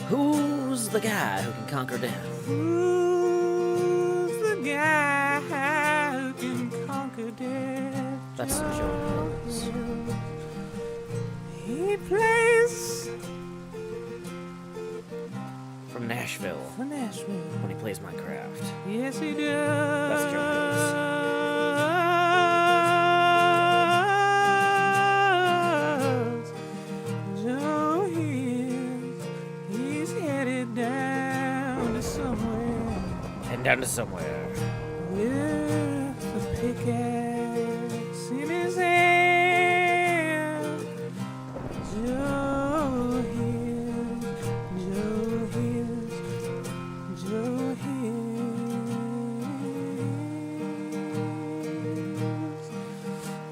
Who's the guy who can conquer death? Who's the guy who can conquer death? That's Joe Hills. He plays From Nashville, for Nashville. when he plays Minecraft. Yes, he does. That's Joe Joe Hills, he's headed down to somewhere Heading down to somewhere. with a pickaxe in his hand. Joe Hills, Joe Hills, Joe Hills.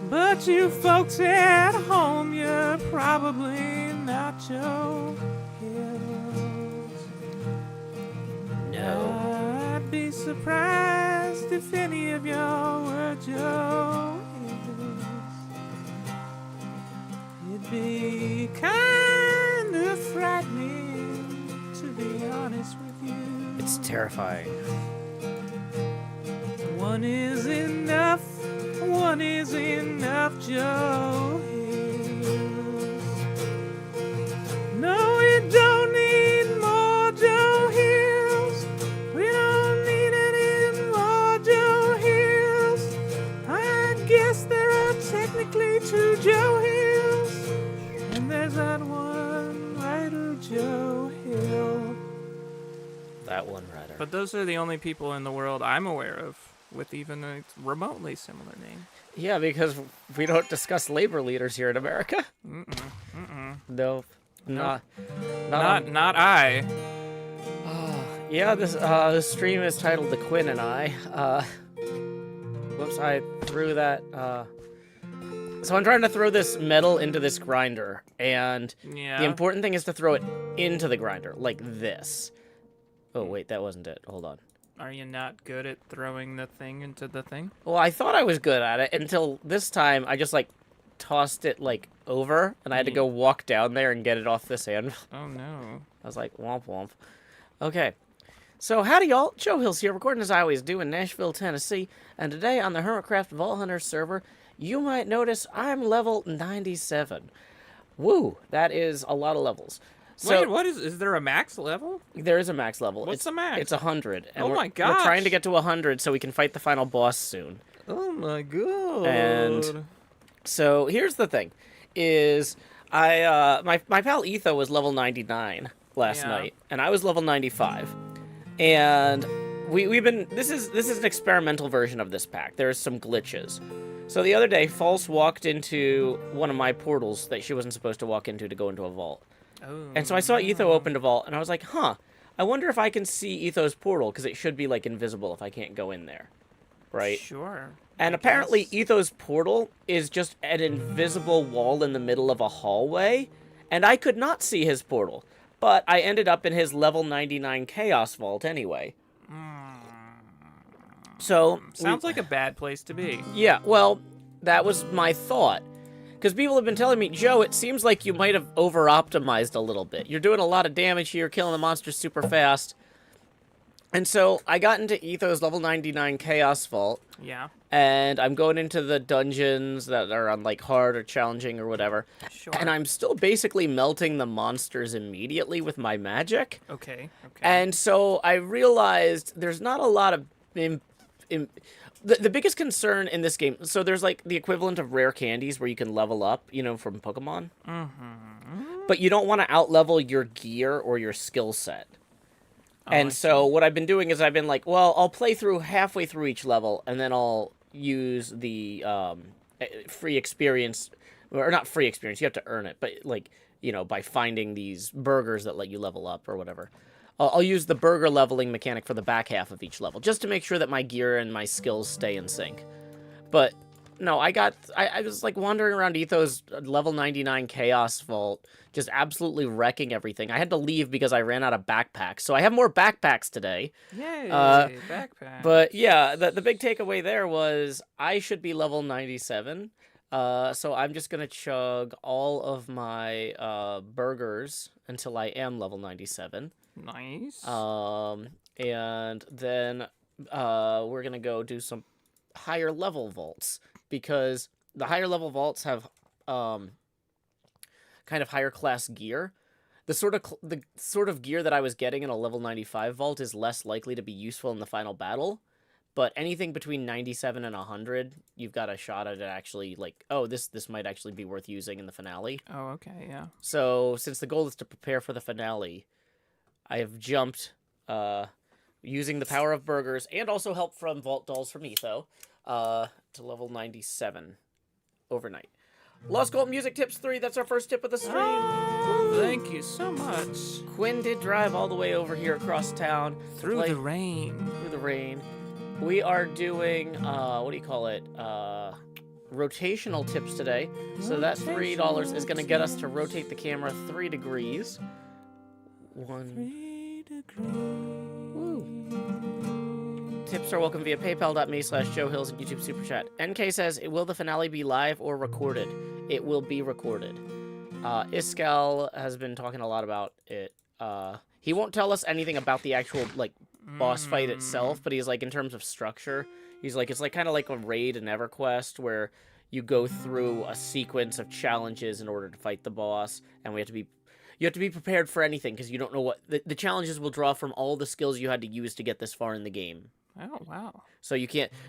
But you folks at home, you're probably not Joe Hills. No. I'd be surprised if any of y'all were Joe Hills. It'd be kind of frightening, to be honest with you. It's terrifying. One is enough, Joe Hills. No, we don't need more Joe Hills. We don't need any more Joe Hills. I guess there are technically two Joe Hills. And there's that one writer, Joe Hill. That one writer. But those are the only people in the world I'm aware of with even a remotely similar name. Yeah, because we don't discuss labor leaders here in America. No. Not Not I. Yeah, this stream is titled The Quinn and I. Whoops, I threw that. So I'm trying to throw this metal into this grinder, and Yeah. the important thing is to throw it into the grinder, like this. Oh, wait, that wasn't it. Hold on. Are you not good at throwing the thing into the thing? Well, I thought I was good at it until this time I just, like, tossed it, like, over, and I had to go walk down there and get it off this anvil. Oh no. I was like, womp womp. Okay. So, howdy y'all. Joe Hills here, recording as I always do in Nashville, Tennessee. And today on the Hermitcraft Vault Hunter server, you might notice I'm level 97. Woo, that is a lot of levels. So, Wait, what is there a max level? there is a max level. What's the max? It's 100. And Oh we're, my We're gosh. trying to get to 100 so we can fight the final boss soon. Oh my god. And so here's the thing, is my pal Etho was level 99 last night, and I was level 95, and we've been this is an experimental version of this pack. There's some glitches. So the other day, False walked into one of my portals that she wasn't supposed to walk into to go into a vault, and so I saw Etho opened a vault, and I was like, huh, I wonder if I can see Etho's portal because it should be like invisible if I can't go in there, right? Sure. And apparently, Etho's portal is just an invisible wall in the middle of a hallway, and I could not see his portal. But I ended up in his level 99 Chaos Vault anyway. So... Sounds like a bad place to be. Yeah, well, that was my thought. Because people have been telling me, Joe, it seems like you might have over-optimized a little bit. You're doing a lot of damage here, killing the monsters super fast. And so I got into Etho's level 99 Chaos Vault. Yeah. And I'm going into the dungeons that are on, like, hard or challenging or whatever. Sure. And I'm still basically melting the monsters immediately with my magic. Okay. And so I realized there's not a lot of... The biggest concern in this game... So there's, like, the equivalent of rare candies where you can level up, you know, from Pokemon. But you don't want to out-level your gear or your skill set. And so what I've been doing is I've been like, well, I'll play through halfway through each level, and then I'll use the free experience, or not free experience, you have to earn it, but like, you know, by finding these burgers that let you level up or whatever. I'll use the burger leveling mechanic for the back half of each level, just to make sure that my gear and my skills stay in sync. But no, I was like wandering around Etho's level 99 Chaos Vault, just absolutely wrecking everything. I had to leave because I ran out of backpacks. So I have more backpacks today. Yay, backpack. But yeah, the big takeaway there was I should be level 97. So I'm just gonna chug all of my burgers until I am level 97. Nice. And then we're gonna go do some higher level vaults because the higher level vaults have kind of higher class gear. The sort of gear that I was getting in a level 95 vault is less likely to be useful in the final battle. But anything between 97 and 100, you've got a shot at it actually, like, oh, this might actually be worth using in the finale. Oh, okay, yeah. So, since the goal is to prepare for the finale, I have jumped, using the power of burgers and also help from Vault Dolls from Etho, to level 97 overnight. Lost Gold Music Tips 3, that's our first tip of the stream. Oh, thank you so much. Quinn did drive all the way over here across town. Through the rain. Through the rain. We are doing, what do you call it? Rotational tips today. So that $3 is going to get us to rotate the camera 3 degrees. 3 degrees. Woo. Tips are welcome via paypal.me/Joe Hills and YouTube Super Chat. NK says, will the finale be live or recorded? It will be recorded. Iskal has been talking a lot about it. He won't tell us anything about the actual, like, boss fight itself, but he's like, in terms of structure, he's like, it's like kind of like a raid in EverQuest where you go through a sequence of challenges in order to fight the boss, and you have to be prepared for anything because you don't know what the challenges will draw from all the skills you had to use to get this far in the game. Oh, wow. So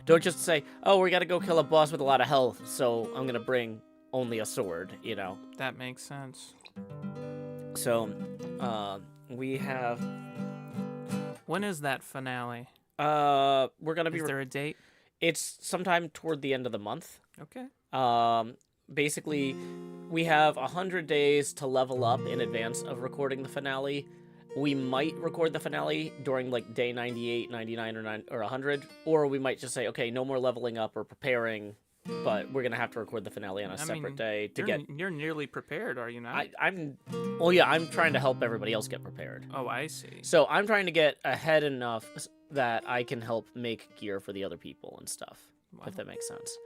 don't just say, oh, we got to go kill a boss with a lot of health, so I'm gonna bring only a sword, you know. That makes sense. So we have. When is that finale? We're gonna be. Is there a date? It's sometime toward the end of the month. Okay. Basically, we have 100 days to level up in advance of recording the finale. We might record the finale during like day 98, 99, or 100, or we might just say, okay, no more leveling up or preparing, but we're gonna have to record the finale on a separate day to get. You're nearly prepared, are you not? I'm trying to help everybody else get prepared. Oh, I see. So I'm trying to get ahead enough that I can help make gear for the other people and stuff, if that makes sense.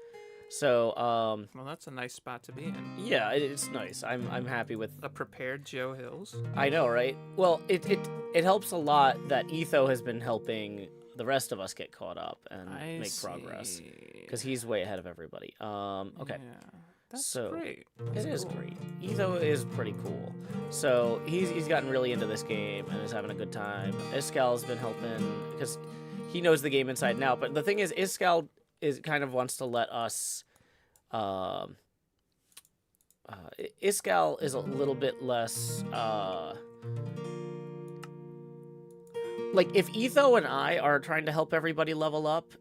So, well, that's a nice spot to be in. yeah, it's nice. I'm happy with a prepared Joe Hills. I know, right? Well, it helps a lot that Etho has been helping the rest of us get caught up and make progress because he's way ahead of everybody. Okay. Yeah, that's so great. It is great. Etho is pretty cool. So he's gotten really into this game and is having a good time. Iskal has been helping because he knows the game inside and out. But the thing is, Iskal kind of wants to let us. Iskal is a little bit less. Like if Etho and I are trying to help everybody level up,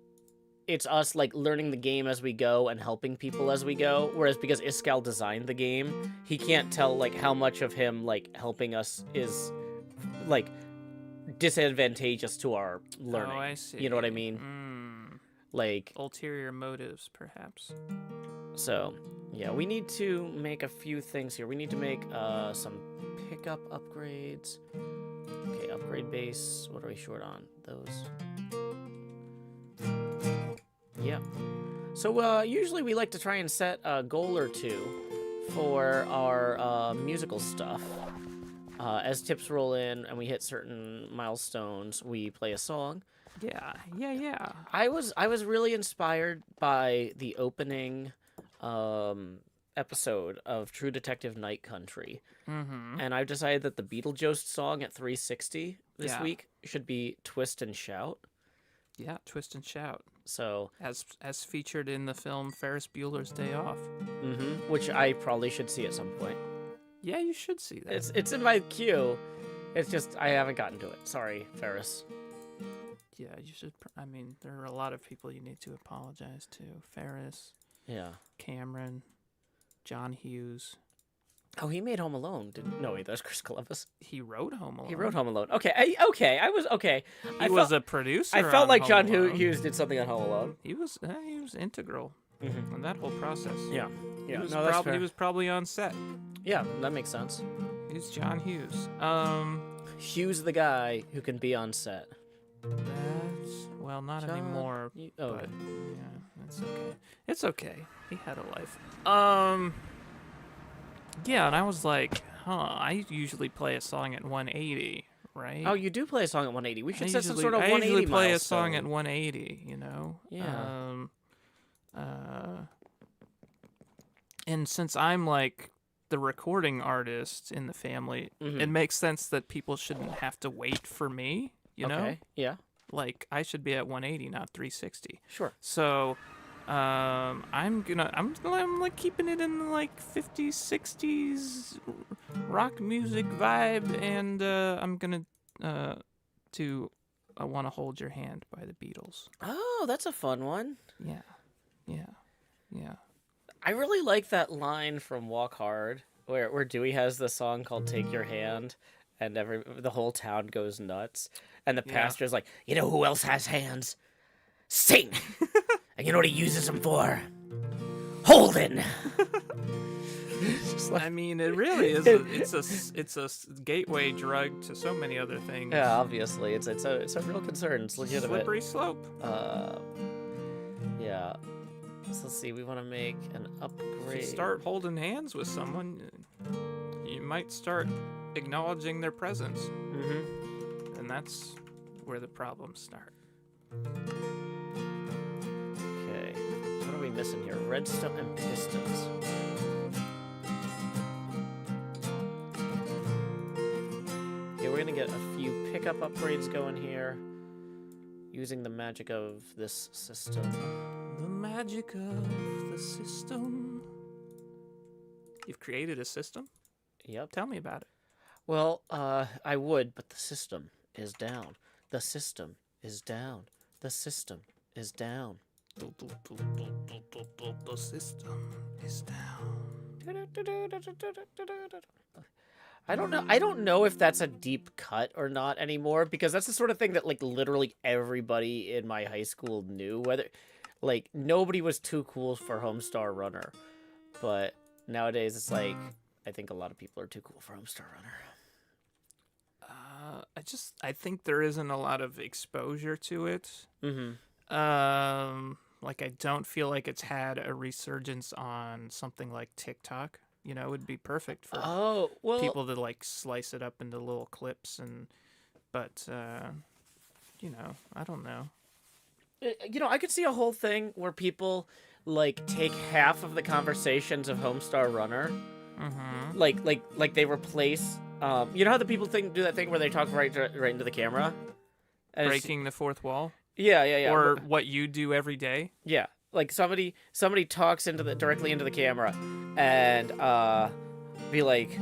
it's us like learning the game as we go and helping people as we go. Whereas because Iskal designed the game, he can't tell like how much of him like helping us is like disadvantageous to our learning. Oh, I see. You know what I mean? Like ulterior motives, perhaps. So, yeah, we need to make a few things here. We need to make some pickup upgrades. Okay, upgrade base. What are we short on? Those. Yeah. So, usually we like to try and set a goal or two for our musical stuff. As tips roll in and we hit certain milestones, we play a song. Yeah. I was really inspired by the opening episode of True Detective Night Country. And I've decided that the Beetlejuice song at 360 this week should be Twist and Shout. Yeah, Twist and Shout. So as featured in the film Ferris Bueller's Day Off. Which I probably should see at some point. Yeah, you should see that. It's in my queue. It's just I haven't gotten to it. Sorry, Ferris. Yeah, you should. I mean, there are a lot of people you need to apologize to. Ferris. Yeah. Cameron. John Hughes. Oh, he made Home Alone. No, wait, that's Chris Columbus. He wrote Home Alone. He wrote Home Alone. Okay, I was okay. He was a producer. I felt like John Home Hughes did something on Home Alone. He was integral in that whole process. Yeah. He was probably on set. Yeah, that makes sense. He's John Hughes. Hughes the guy who can be on set. Well, not John, anymore. oh, But okay. yeah, it's okay. It's okay. He had a life. Yeah, and I was like, I usually play a song at 180, right? Oh, you do play a song at 180. We should set some sort of I 180 usually play milestone. a song at 180, you know? Yeah. And since I'm like the recording artist in the family, it makes sense that people shouldn't have to wait for me, you know? Okay. Yeah. Like I should be at 180, not 360. Sure. So, I'm like keeping it in the like 50s, 60s rock music vibe, and I'm gonna do "I Want to Hold Your Hand" by the Beatles. Oh, that's a fun one. Yeah. I really like that line from Walk Hard where Dewey has the song called "Take Your Hand," and the whole town goes nuts, and the pastor's like, you know who else has hands? Satan. And you know what he uses them for? Holding. I mean, it really is. It's a gateway drug to so many other things. Yeah, obviously, it's a real concern. It's legitimate. Slippery slope. Yeah. So let's see. We want to make an upgrade. If you start holding hands with someone, you might start acknowledging their presence. Mm-hmm. And that's where the problems start. Okay. What are we missing here? Redstone and pistons. Okay, we're gonna get a few pickup upgrades going here, using the magic of this system. The magic of the system. You've created a system? Yep. Tell me about it. Well, I would, but the system is down. The system is down. The system is down. The system is down. I don't know if that's a deep cut or not anymore, because that's the sort of thing that like literally everybody in my high school knew. Whether like nobody was too cool for Homestar Runner, but nowadays it's like I think a lot of people are too cool for Homestar Runner. I think there isn't a lot of exposure to it. Mm-hmm. Like I don't feel like it's had a resurgence on something like TikTok. You know, it would be perfect for people to like slice it up into little clips but you know, I don't know. You know, I could see a whole thing where people like take half of the conversations of Homestar Runner, like they replace. You know how the people do that thing where they talk right into the camera, and Breaking the fourth wall. Yeah. Or what you do every day. Yeah, like somebody talks directly into the camera, and be like,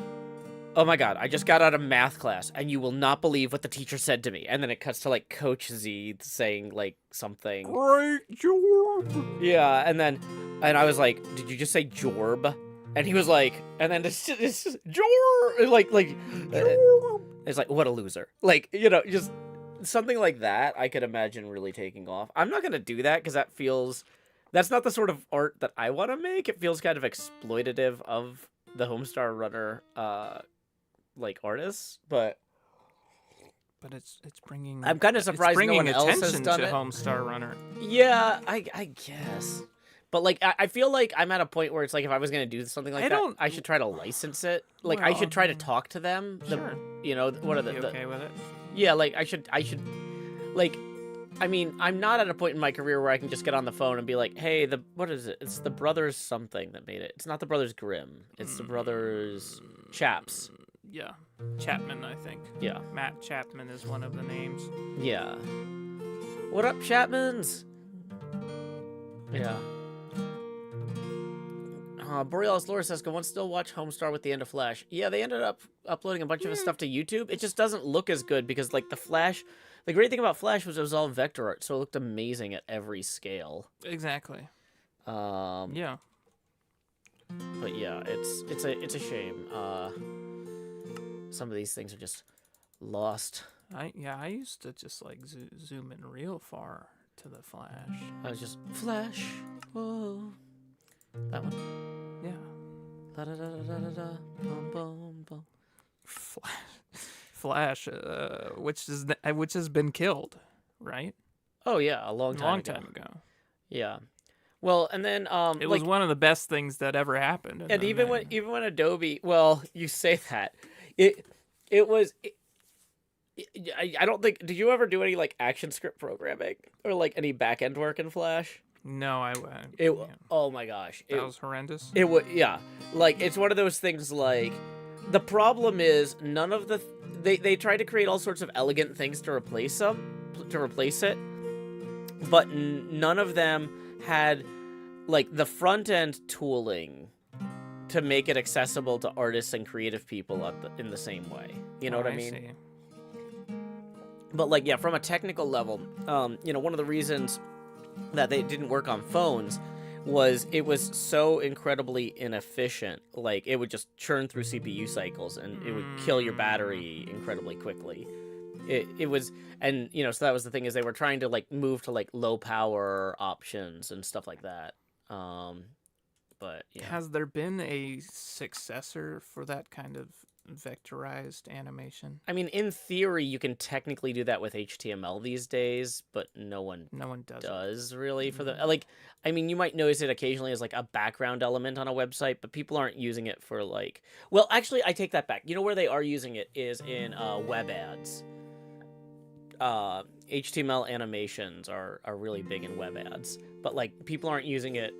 "Oh my God, I just got out of math class, and you will not believe what the teacher said to me." And then it cuts to like Coach Z saying like something. Great Jorb. Yeah, and I was like, "Did you just say Jorb?" And he was like, and then it's just Jorb, like it's like, what a loser. Like, you know, just something like that. I could imagine really taking off. I'm not gonna do that because that's not the sort of art that I want to make. It feels kind of exploitative of the Homestar Runner like artists, but it's bringing. I'm kind of surprised no one else has done to it. Homestar Runner. Yeah, I guess. But like, I feel like I'm at a point where it's like if I was gonna do something like that, I should try to license it. Like, I should try to talk to them. Sure. You know, what are the okay with it? Yeah, like I should like. I mean, I'm not at a point in my career where I can just get on the phone and be like, "Hey, what is it? It's the Brothers something that made it. It's not the Brothers Grimm. It's the Brothers Chaps." Yeah, Chapman, I think. Yeah, Matt Chapman is one of the names. Yeah. What up, Chapmans? Yeah. Borealis Laura says, "Can one still watch Homestar with the end of Flash?" Yeah, they ended up uploading a bunch of his stuff to YouTube. It just doesn't look as good because, like, the great thing about Flash was it was all vector art, so it looked amazing at every scale. Exactly. Yeah. But yeah, it's a shame. Some of these things are just lost. I used to just like zoom in real far to the Flash. I was just Flash. Whoa. That one. Yeah. Da da da da da da. Bum bum bum. Flash, which has been killed, right? Oh yeah, a long time ago. Yeah. Well, and then It was one of the best things that ever happened. And even when Adobe, well, you say that, it was. I don't think. Did you ever do any like action script programming or like any back end work in Flash? No, I It. Oh my gosh, that was horrendous. It was like it's one of those things. Like the problem is none of the they tried to create all sorts of elegant things to replace it, but none of them had like the front end tooling to make it accessible to artists and creative people in the same way. You know what I mean? See. But like, yeah, from a technical level, one of the reasons that they didn't work on phones was it was so incredibly inefficient. Like it would just churn through CPU cycles and it would kill your battery incredibly quickly. It was, and so that was the thing, is they were trying to like move to like low power options and stuff like that. But yeah. Has there been a successor for that kind of vectorized animation? I mean, in theory, you can technically do that with HTML these days, but no one does really for the like. I mean, you might notice it occasionally as like a background element on a website, but people aren't using it for like. Well, actually, I take that back. You know where they are using it is in web ads. HTML animations are really big in web ads, but like people aren't using it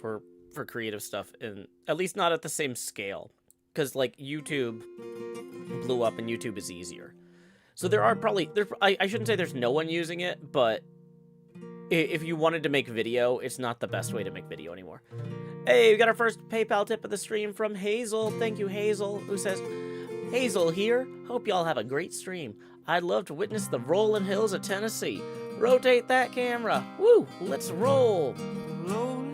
for creative stuff, and at least not at the same scale. Because like YouTube blew up and YouTube is easier. So there are probably I shouldn't say there's no one using it, but if you wanted to make video, it's not the best way to make video anymore. Hey, we got our first PayPal tip of the stream from Hazel. Thank you, Hazel, who says, Hazel here. Hope y'all have a great stream. I'd love to witness the rolling hills of Tennessee. Rotate that camera. Woo, let's roll. Rolling,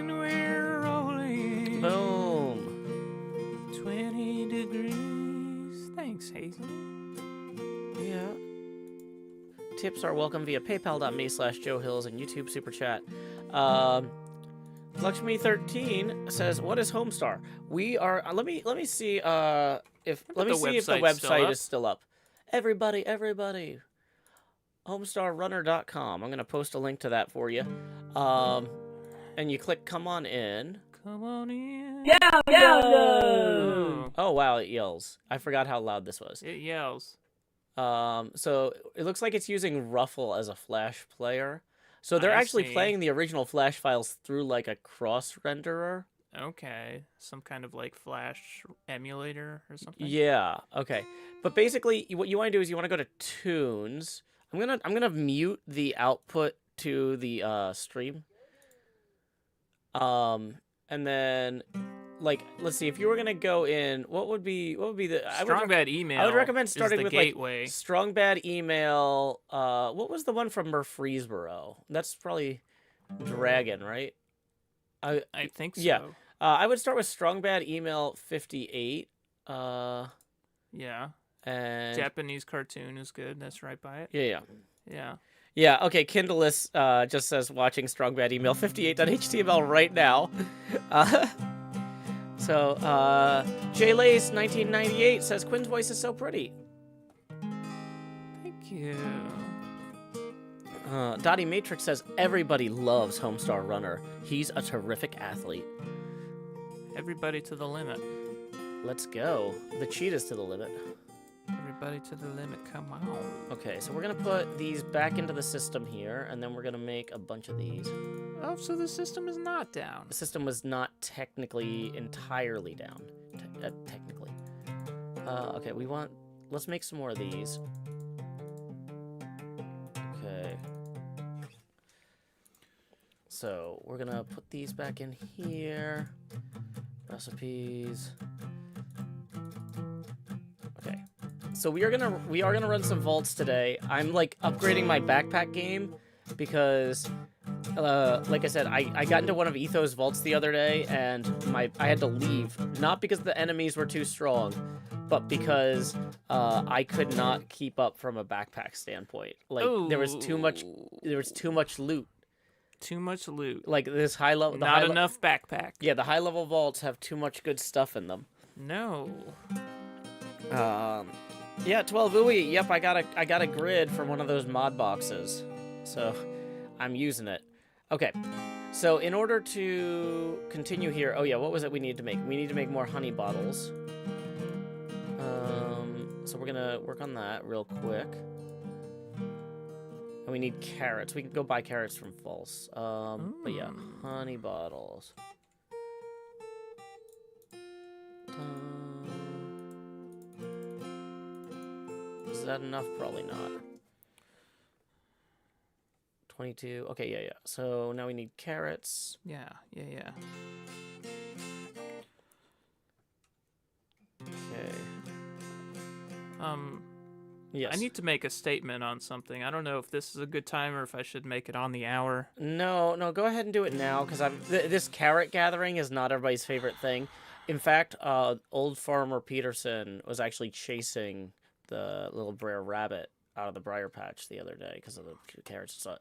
we're rolling. Boom. 20 degrees. Thanks, Hazel. Yeah. Tips are welcome via paypal.me/JoeHills and YouTube Super Chat. Lakshmi13 says, "What is Homestar? We are. Let me see. Let me see if the website is still up. Everybody, homestarrunner.com. I'm gonna post a link to that for you. And you click come on in. Come on in. Yeah. Oh wow, it yells. I forgot how loud this was. It yells. So it looks like it's using Ruffle as a Flash player. So they're actually playing the original Flash files through like a cross renderer. Okay, some kind of like Flash emulator or something. Yeah. Okay. But basically, what you want to do is you want to go to Tunes. I'm gonna mute the output to the stream. And then, like, let's see. If you were gonna go in, what would be the Strong Bad Email? I would recommend starting with gateway. Like Strong Bad Email. What was the one from Murfreesboro? That's probably Dragon, right? I think so. Yeah. I would start with Strong Bad Email 58. Yeah. And Japanese cartoon is good. That's right by it. Yeah. Yeah. Okay, Kindleless just says watching Strong Bad Email 58.html right now. So, J-Lace 1998 says Quinn's voice is so pretty. Thank you. Dottie Matrix says everybody loves Homestar Runner. He's a terrific athlete. Everybody to the limit. Let's go. The cheetah's to the limit. Everybody to the limit. Come on. Okay, so we're gonna put these back into the system here, and then we're gonna make a bunch of these. Oh, so the system is not down. The system was not technically entirely down. Technically. Okay, let's make some more of these. Okay. So we're gonna put these back in here. Recipes. Okay. So we are gonna run some vaults today. I'm like upgrading my backpack game because like I said, I got into one of Etho's vaults the other day and I had to leave, not because the enemies were too strong, but because I could not keep up from a backpack standpoint. Like there was too much loot. Too much loot. Like this high level. Not enough backpack. Yeah, the high level vaults have too much good stuff in them. No. Yeah, 12 ooey. Yep, I got a grid from one of those mod boxes. So, I'm using it. Okay. So, in order to continue here, oh yeah, what was it we need to make? We need to make more honey bottles. So we're gonna work on that real quick. And we need carrots. We can go buy carrots from False. But yeah, honey bottles. Is that enough? Probably not. 22. Okay, yeah. So now we need carrots. Yeah. Okay. Yes. I need to make a statement on something. I don't know if this is a good time or if I should make it on the hour. No, go ahead and do it now, because this carrot gathering is not everybody's favorite thing. In fact, old farmer Peterson was actually chasing the little Brer Rabbit out of the briar patch the other day because of the carrots. So,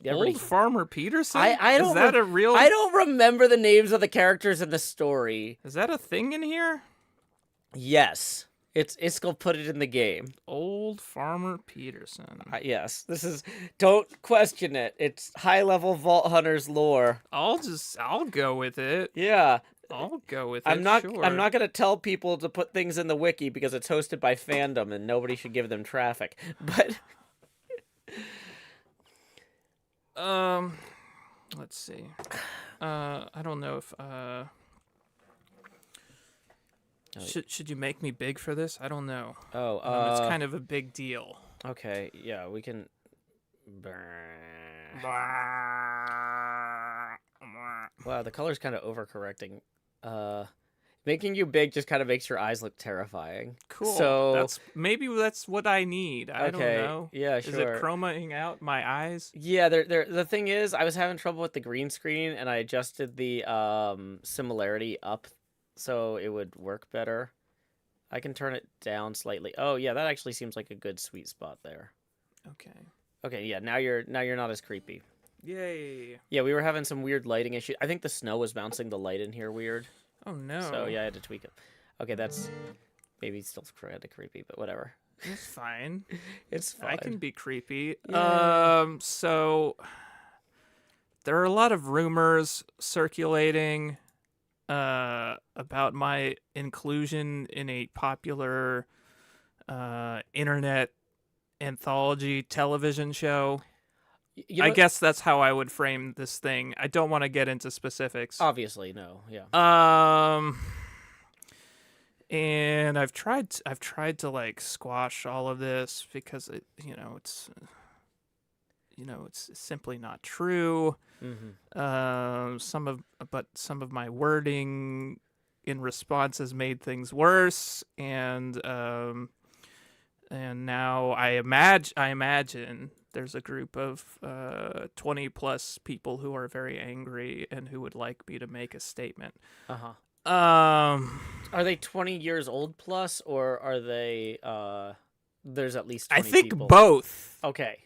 Old Farmer Peterson? I don't. Is that a real? I don't remember the names of the characters in the story. Is that a thing in here? Yes, Iskall put it in the game. Old Farmer Peterson. Yes, this is. Don't question it. It's high-level Vault Hunters lore. I'll go with it. Yeah. I'll go with it. I'm not Sure. gonna tell people to put things in the wiki because it's hosted by fandom and nobody should give them traffic. But let's see. I don't know if should you make me big for this? I don't know. Oh, it's kind of a big deal. Okay, yeah, we can. Wow, the color's kind of overcorrecting. Making you big just kind of makes your eyes look terrifying. Cool. So maybe that's what I need. I don't know. Yeah, sure. Is it chromaing out my eyes? Yeah, the thing is, I was having trouble with the green screen, and I adjusted the similarity up so it would work better. I can turn it down slightly. Oh yeah, that actually seems like a good sweet spot there. Okay. Okay, yeah, now you're not as creepy. Yay. Yeah, we were having some weird lighting issues. I think the snow was bouncing the light in here weird. Oh no. So yeah, I had to tweak it. Okay, that's maybe still kind of creepy, but whatever. It's fine. It's fine. I can be creepy. Yeah. So there are a lot of rumors circulating about my inclusion in a popular internet anthology television show. I guess that's how I would frame this thing. I don't want to get into specifics. Obviously, no. Yeah. And I've tried to like squash all of this because it's simply not true. Mm-hmm. Some of my wording in response has made things worse, and now I imagine there's a group of 20 plus people who are very angry and who would like me to make a statement. Uh-huh. Are they 20 years old plus, or are they there's at least 20 I think people? Both. Okay.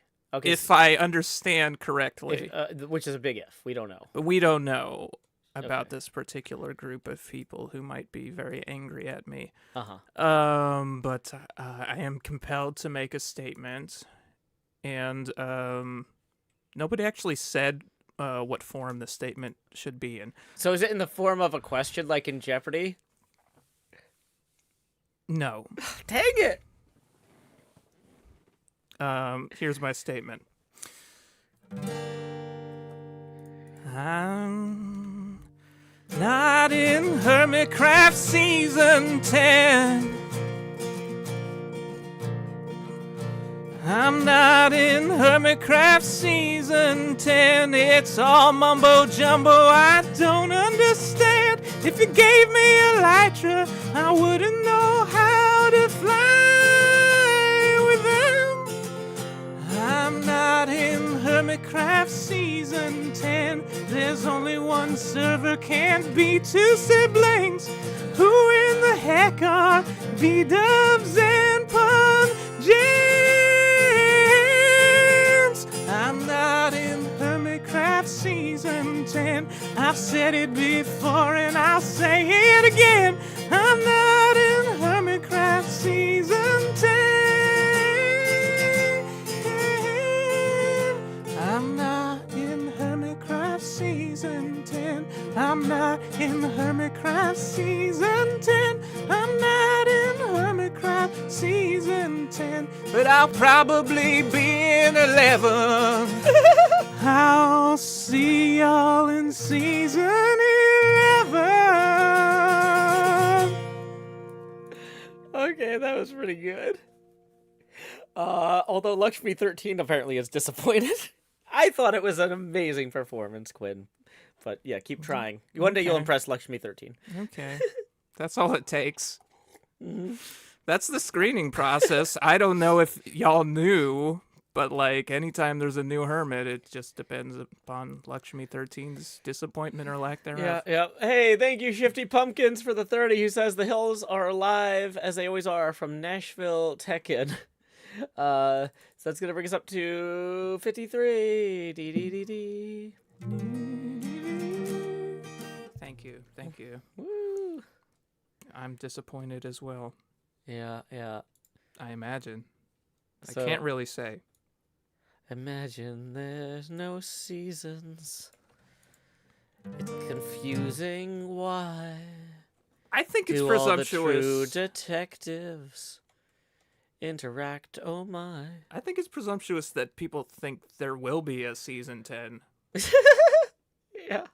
If I understand correctly. Which is a big if. We don't know. We don't know about this particular group of people who might be very angry at me. Uh-huh. But I am compelled to make a statement. And nobody actually said what form the statement should be in. So is it in the form of a question like in Jeopardy? No. Dang it! Here's my statement. I'm not in Hermitcraft Season 10. I'm not in Hermitcraft Season 10. It's all mumbo jumbo, I don't understand. If you gave me elytra, I wouldn't know how to fly with them. I'm not in Hermitcraft Season 10. There's only one server, can't be two siblings. Who in the heck are B-dubs and Punjabs? I'm not in Hermitcraft Season 10. I've said it before and I'll say it again. I'm not in Hermitcraft Season but I'll probably be in 11. I'll see y'all in season 11. Okay, that was pretty good. Although Lakshmi 13 apparently is disappointed. I thought it was an amazing performance, Quinn. But yeah, keep trying. One day you'll Okay. impress Lakshmi 13. Okay. That's all it takes. That's the screening process. I don't know if y'all knew, but like anytime there's a new hermit, it just depends upon Lakshmi 13's disappointment or lack thereof. Yeah. Hey, thank you, Shifty Pumpkins, for the 30, who says the hills are alive, as they always are, from Nashville, Tekken. So that's going to bring us up to 53. Dee. Thank you. Woo. I'm disappointed as well, Yeah. I imagine. So, I can't really say. Imagine there's no seasons. It's confusing why. I think it's Do all the presumptuous. true detectives interact? Oh my. I think it's presumptuous that people think there will be a season 10. Yeah.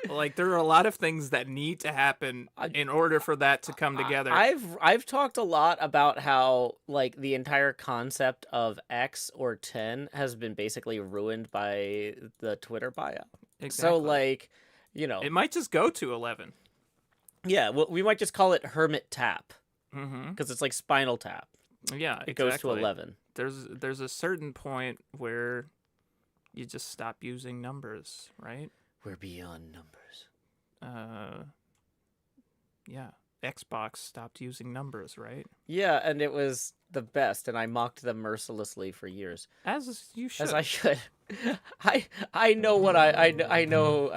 Like, there are a lot of things that need to happen in order for that to come together. I've talked a lot about how like the entire concept of X or 10 has been basically ruined by the Twitter bio. Exactly. So like, you know, It might just go to 11. yeah, well, we might just call it Hermit Tap Mm-hmm. because it's like Spinal Tap. Yeah, It goes to 11. There's a certain point where you just stop using numbers, right? We're beyond numbers. Yeah. Xbox stopped using numbers, right? Yeah, and it was the best, and I mocked them mercilessly for years. As you should. As I should. I know what I know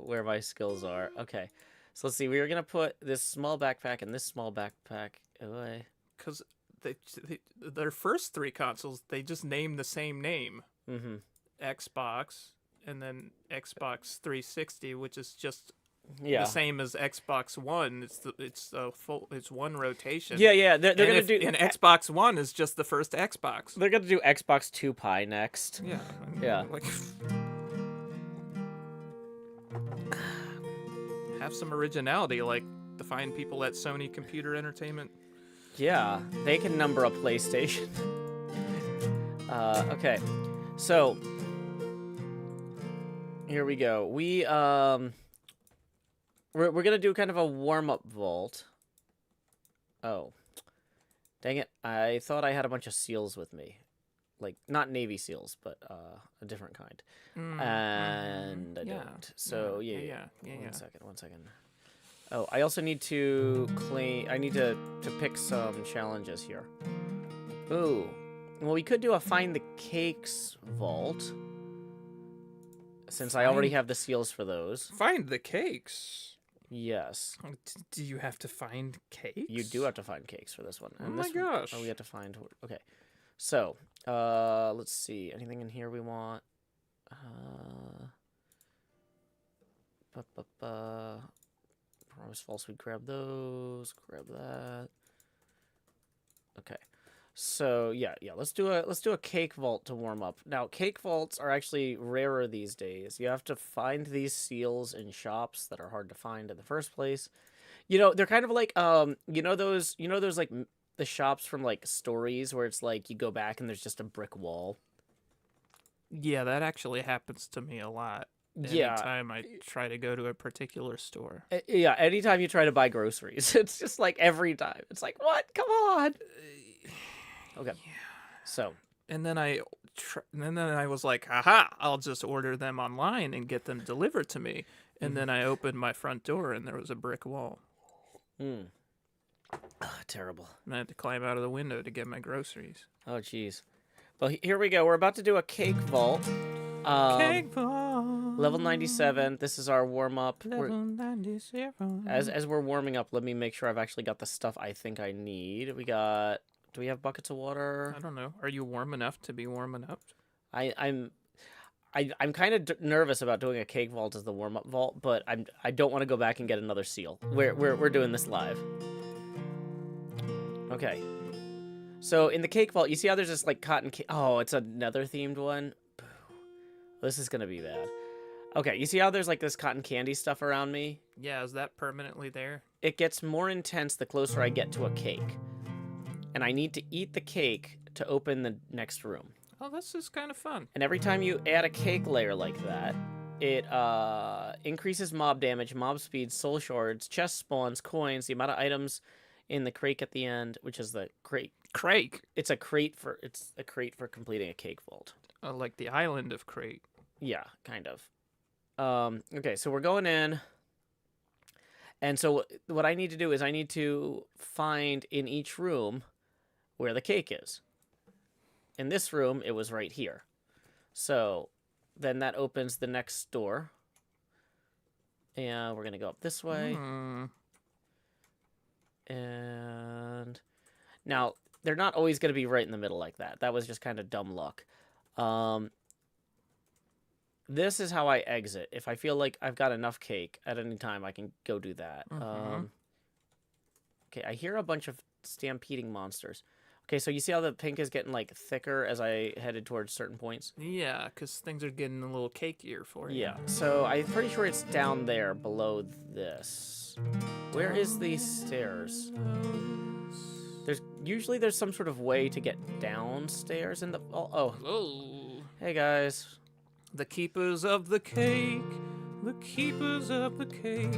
where my skills are. Okay. So let's see. We were gonna put this small backpack and this small backpack away. Because their first three consoles, they just named the same name. Mm-hmm. Xbox, and then Xbox 360, which is just Yeah. the same as Xbox One. It's one rotation. Yeah. They're gonna do. And Xbox One is just the first Xbox. They're gonna do Xbox 2 Pi next. Yeah. Yeah. Like, have some originality, like the fine people at Sony Computer Entertainment. Yeah, they can number a PlayStation. Okay, so here we go. We're gonna do kind of a warm-up vault. Oh, dang it! I thought I had a bunch of seals with me, like not Navy SEALs, but a different kind, and I don't. So yeah. One second. Oh, I also need to I need to pick some challenges here. Ooh. Well, we could do a find the cakes vault. Since I already have the seals for those. Find the cakes. Yes. Do you have to find cakes? You do have to find cakes for this one. Oh And my this gosh. we have to find. Okay. So, let's see. Anything in here we want? Promise false. We grab those. Grab that. Okay. So yeah. Let's do a cake vault to warm up. Now, cake vaults are actually rarer these days. You have to find these seals in shops that are hard to find in the first place. You know, they're kind of like those like the shops from like Stories where it's like you go back and there's just a brick wall. Yeah, that actually happens to me a lot. Yeah. Anytime I try to go to a particular store. Yeah, anytime you try to buy groceries, it's just like every time. It's like, what? Come on. Okay. Yeah. So. And then I was like, aha, I'll just order them online and get them delivered to me. And then I opened my front door and there was a brick wall. Terrible. And I had to climb out of the window to get my groceries. Oh, jeez. Well, here we go. We're about to do a cake vault. Cake vault. Level 97. This is our warm-up. Level 97. As we're warming up, let me make sure I've actually got the stuff I think I need. Do we have buckets of water? I don't know. Are you warm enough to be warming up? I'm kind of nervous about doing a cake vault as the warm-up vault, but I don't want to go back and get another seal. We're doing this live. Okay. So in the cake vault, you see how there's this like cotton oh, it's another themed one? Boo. This is gonna be bad. Okay, you see how there's like this cotton candy stuff around me? Yeah, is that permanently there? It gets more intense the closer I get to a cake. And I need to eat the cake to open the next room. Oh, this is kind of fun. And every time you add a cake layer like that, it increases mob damage, mob speed, soul shards, chest spawns, coins, the amount of items in the crate at the end, which is the crate. Crate? It's a crate for completing a cake vault. Like the island of Crate. Yeah, kind of. Okay, so we're going in. And so what I need to do is I need to find in each room where the cake is. In this room, it was right here. So then that opens the next door. And we're going to go up this way. And now, they're not always going to be right in the middle like that. That was just kind of dumb luck. This is how I exit. If I feel like I've got enough cake at any time, I can go do that. Okay, I hear a bunch of stampeding monsters. Okay, so you see how the pink is getting, like, thicker as I headed towards certain points? Yeah, because things are getting a little cakier for you. Yeah, so I'm pretty sure it's down there below this. Where is these stairs? There's some sort of way to get downstairs in the... Oh. Hey, guys. The keepers of the cake. The keepers of the cake.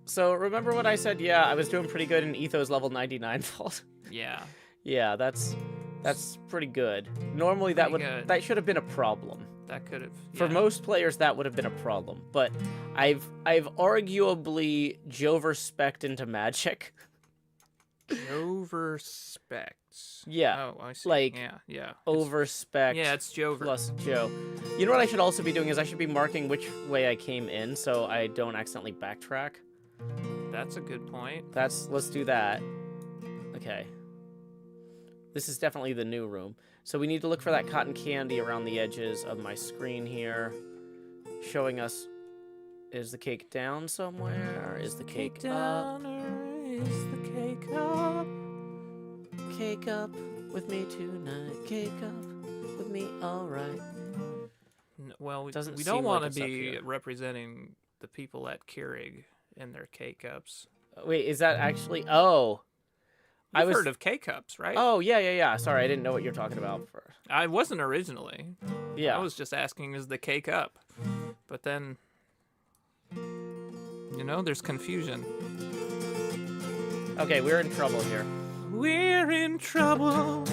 So, remember what I said? Yeah, I was doing pretty good in Ethos level 99 vault. Yeah. Yeah, that's pretty good. Normally that should have been a problem. That could have. Yeah. For most players, that would have been a problem. But I've arguably Jover-spec'd into magic. Jover-spec'd. Yeah. Oh, I see. Like, yeah. Over-spec'd. Yeah, it's Jover. Plus Joe. You know what I should also be doing is I should be marking which way I came in so I don't accidentally backtrack. That's a good point. Let's do that. Okay. This is definitely the new room. So we need to look for that cotton candy around the edges of my screen here. Showing us, is the cake down somewhere? Is the cake down up? Or is the cake up? Cake up with me tonight. Cake up with me, alright. Well, we Doesn't don't seem want like to it's up be here. representing the people at Keurig and their K-Cups. Wait, is that actually... Oh. You've heard of K-Cups, right? Oh, yeah. Sorry, I didn't know what you're talking about. I wasn't originally. Yeah. I was just asking, is the K-Cup? But then, there's confusion. Okay, we're in trouble here. We're in trouble.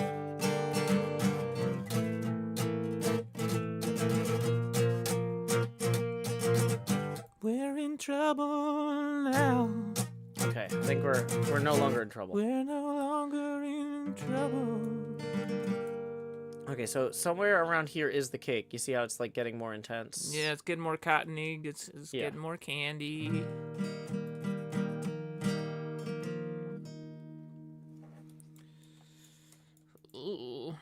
We're in trouble now. Okay, I think we're no longer in trouble. We're no longer in trouble. Okay, so somewhere around here is the cake. You see how it's like getting more intense? Yeah, it's getting more cottony. It's getting more candy. Ooh.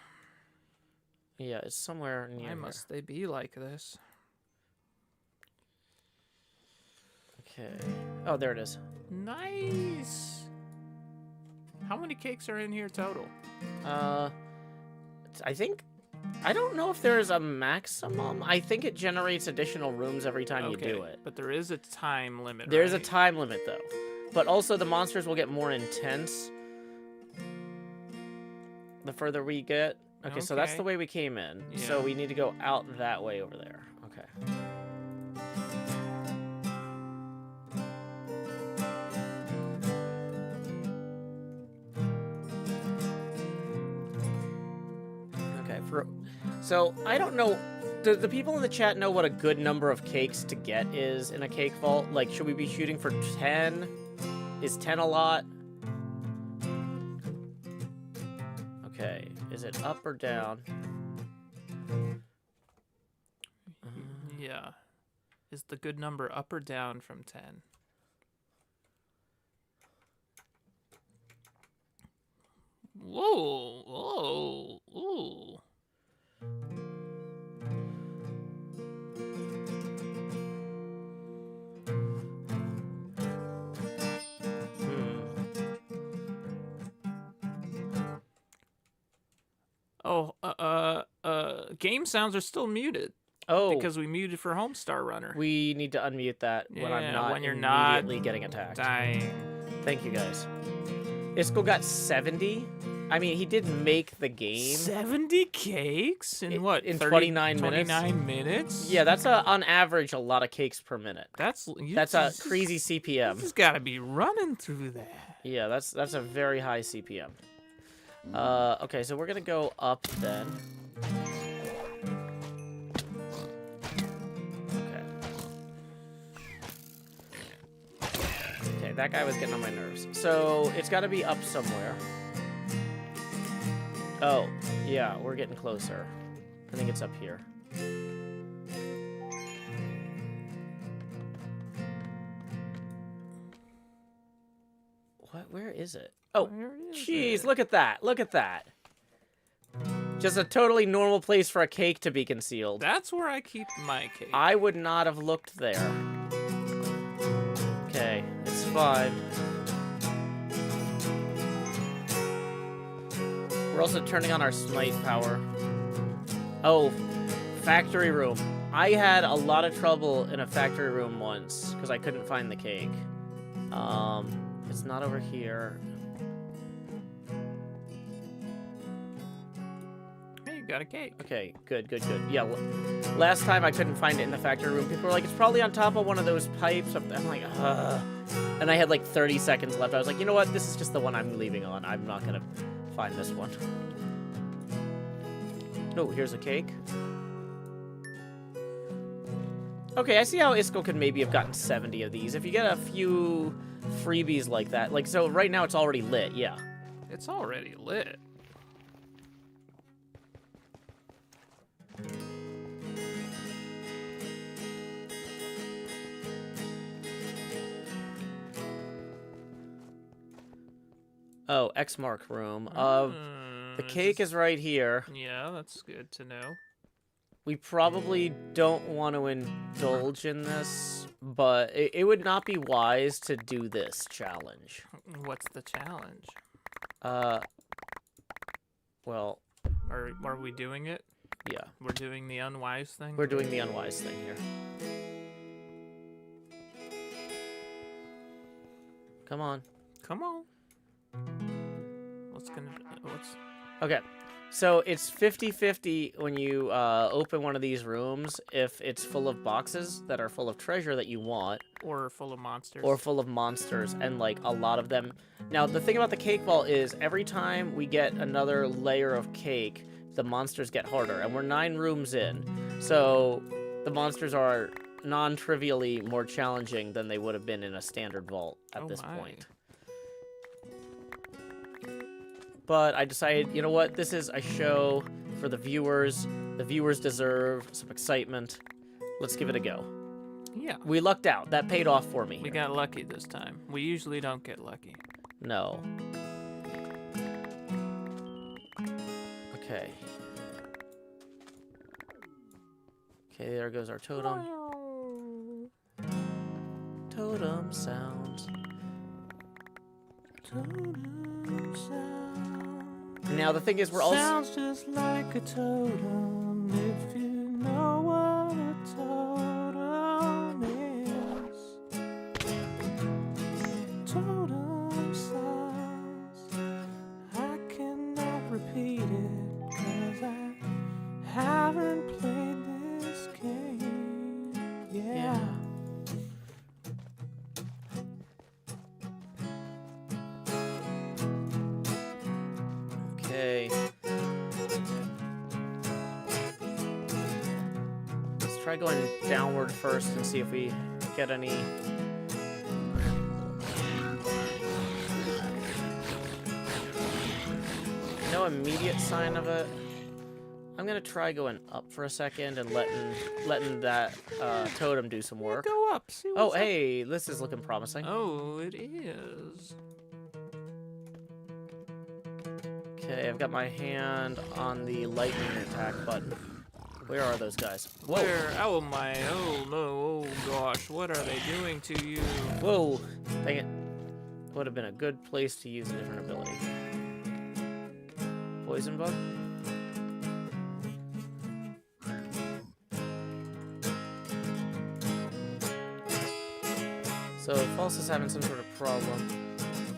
Yeah, it's somewhere near Why here. must they be like this? Okay. Oh, there it is. Nice. How many cakes are in here total? I don't know if there's a maximum. I think it generates additional rooms every time you do it. But there is a time limit, There's right? a time limit, though. But also, the monsters will get more intense the further we get. Okay, so that's the way we came in. Yeah. So we need to go out that way over there. Okay. So, I don't know, do the people in the chat know what a good number of cakes to get is in a cake vault? Like, should we be shooting for 10? Is 10 a lot? Okay, is it up or down? Yeah. Is the good number up or down from 10? Whoa. Ooh. Oh, game sounds are still muted. Oh, Because we muted for Homestar Runner. we need to unmute that when I'm Yeah, not when you're immediately not getting attacked. dying. Thank you, guys. Isco got 70. I mean, he did make the game. 70 cakes in what? In 30, 29 minutes? 29 minutes? Yeah, that's on average a lot of cakes per minute. That's a crazy CPM. This has got to be running through that. Yeah, that's a very high CPM. Okay, so we're gonna go up then. Okay, that guy was getting on my nerves. So it's got to be up somewhere. Oh, yeah, we're getting closer. I think it's up here. What? Where is it? Oh, jeez, look at that. Look at that. Just a totally normal place for a cake to be concealed. That's where I keep my cake. I would not have looked there. Okay, it's fine. We're also turning on our smite power. Oh, factory room. I had a lot of trouble in a factory room once because I couldn't find the cake. It's not over here. Hey, you got a cake. Okay, good, good, good. Yeah, last time I couldn't find it in the factory room. People were like, it's probably on top of one of those pipes. I'm like, ugh. And I had like 30 seconds left. I was like, you know what? This is just the one I'm leaving on. I'm not going to find this one. Oh, here's a cake. Okay, I see how Isco could maybe have gotten 70 of these. If you get a few freebies like that. Like, so right now it's already lit, yeah. It's already lit. Oh, X mark room. The cake is right here. Yeah, that's good to know. We probably don't want to indulge in this, but it would not be wise to do this challenge. What's the challenge? Well... Are we doing it? Yeah. We're doing the unwise thing? We're doing the unwise thing here. Come on. Come on. What's... Okay. So it's 50-50 when you open one of these rooms if it's full of boxes that are full of treasure that you want. Or full of monsters. Or full of monsters, and like a lot of them. Now, the thing about the cake vault is every time we get another layer of cake, the monsters get harder, and we're 9 rooms in. So the monsters are non-trivially more challenging than they would have been in a standard vault at this point. But I decided, you know what? This is a show for the viewers. The viewers deserve some excitement. Let's give it a go. Yeah. We lucked out. That paid off for me. We got lucky this time. We usually don't get lucky. No. Okay. Okay, there goes our totem. Totem sounds. Totem sounds. Now the thing is, we're all sounds just like a totem. If you know what a totem is. Totem sounds. I cannot repeat it 'cause I haven't played this game. Yeah. Okay. Let's try going downward first and see if we get any. No immediate sign of it. I'm gonna try going up for a second and letting that totem do some work. Go up. See Oh, what's up. hey, this is looking promising. Oh, it is. Okay, I've got my hand on the lightning attack button. Where are those guys? Whoa. Where? Oh my! Oh no! Oh gosh! What are they doing to you? Whoa! Dang it. Would have been a good place to use a different ability. Poison bug? So false is having some sort of problem.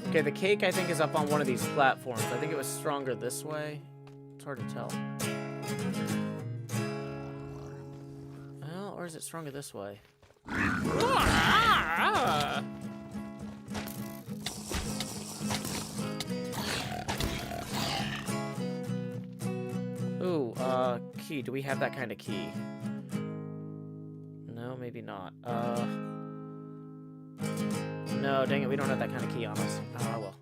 Okay, the cake I think is up on one of these platforms. I think it was stronger this way. It's hard to tell. Well, or is it stronger this way? Ooh, key. Do we have that kind of key? No, maybe not. No, dang it, we don't have that kind of key on us. Ah, well.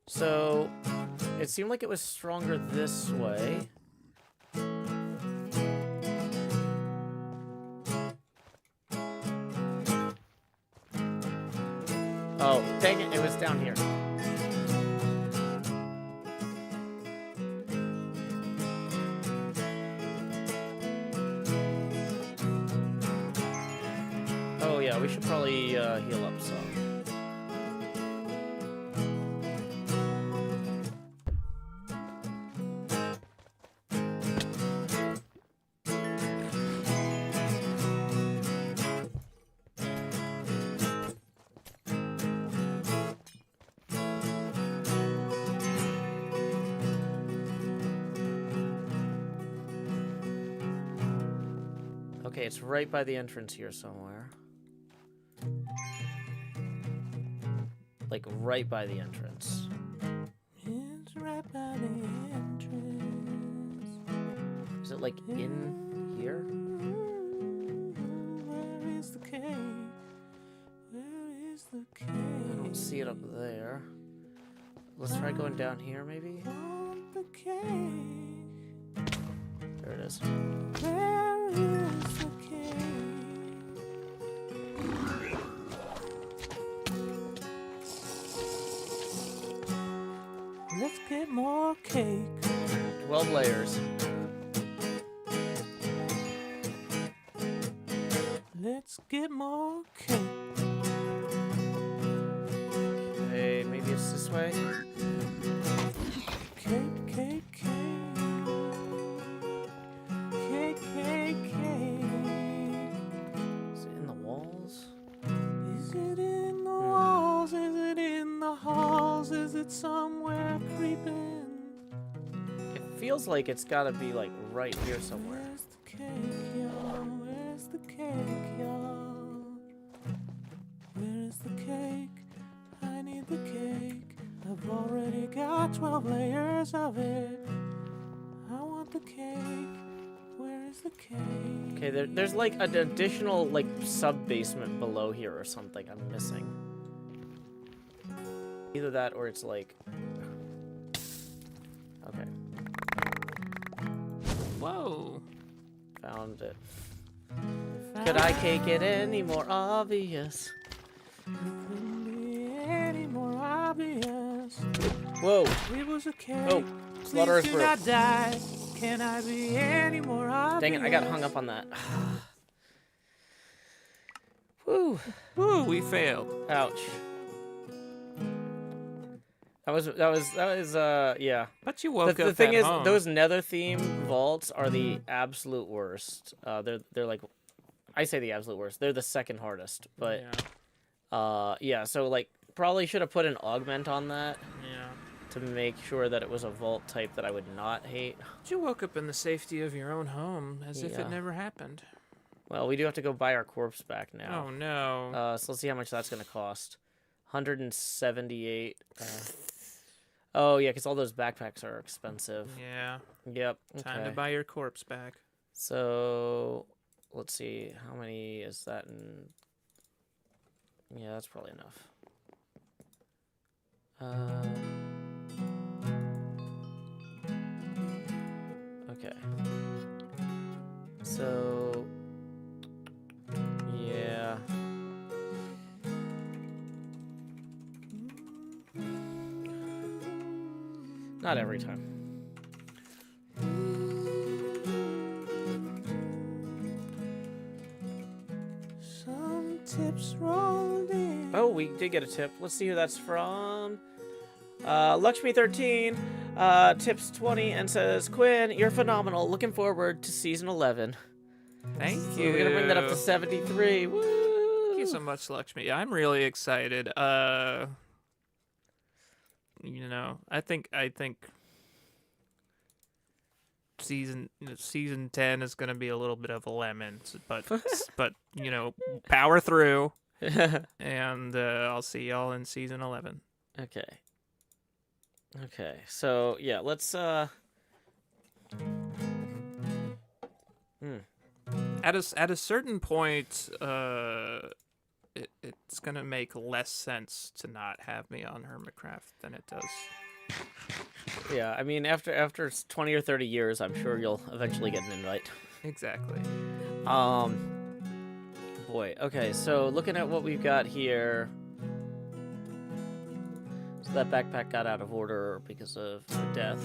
So, it seemed like it was stronger this way. Oh, dang it, it was down here. Oh yeah, we should probably heal up some. Okay, it's right by the entrance here somewhere. Like, right by the entrance. It's right by the entrance. Is it, like, in here? Where is the cake? Where is the cake? I don't see it up there. Let's try going down here, maybe? Want the cake? There it is. Where is the cake? Let's get more cake. 12 layers. Let's get more cake. Okay, maybe it's this way. Cake, cake, cake. Cake, cake, cake. Is it in the walls? Is it in the walls? Is it in the halls? Is it somewhere creeping? It feels like it's gotta be, like, right here somewhere. Where's the cake, y'all? Where's the cake, y'all? Where is the cake? I need the cake. I've already got 12 layers of it. I want the cake. Where is the cake? Okay, there's like an additional, like, sub-basement below here or something I'm missing. Either that or it's like... Okay. Whoa. Found it. Could I cake it any more obvious? It couldn't be any more obvious. Whoa! It was a cake. Oh, slaughterous Please do brew. not die. Can I be any more obvious? Dang it, I got hung up on that. Whew. Woo, we failed. Ouch. That was yeah. But you woke The up thing at is, home. those nether theme vaults are the absolute worst. They're like, I say the absolute worst. They're the second hardest, but yeah. So like, probably should have put an augment on that Yeah. to make sure that it was a vault type that I would not hate. But you woke up in the safety of your own home, as if Yeah. it never happened. Well, we do have to go buy our corpse back now. Oh no. So let's see how much that's gonna cost. 178. Oh yeah, because all those backpacks are expensive. Yeah. Yep. Time to okay. buy your corpse back. So let's see, how many is that in? Yeah, that's probably enough. Okay. So yeah. Not every time. Some tips rolled in. Oh, we did get a tip. Let's see who that's from. Lakshmi13 tips 20 and says, Quinn, you're phenomenal. Looking forward to season 11. Thank So you. we're gonna bring that up to 73. Woo! you so much, Lakshmi. I'm really excited. You know, I think season 10 is going to be a little bit of a lemon, but you know, power through, and I'll see y'all in season 11. Okay. Okay. So yeah, let's At a certain point, it's gonna make less sense to not have me on Hermitcraft than it does. Yeah, I mean, after 20 or 30 years, I'm sure you'll eventually get an invite. Exactly. Boy. Okay, so looking at what we've got here. So that backpack got out of order because of her death.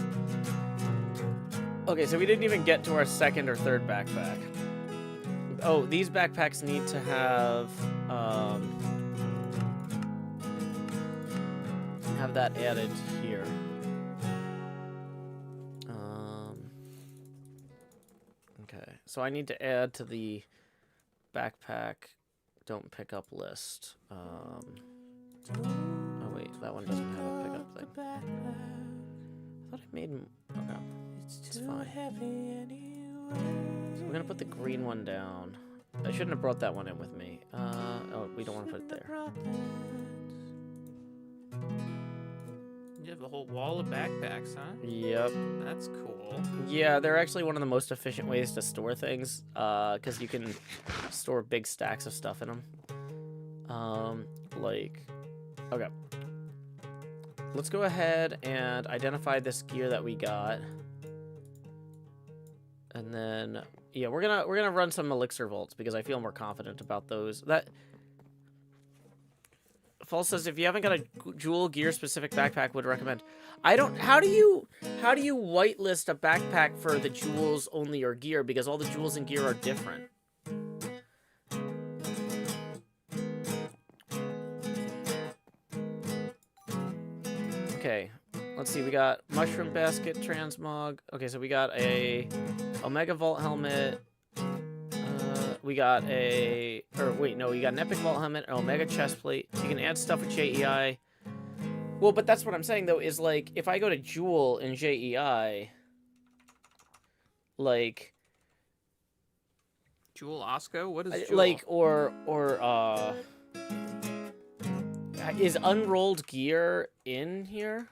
Okay, so we didn't even get to our second or third backpack. Oh, these backpacks need to have that added here. Okay, so I need to add to the backpack don't pick up list. Oh wait, that one doesn't have a pickup thing. I thought I made. Okay, it's fine. So we're gonna put the green one down. I shouldn't have brought that one in with me. Oh, we don't want to put it there. You have a whole wall of backpacks, huh? Yep. That's cool. Yeah, they're actually one of the most efficient ways to store things, because you can store big stacks of stuff in them. Okay. Let's go ahead and identify this gear that we got. And then, yeah, we're gonna run some elixir vaults because I feel more confident about those. That False says if you haven't got a jewel gear specific backpack, would recommend. I don't. How do you whitelist a backpack for the jewels only or gear, because all the jewels and gear are different? Okay, let's see. We got mushroom basket transmog. Okay, so we got a Omega Vault helmet. We got we got an Epic Vault helmet, an Omega chestplate. You can add stuff with JEI. Well, but that's what I'm saying, though, is, like, if I go to Jewel in JEI, like... Jewel Osco? What is Jewel? Like, is unrolled gear in here?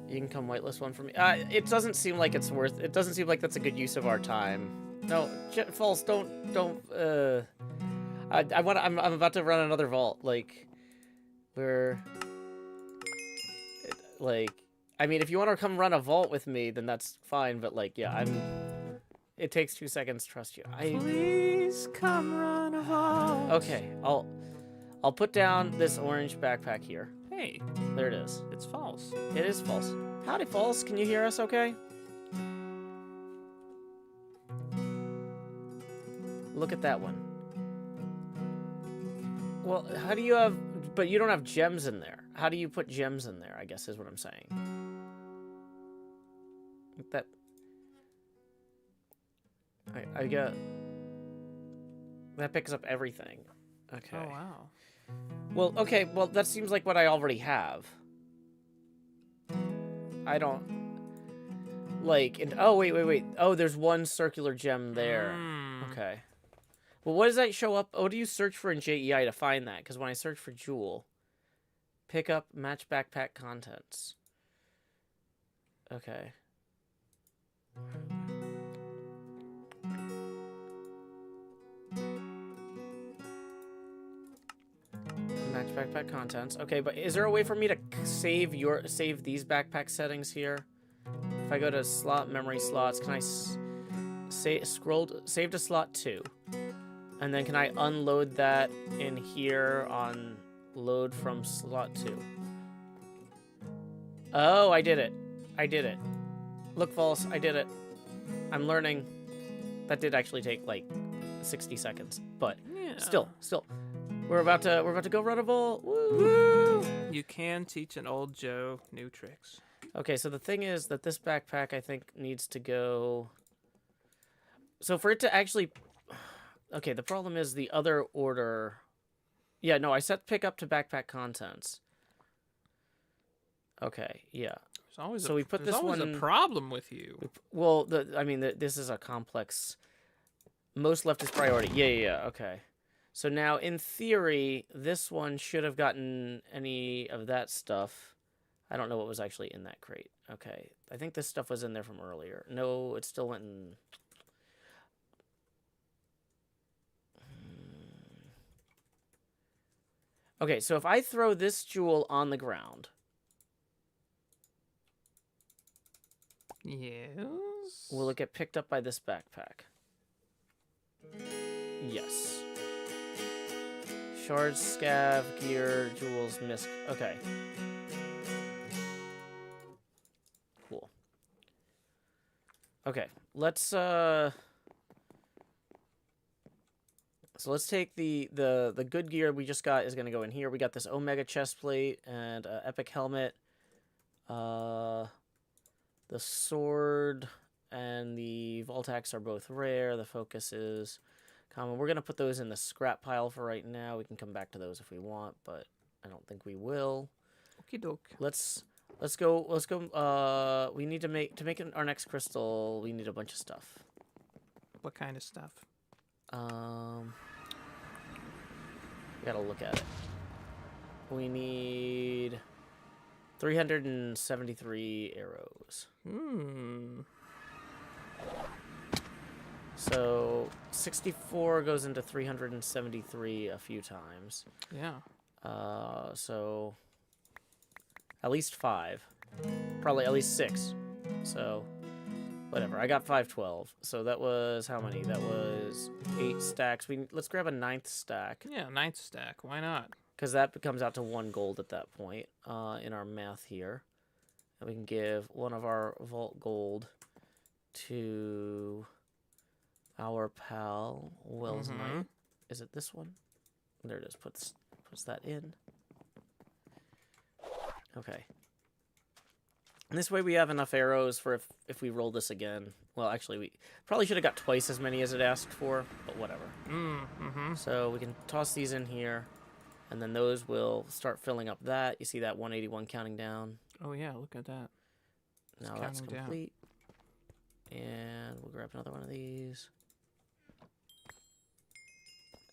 You can come whitelist one for me. It doesn't seem like it's worth. It doesn't seem like that's a good use of our time. No, False. Don't. I'm about to run another vault. Like, I mean, if you want to come run a vault with me, then that's fine. But like, yeah, it takes 2 seconds. Trust you. Please come run a vault. Okay, I'll put down this orange backpack here. Hey, there it is. It's false. It is false. Howdy, False. Can you hear us okay? Look at that one. Well, how do you have... But you don't have gems in there. How do you put gems in there, I guess, is what I'm saying. That... I got... That picks up everything. Okay. Oh, wow. Well, okay, well, that seems like what I already have. I don't... Like, oh, wait. Oh, there's one circular gem there. Okay. Well, what does that show up? What do you search for in JEI to find that? Because when I search for Jewel, pick up, match backpack contents. Okay. Match backpack contents. Okay, but is there a way for me to save these backpack settings here? If I go to slot memory slots, can I save to slot 2? And then can I unload that in here on load from slot 2? Oh, I did it. Look, False, I did it. I'm learning. That did actually take like 60 seconds, but yeah. Still. We're about to go run a vault. Woo! You can teach an old Joe new tricks. Okay, so the thing is that this backpack, I think, needs to go... So for it to actually... Okay, the problem is the other order. Yeah, no, I set pick up to backpack contents. Okay, yeah. So we put this one. There's always a problem with you. Well, this is a complex. Most leftist priority. Yeah. Okay. So now, in theory, this one should have gotten any of that stuff. I don't know what was actually in that crate. Okay. I think this stuff was in there from earlier. No, it still went in. Okay, so if I throw this jewel on the ground. Yes. Will it get picked up by this backpack? Yes. Shards, scav, gear, jewels, misc. Okay. Cool. Okay, let's so let's take the good gear we just got is gonna go in here. We got this Omega chest plate and epic helmet. The sword and the Vault Axe are both rare. The focus is common. We're going to put those in the scrap pile for right now. We can come back to those if we want, but I don't think we will. Okie doke. Let's go. We need to make our next crystal, we need a bunch of stuff. What kind of stuff? We gotta look at it. We need 373 arrows. So 64 goes into 373 a few times. Yeah. So at least 5. Probably at least 6. So whatever. I got 512. So that was how many? That was 8 stacks. Let's grab a 9th stack. Yeah, 9th stack. Why not? Because that comes out to 1 gold at that point in our math here. And we can give one of our vault gold to our pal, Wells Knight. Is it this one? There it is. Puts that in. Okay. And this way we have enough arrows for if we roll this again. Well, actually, we probably should have got twice as many as it asked for, but whatever. So we can toss these in here. And then those will start filling up that. You see that 181 counting down. Oh, yeah, look at that. Now that's complete. And we'll grab another one of these.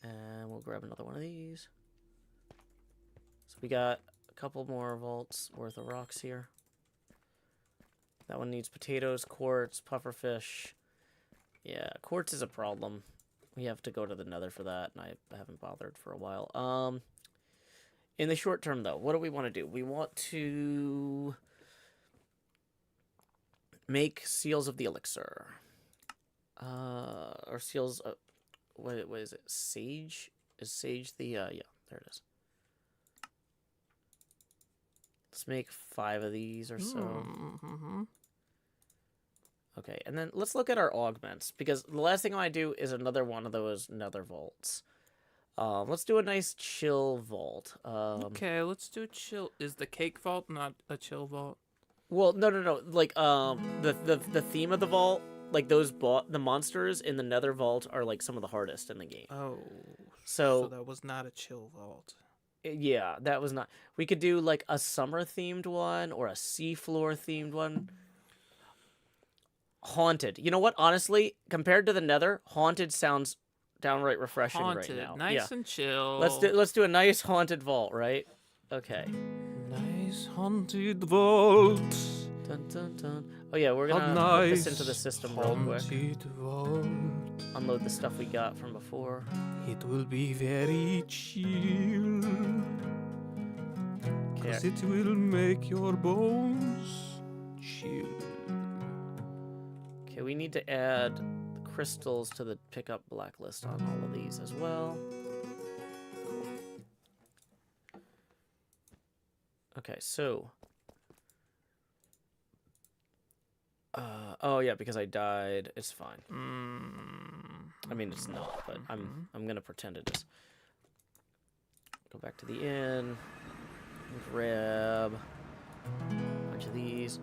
And we'll grab another one of these. So we got a couple more vaults worth of rocks here. That one needs potatoes, quartz, pufferfish. Yeah, quartz is a problem. We have to go to the nether for that, and I haven't bothered for a while. In the short term, though, what do we want to do? We want to make seals of the elixir. Or seals of... What is it? Sage? Is sage the... yeah, there it is. Let's make 5 of these or so. Okay, and then let's look at our augments, because the last thing I want to do is another one of those nether vaults. Let's do a nice chill vault. Okay, let's do chill. Is the cake vault not a chill vault? Well, no. Like, the theme of the vault, like the monsters in the nether vault are like some of the hardest in the game. Oh, so that was not a chill vault. Yeah, that was not. We could do like a summer themed one or a seafloor themed one. Haunted. You know what? Honestly, compared to the nether, haunted sounds downright refreshing right now. Nice and chill. Let's do a nice haunted vault, right? Okay. Nice haunted vault. Dun, dun, dun. Oh yeah, we're gonna put this into the system real quick. Vault. Unload the stuff we got from before. It will be very chill. Cause it will make your bones chill. Okay, we need to add the crystals to the pickup blacklist on all of these as well. Okay, so... oh yeah, because I died. It's fine. I mean, it's not, but I'm gonna pretend it is. Go back to the inn. Grab a bunch of these.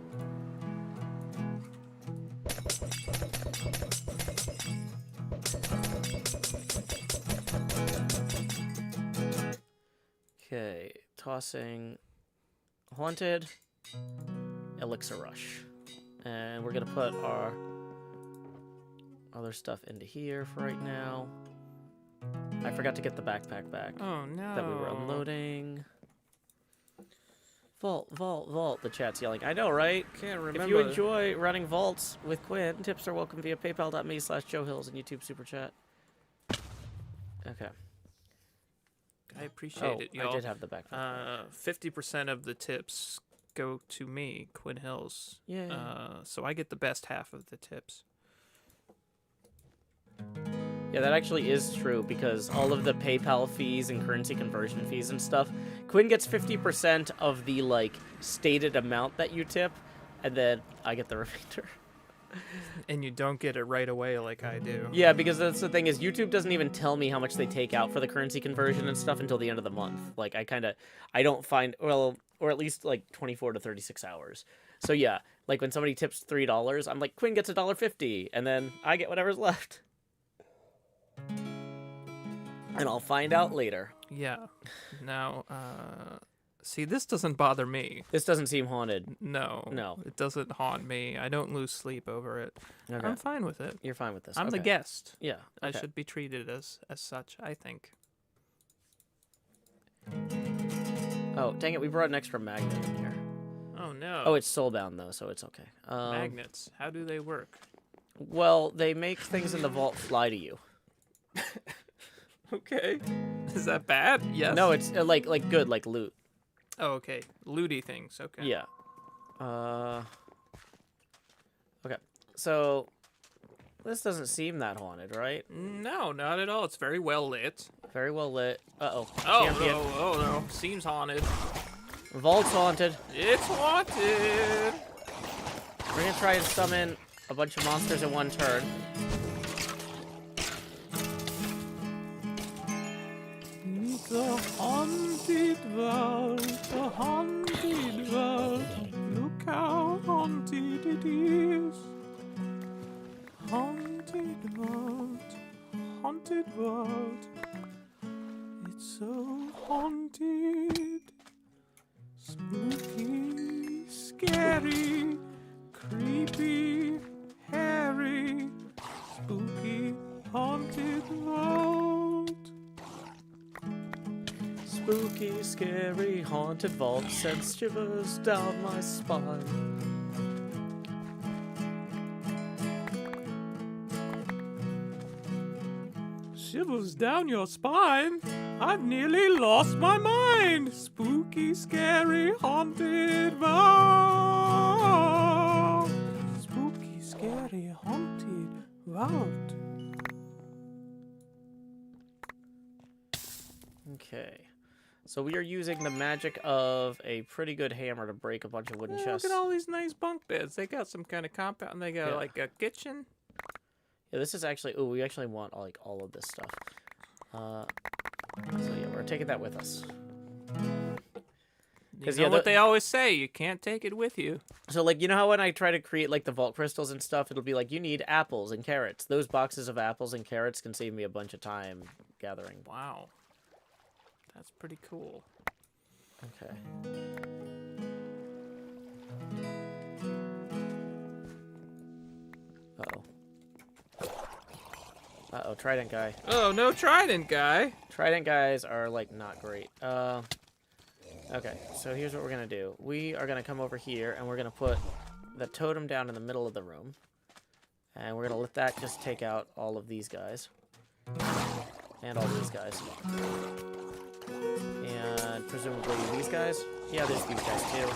Okay, tossing haunted, elixir rush. And we're gonna put our other stuff into here for right now. I forgot to get the backpack back. Oh no. That we were unloading. Vault, vault, vault, the chat's yelling. I know, right? Can't remember. If you enjoy running vaults with Quinn, tips are welcome via paypal.me/JoeHills and YouTube Super Chat. Okay. I appreciate it, y'all. I did have the backpack. 50% of the tips go to me, Quinn Hills. Yeah. So I get the best half of the tips. Yeah, that actually is true because all of the PayPal fees and currency conversion fees and stuff, Quinn gets 50% of the like stated amount that you tip, and then I get the remainder. And you don't get it right away like I do. Yeah, because that's the thing is YouTube doesn't even tell me how much they take out for the currency conversion and stuff until the end of the month. Like I don't find, well, or at least like 24 to 36 hours. So yeah, like when somebody tips $3, I'm like, Quinn gets $1.50, and then I get whatever's left. And I'll find out later. Yeah. Now, see, this doesn't bother me. This doesn't seem haunted. No. No. It doesn't haunt me. I don't lose sleep over it. Okay. I'm fine with it. You're fine with this. I'm the Okay. guest. Yeah. I Okay. should be treated as such, I think. Oh, dang it. We brought an extra magnet in here. Oh, no. Oh, it's soulbound, though, so it's okay. Magnets. How do they work? Well, they make things in the vault fly to you. Okay. Is that bad? Yes. No, it's like good, like loot. Oh, okay. Looty things. Okay. Yeah. Okay. So this doesn't seem that haunted, right? No, not at all. It's very well lit. Very well lit. Uh-oh. Oh, Champion. no. Oh, no. Seems haunted. Vault's haunted. It's haunted. We're gonna try and summon a bunch of monsters in one turn. The haunted vault, the haunted vault. Look how haunted it is. Haunted vault, haunted vault. It's so haunted. Spooky, scary, creepy, hairy. Spooky, haunted vault. Spooky, scary, haunted vault sends shivers down my spine. Shivers down your spine. I've nearly lost my mind. Spooky, scary, haunted vault. Spooky, scary, haunted vault. Okay. So we are using the magic of a pretty good hammer to break a bunch of wooden chests. Look at all these nice bunk beds. They got some kind of compound. They got like a kitchen. Yeah, this is actually... Oh, we actually want like all of this stuff. So yeah, we're taking that with us. You know what they always say, you can't take it with you. So like, you know how when I try to create like the vault crystals and stuff, it'll be like, you need apples and carrots. Those boxes of apples and carrots can save me a bunch of time gathering. Wow. That's pretty cool. Okay. Uh-oh. Uh-oh, trident guy. Oh, no trident guy. Trident guys are, like, not great. Okay, so here's what we're gonna do. We are gonna come over here, and we're gonna put the totem down in the middle of the room. And we're gonna let that just take out all of these guys. And all these guys. And presumably these guys? Yeah, there's these guys, too.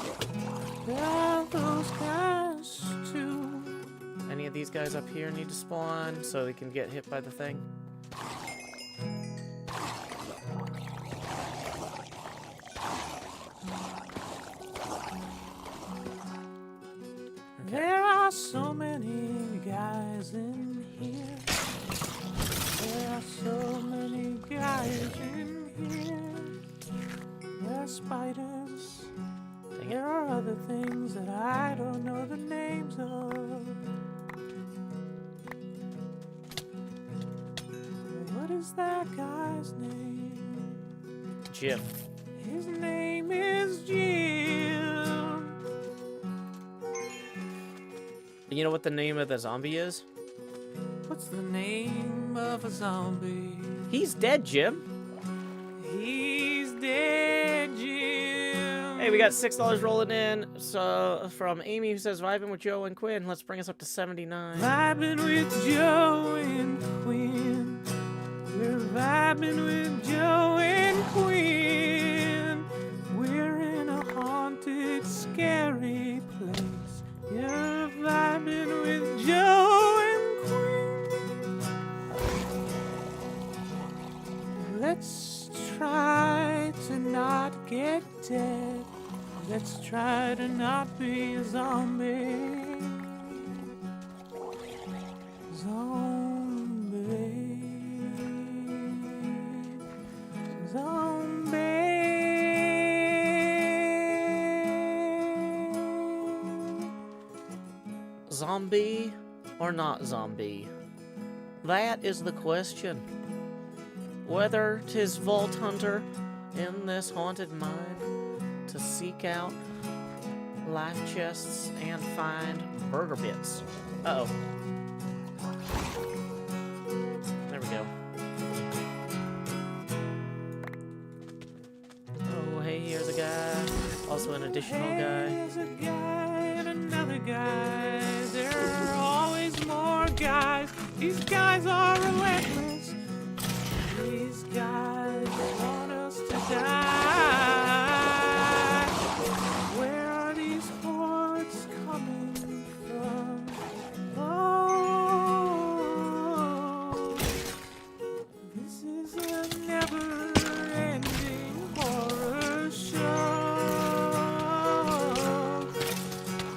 Yeah, those guys, too. Any of these guys up here need to spawn so they can get hit by the thing? Okay. There are so many guys in here. There are so many guys in here. There are spiders. Dang it. There are other things that I don't know the names of. What is that guy's name? Jim. His name is Jim. You know what the name of the zombie is? What's the name of a zombie? He's dead, Jim. He's dead, Jim. Hey, we got $6 rolling in. So from Amy, who says vibing with Joe and Quinn. Let's bring us up to 79. Vibing with Joe and Quinn. We're vibing with Joe and Quinn. We're in a haunted, scary place. You're vibing with Joe and Quinn. Let's try to not get dead. Let's try to not be a zombie. Zombie or not zombie? That is the question. Whether 'tis Vault Hunter in this haunted mine to seek out life chests and find burger bits. Uh-oh. There we go. Oh, hey, here's a guy. Also an additional guy. There's a guy and another guy. There are always more guys. These guys are relentless. These guys want us to die. Where are these hordes coming from? Oh, this is a never-ending horror show.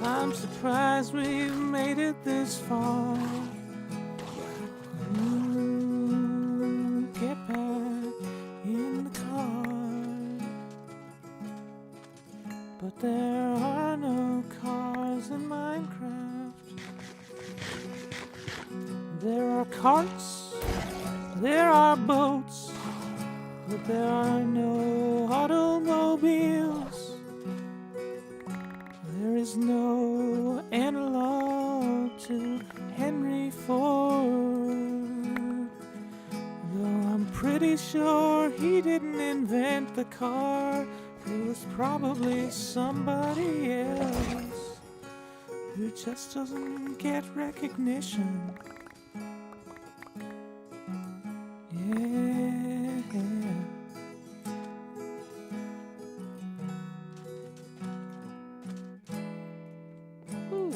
I'm surprised we've made it this far. Get back in the car. But there are no cars in Minecraft. There are carts, there are boats, but there are no automobiles. There is no analog to Henry Ford. Though I'm pretty sure he didn't invent the car. It was probably somebody else who just doesn't get recognition. Yeah. Ooh.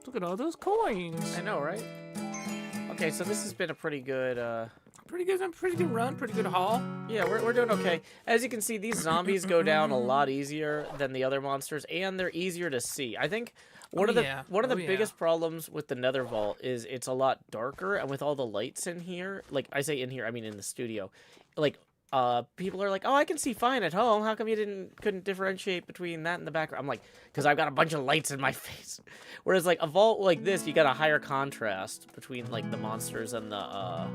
Look at all those coins. I know, right? Okay, so this has been a pretty good, Pretty good run, pretty good haul. yeah, we're doing okay. As you can see, these zombies go down a lot easier than the other monsters, and they're easier to see. I think one of the biggest problems with the Nether Vault is it's a lot darker, and with all the lights in here, like I say in here, I mean in the studio, like people are like, "Oh, I can see fine at home. How come you couldn't differentiate between that and the background?" I'm like, "Because I've got a bunch of lights in my face." Whereas like a vault like this, you got a higher contrast between like the monsters and the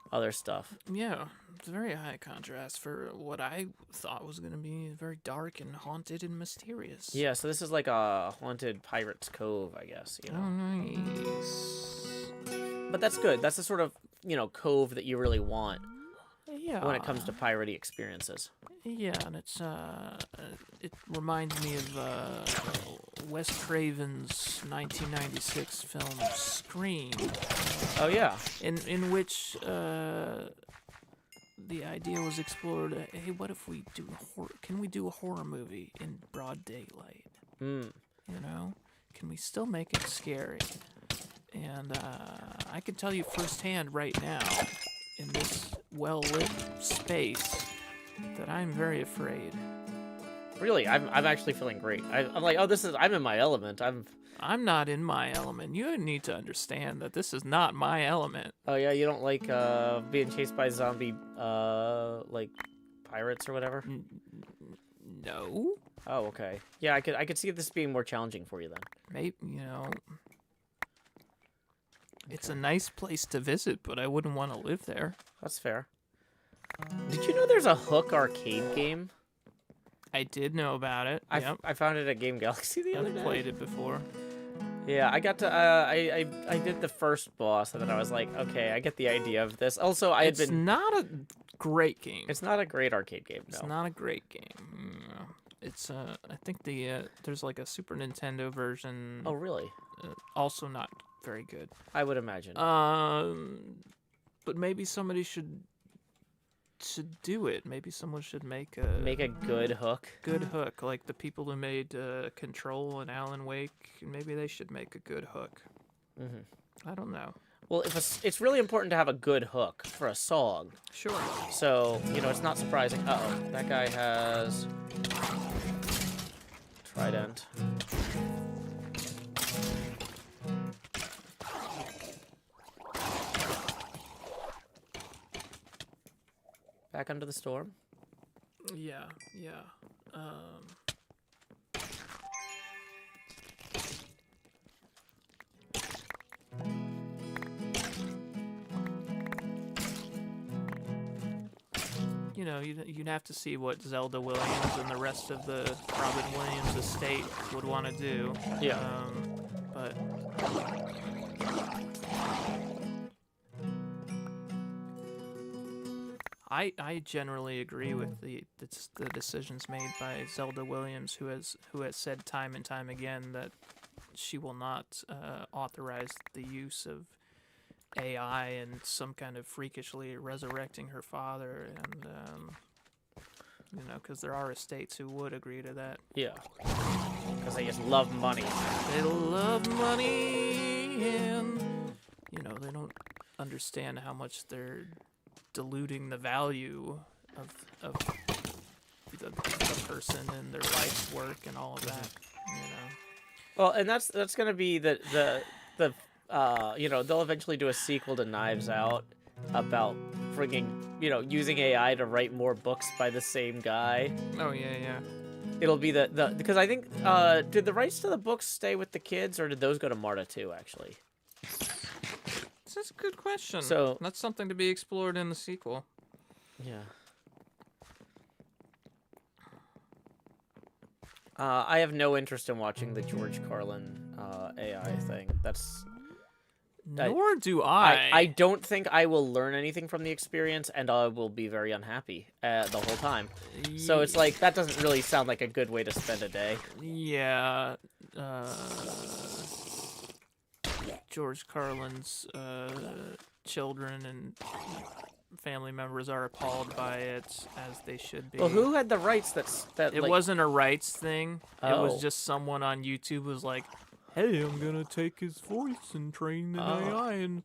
other stuff. Yeah, it's very high contrast for what I thought was going to be very dark and haunted and mysterious. Yeah, so this is like a haunted pirate's cove, I guess, you know. Oh, nice. But that's good. That's the sort of, cove that you really want Yeah. when it comes to piratey experiences. Yeah, and it's it reminds me of Wes Craven's 1996 film Scream. Oh yeah. In which the idea was explored. Hey, what if we do Can we do a horror movie in broad daylight? Mm. Can we still make it scary? And I can tell you firsthand right now, in this well-lit space, that I'm very afraid. Really, I'm actually feeling great. I'm like, I'm in my element. I'm not in my element. You need to understand that this is not my element. Oh yeah, you don't like being chased by zombie like pirates or whatever? No. Oh, okay. Yeah, I could see this being more challenging for you then. Maybe, it's a nice place to visit, but I wouldn't want to live there. That's fair. Did you know there's a Hook arcade game? I did know about it. Yep. I found it at Game Galaxy the other I've day. played it before. Yeah, I got to I did the first boss, and then I was like, okay, I get the idea of this. Also, It's not a great game. It's not a great arcade game. No. It's not a great game. No. It's I think there's like a Super Nintendo version. Oh, really? Also not very good. I would imagine. But maybe somebody should do it. Maybe someone should make a good Hook. Good Hook, like the people who made Control and Alan Wake. Maybe they should make a good Hook. I don't know. Well, it's really important to have a good hook for a song. Sure. So, it's not surprising. Uh-oh, that guy has trident. Back under the storm? Yeah. You'd have to see what Zelda Williams and the rest of the Robin Williams estate would want to do. Yeah. But I generally agree with the decisions made by Zelda Williams, who has said time and time again that she will not authorize the use of AI and some kind of freakishly resurrecting her father, and because there are estates who would agree to that. Yeah. Because they just love money. They love money, and they don't understand how much they're diluting the value of the person and their life's work and all of that. Well, and that's gonna be the they'll eventually do a sequel to Knives Out about frigging using AI to write more books by the same guy. Oh yeah. It'll be because I think did the rights to the books stay with the kids, or did those go to Marta too? Actually, that's a good question. So that's something to be explored in the sequel. Yeah. I have no interest in watching the George Carlin AI thing. Nor do I. I don't think I will learn anything from the experience, and I will be very unhappy the whole time. So it's like, that doesn't really sound like a good way to spend a day. Yeah. George Carlin's children and family members are appalled by it, as they should be. Well, who had the rights that It wasn't a rights thing. Oh. It was just someone on YouTube was like, hey, I'm gonna take his voice and train an AI and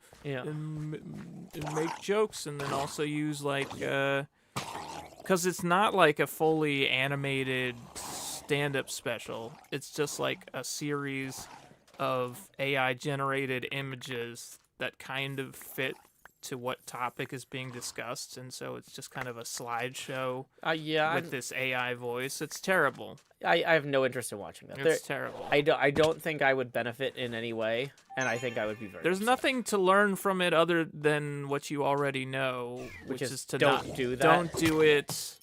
make jokes, and then also use because it's not like a fully animated stand-up special. It's just like a series of AI generated images that kind of fit to what topic is being discussed, and so it's just kind of a slideshow with this AI voice. It's terrible. I have no interest in watching that. It's terrible. I don't think I would benefit in any way, and I think I would be very There's upset. nothing to learn from it other than what you already know, which is to don't do that. Don't do it.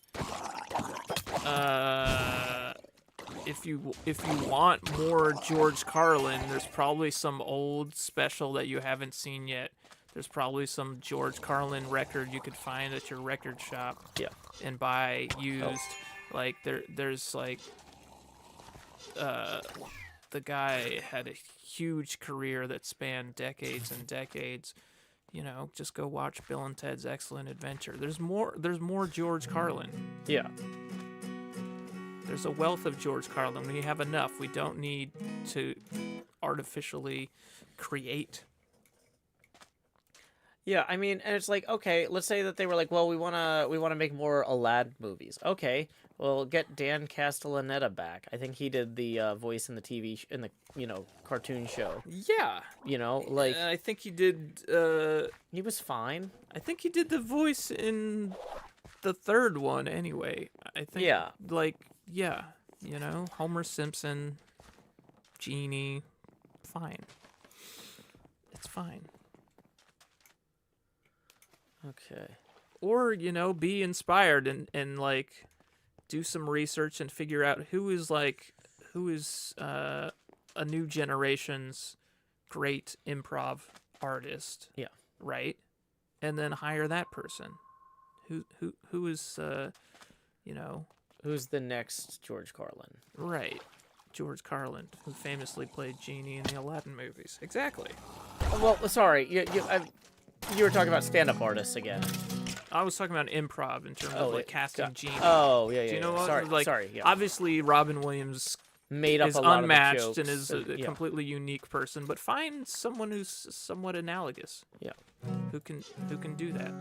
If you want more George Carlin, there's probably some old special that you haven't seen yet. There's probably some George Carlin record you could find at your record shop and buy used. Like there's like the guy had a huge career that spanned decades and decades. Just go watch Bill and Ted's Excellent Adventure. There's more George Carlin. Yeah. There's a wealth of George Carlin. We have enough. We don't need to artificially create. Yeah, I mean, and it's like, okay, let's say that they were like, well, we wanna make more Aladdin movies. Okay, well, get Dan Castellaneta back. I think he did the voice in the in the cartoon show. Yeah. I think he did. He was fine. I think he did the voice in the third one anyway. I think. Yeah. Homer Simpson, Genie, fine. It's fine. Okay. Or, you know, be inspired and like do some research and figure out who is a new generation's great improv artist. Yeah. Right? And then hire that person. Who is you know, Who's the next George Carlin? right. George Carlin, who famously played Genie in the Aladdin movies. Exactly. Well, sorry, you were talking about stand-up artists again. I was talking about improv in terms of like casting Genie. Oh, yeah, yeah. Do you know what? Sorry, Like, sorry. Yeah. Obviously, Robin Williams Made up is a lot unmatched of the jokes and is a completely unique person, but find someone who's somewhat analogous. Yeah. Who can do that?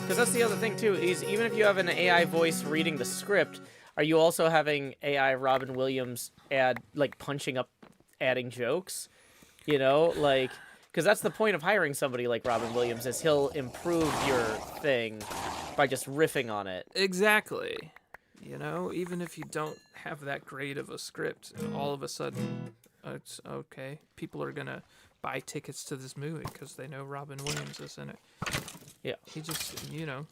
Because that's the other thing too, is even if you have an AI voice reading the script, are you also having AI Robin Williams punching up, adding jokes? You know, like, because that's the point of hiring somebody like Robin Williams, is he'll improve your thing by just riffing on it. Exactly. You know, even if you don't have that great of a script, all of a sudden, it's okay. People are gonna buy tickets to this movie because they know Robin Williams is in it. Yeah. He just, you know,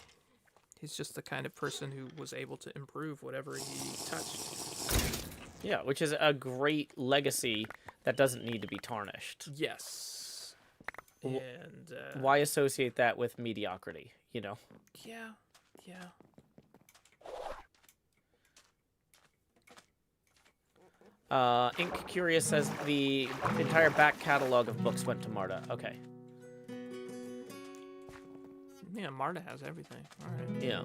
he's just the kind of person who was able to improve whatever he touched. Yeah, which is a great legacy that doesn't need to be tarnished. Yes. And why associate that with mediocrity, you know? Yeah. Ink Curious says the entire back catalog of books went to Marta. Okay. Yeah, Marta has everything. All right. Yeah.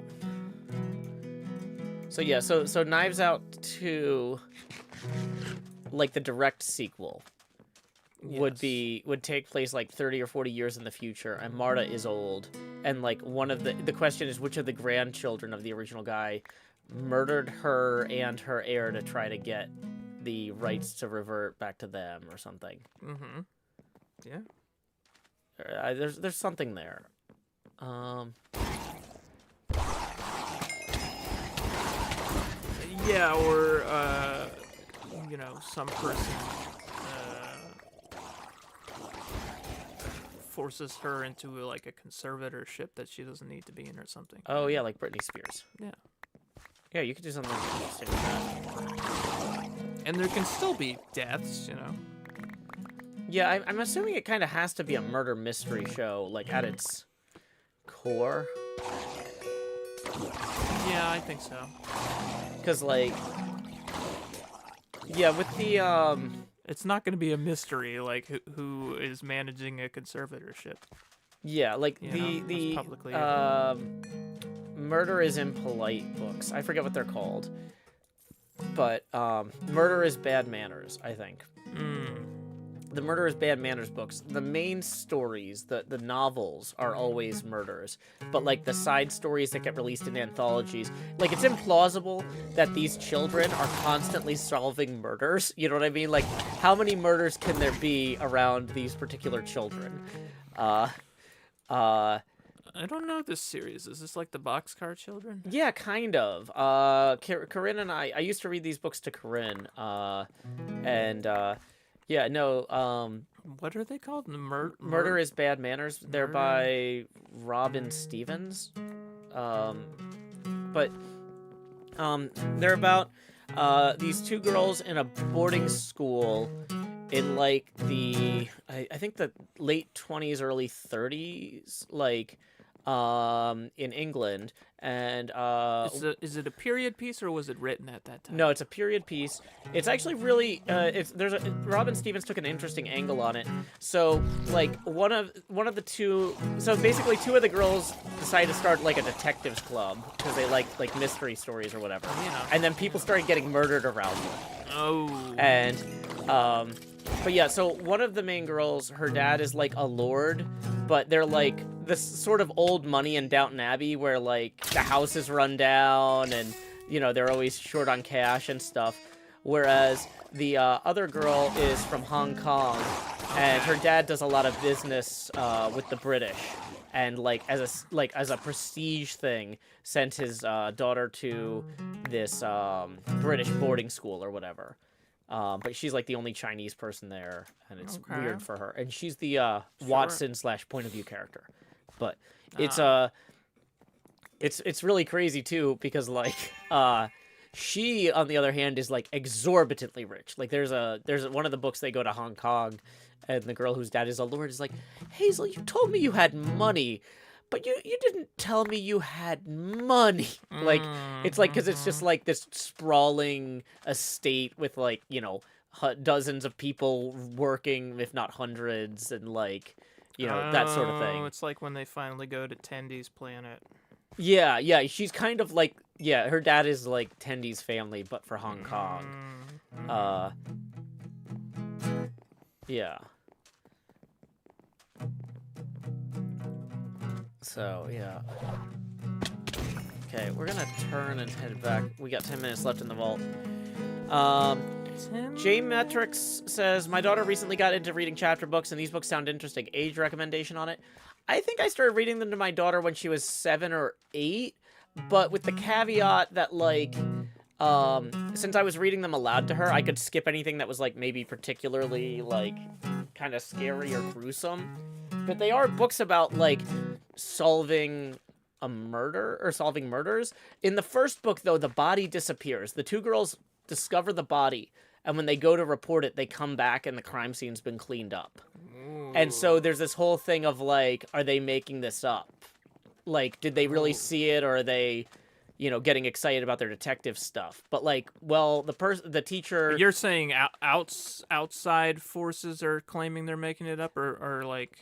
So yeah, so Knives Out 2, like the direct sequel, would take place like 30 or 40 years in the future, and Marta is old, and like one of the question is which of the grandchildren of the original guy murdered her and her heir to try to get the rights to revert back to them or something. Mm-hmm. Yeah. There's something there. Yeah, or you know, some person forces her into like a conservatorship that she doesn't need to be in or something. Oh yeah, like Britney Spears. Yeah. Yeah, you could do something interesting with that. And there can still be deaths, you know. Yeah, I'm assuming it kind of has to be a murder mystery show, like at its core. Yeah, I think so. Because like, yeah, with the it's not going to be a mystery like who is managing a conservatorship. Yeah, like You the know, publicly Murder is Impolite books. I forget what they're called, but Murder is Bad Manners, I think. The Murder is Bad Manners books, the main stories, the novels are always murders, but like the side stories that get released in anthologies, like it's implausible that these children are constantly solving murders. You know what I mean? Like, how many murders can there be around these particular children? I don't know this series. Is this like the Boxcar Children? Yeah, kind of. Corinne and I used to read these books to Corinne, yeah, no, what are they called? Murder is Bad Manners. They're by Robin Stevens. They're about these two girls in a boarding school in like I think the late 20s, early 30s, like in England, and is it a period piece or was it written at that time? No, it's a period piece. It's actually really Robin Stevens took an interesting angle on it. So like one of the two, so basically two of the girls decided to start like a detectives club because they like mystery stories or whatever. Yeah. And then people started getting murdered around them. Oh. And but yeah, so one of the main girls, her dad is like a lord, but they're like this sort of old money in Downton Abbey where like the house is run down and, you know, they're always short on cash and stuff. Whereas the other girl is from Hong Kong and her dad does a lot of business with the British, and like as a prestige thing, sent his daughter to this British boarding school or whatever. But she's like the only Chinese person there, and it's weird for her. And she's the Watson / point of view character, but it's really crazy too because like she on the other hand is like exorbitantly rich. Like there's one of the books they go to Hong Kong, and the girl whose dad is a lord is like, Hazel, you told me you had money, but you didn't tell me you had money. Like it's like because it's just like this sprawling estate with like dozens of people working, if not hundreds, and like that sort of thing. It's like when they finally go to Tendy's planet. Yeah, she's kind of like her dad is like Tendy's family, but for Hong Kong. Yeah. So, yeah. Okay, we're gonna turn and head back. We got 10 minutes left in the vault. J Metrics says, my daughter recently got into reading chapter books, and these books sound interesting. Age recommendation on it? I think I started reading them to my daughter when she was 7 or 8, but with the caveat that, like, since I was reading them aloud to her, I could skip anything that was, like, maybe particularly, like, kind of scary or gruesome. But they are books about, like, solving a murder or solving murders. In the first book, though, the body disappears. The two girls discover the body, and when they go to report it, they come back and the crime scene's been cleaned up. Ooh. And so there's this whole thing of, like, are they making this up? Like, did they really see it, or are they, getting excited about their detective stuff? But, like, well, the teacher... You're saying outside forces are claiming they're making it up, or like...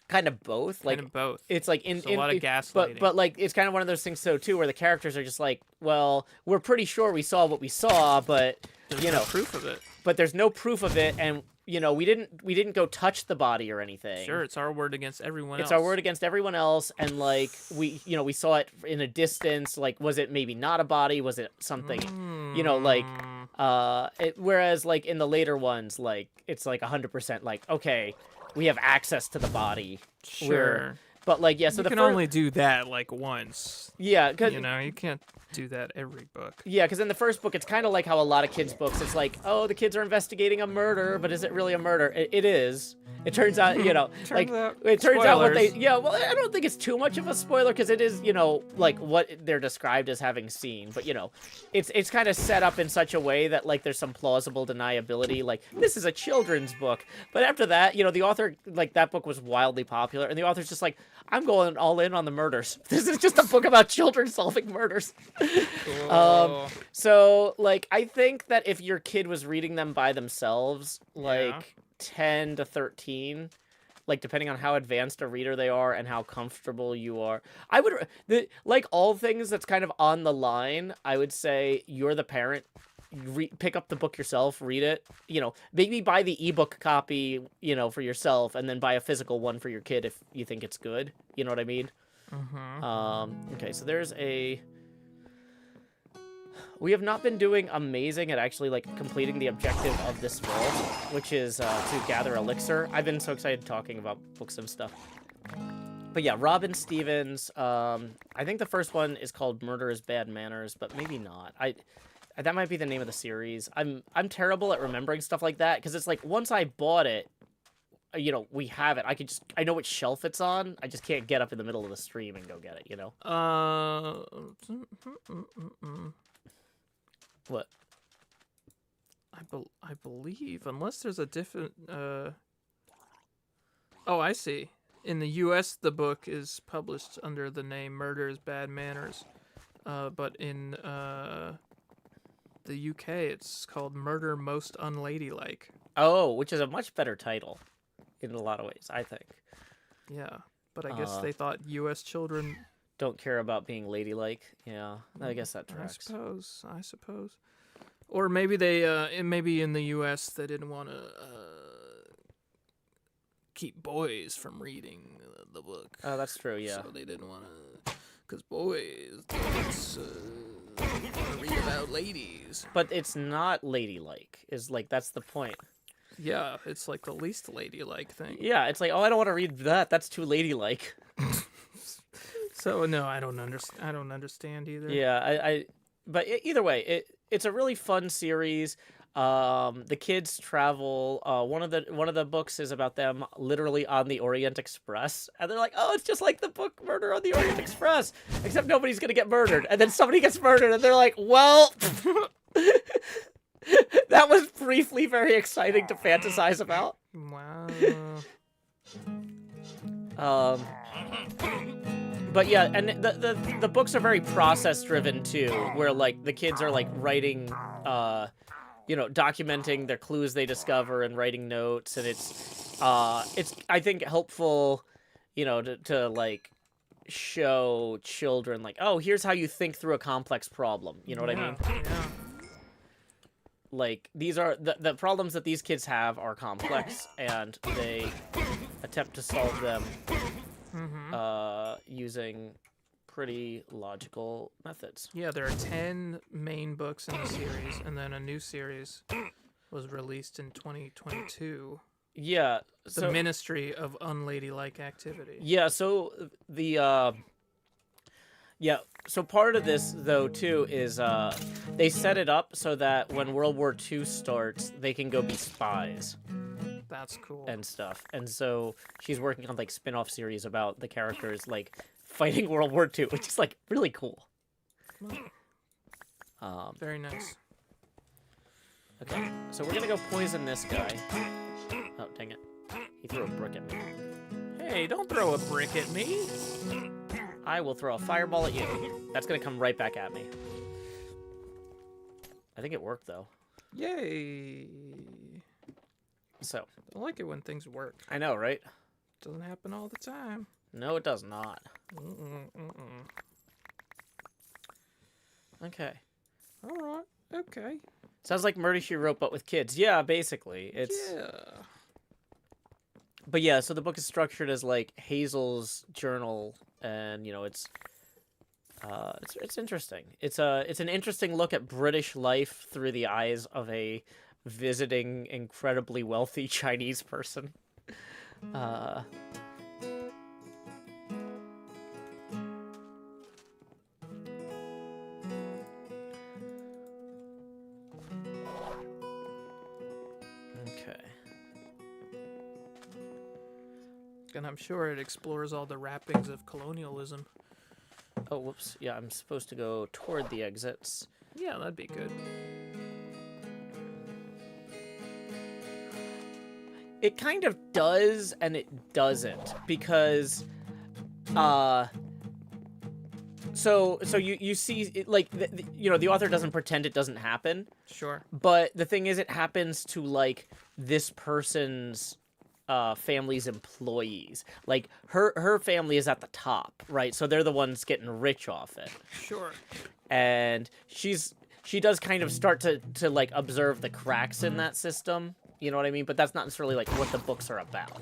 Kind of both. Like, kind of both. It's like a lot of gaslighting. But like it's kind of one of those things too, where the characters are just like, well, we're pretty sure we saw what we saw, but there's no proof of it. But there's no proof of it, and we didn't go touch the body or anything. Sure, it's our word against everyone else. It's our word against everyone else, and like we saw it in a distance. Like, was it maybe not a body? Was it something? Whereas like in the later ones, like it's like 100% like, okay, we have access to the body. Sure. But like, so you can only do that like once. Yeah, because you can't do that every book. Yeah, because in the first book, it's kind of like how a lot of kids' books, it's like, oh, the kids are investigating a murder, but is it really a murder? It is. It turns out, it turns out what they, well, I don't think it's too much of a spoiler because it is, like what they're described as having seen, but it's kind of set up in such a way that like there's some plausible deniability, like this is a children's book, but after that, the author, like that book was wildly popular, and the author's just like, I'm going all in on the murders. This is just a book about children solving murders. So like, I think that if your kid was reading them by themselves, like 10 to 13, like depending on how advanced a reader they are and how comfortable you are, I would like all things that's kind of on the line. I would say you're the parent. Pick up the book yourself, read it. Maybe buy the ebook copy, for yourself, and then buy a physical one for your kid if you think it's good. You know what I mean? Mm-hmm. Okay, so there's a. We have not been doing amazing at actually like completing the objective of this vault, which is to gather elixir. I've been so excited talking about books and stuff. But yeah, Robin Stevens. I think the first one is called Murder is Bad Manners, but maybe not. That might be the name of the series. I'm terrible at remembering stuff like that because it's like once I bought it, we have it. I know which shelf it's on. I just can't get up in the middle of the stream and go get it. What? I believe, unless there's a different. Oh, I see. In the U.S., the book is published under the name Murder is Bad Manners, but in the U.K., it's called Murder Most Unladylike. Oh, which is a much better title, in a lot of ways, I think. Yeah, but I guess they thought U.S. children don't care about being ladylike. Yeah, I guess that tracks. I suppose. Or maybe maybe in the U.S. they didn't want to keep boys from reading the book. Oh, that's true. Yeah. So they didn't want to, because boys want to read about ladies. But it's not ladylike. That's the point. Yeah, it's like the least ladylike thing. Yeah, it's like, oh, I don't want to read that. That's too ladylike. So no, I don't understand either. Yeah, but either way, it's a really fun series. The kids travel. One of the books is about them literally on the Orient Express, and they're like, "Oh, it's just like the book Murder on the Orient Express, except nobody's gonna get murdered." And then somebody gets murdered, and they're like, "Well." That was briefly very exciting to fantasize about. Wow. But yeah, and the books are very process driven too, where like the kids are like writing, documenting their clues they discover and writing notes, and it's I think helpful, to like show children like, oh, here's how you think through a complex problem. You know what I mean? Yeah. Like these are the problems that these kids have are complex, and they attempt to solve them using pretty logical methods. Yeah, there are 10 main books in the series, and then a new series was released in 2022. Yeah, The Ministry of Unladylike Activity. Yeah, so so part of this though too is they set it up so that when World War II starts, they can go be spies. That's cool. And stuff. And so she's working on like spin-off series about the characters like fighting World War II, which is like really cool. Very nice. Okay, so we're gonna go poison this guy. Oh, dang it. He threw a brick at me. Hey, don't throw a brick at me. I will throw a fireball at you. That's gonna come right back at me. I think it worked though. Yay. So. I like it when things work. I know, right? Doesn't happen all the time. No, it does not. Okay. All right. Okay. Sounds like Murder, She Wrote, but with kids. Yeah, basically. Yeah. But yeah, so the book is structured as like Hazel's journal, and it's interesting. It's an interesting look at British life through the eyes of a visiting incredibly wealthy Chinese person. Okay. And I'm sure it explores all the wrappings of colonialism. Oh, whoops. Yeah, I'm supposed to go toward the exits. Yeah, that'd be good. It kind of does, and it doesn't, because, so you see, it, like, the author doesn't pretend it doesn't happen. Sure. But the thing is, it happens to, like, this person's, family's employees. Like, her family is at the top, right? So they're the ones getting rich off it. Sure. And she does kind of start to like, observe the cracks in that system. You know what I mean? But that's not necessarily, like, what the books are about.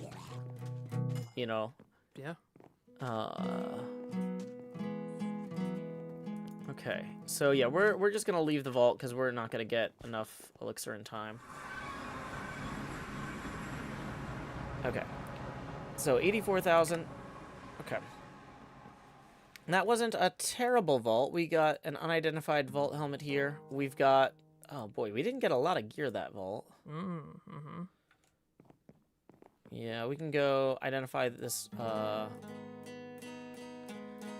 You know? Yeah. Okay. So, yeah, we're just gonna leave the vault, because we're not gonna get enough elixir in time. Okay. So, 84,000. Okay. And that wasn't a terrible vault. We got an unidentified vault helmet here. We've got... Oh, boy, we didn't get a lot of gear that vault. Yeah, we can go identify this,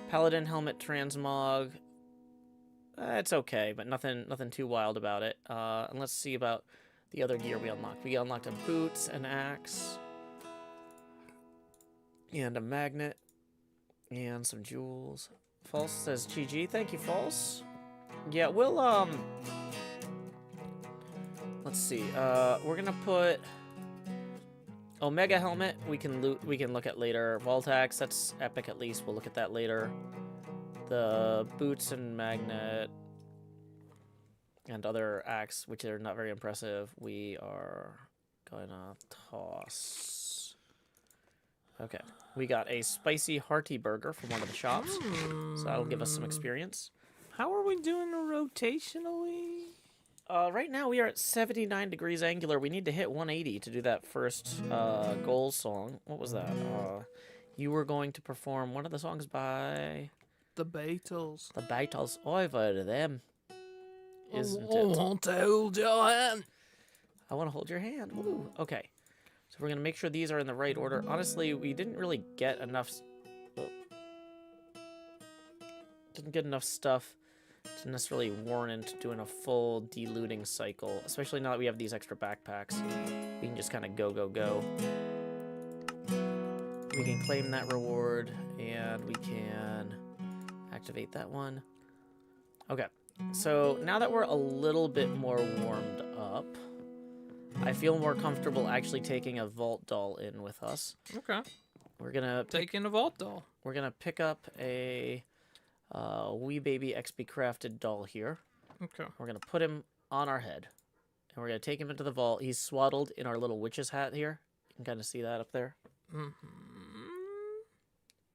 Paladin helmet transmog. It's okay, but nothing too wild about it. And let's see about the other gear we unlocked. We unlocked a boots, an axe, and a magnet, and some jewels. False says GG. Thank you, False. Yeah, we'll, let's see. We're gonna put Omega helmet. We can look at later. Voltax, that's epic at least. We'll look at that later. The boots and magnet and other axe, which are not very impressive, we are gonna toss. Okay. We got a spicy hearty burger from one of the shops. So that'll give us some experience. How are we doing rotationally? Right now we are at 79 degrees angular. We need to hit 180 to do that first goal song. What was that? You were going to perform one of the songs by The Beatles. the Beatles. I've heard of them. Isn't I it? want to hold your hand. I want to hold your hand. Woo. Okay. So we're going to make sure these are in the right order. Honestly, we didn't really get enough... Didn't get enough stuff to necessarily warrant doing a full delooting cycle, especially now that we have these extra backpacks. We can just kind of go, go, go. We can claim that reward, and we can activate that one. Okay, so now that we're a little bit more warmed up, I feel more comfortable actually taking a vault doll in with us. Okay. We're gonna Take in a vault doll. We're gonna pick up a wee baby XP crafted doll here. Okay. We're gonna put him on our head, and we're gonna take him into the vault. He's swaddled in our little witch's hat here. You can kind of see that up there.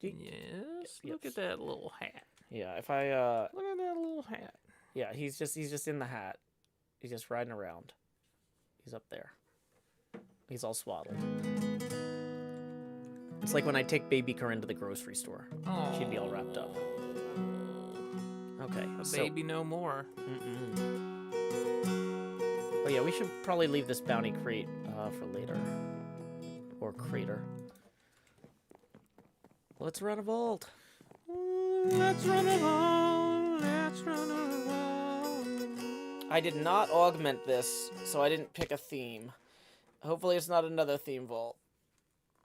Yes. Look at that little hat. Yeah, if I Look at that little hat. yeah, he's just in the hat. He's just riding around. He's up there. He's all swaddled. It's like when I take baby Corinne to the grocery store. Oh. She'd be all wrapped up. Okay, A baby no more. Oh yeah, we should probably leave this bounty crate for later. Or crater. Let's run a vault. Let's run a vault. Let's run a vault. I did not augment this, so I didn't pick a theme. Hopefully it's not another theme vault.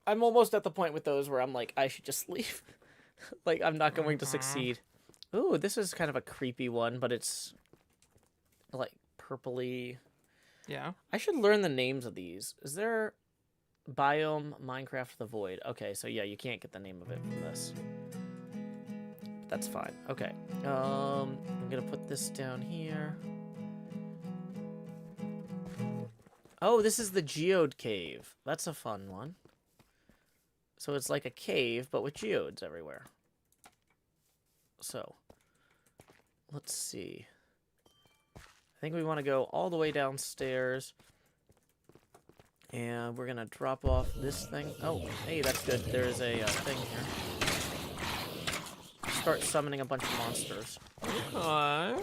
I'm almost at the point with those where I'm like, I should just leave. Like, I'm not going to succeed. Ooh, this is kind of a creepy one, but it's like purpley. Yeah. I should learn the names of these. Is there biome Minecraft the Void? Okay, so yeah, you can't get the name of it from this. That's fine. Okay. I'm gonna put this down here. Oh, this is the Geode Cave. That's a fun one. So it's like a cave, but with geodes everywhere. So, let's see. I think we want to go all the way downstairs. And we're going to drop off this thing. Oh, hey, that's good. There's a thing here. Start summoning a bunch of monsters. Okay.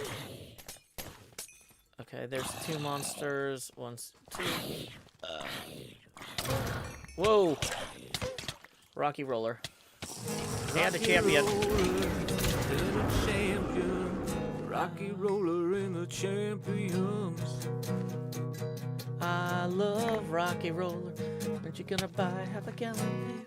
Okay, there's 2 monsters. 1, 2. Whoa! Rocky Roller. And a champion. Rocky Roller in the champions. I love Rocky Roller. Aren't you gonna buy half a gallon?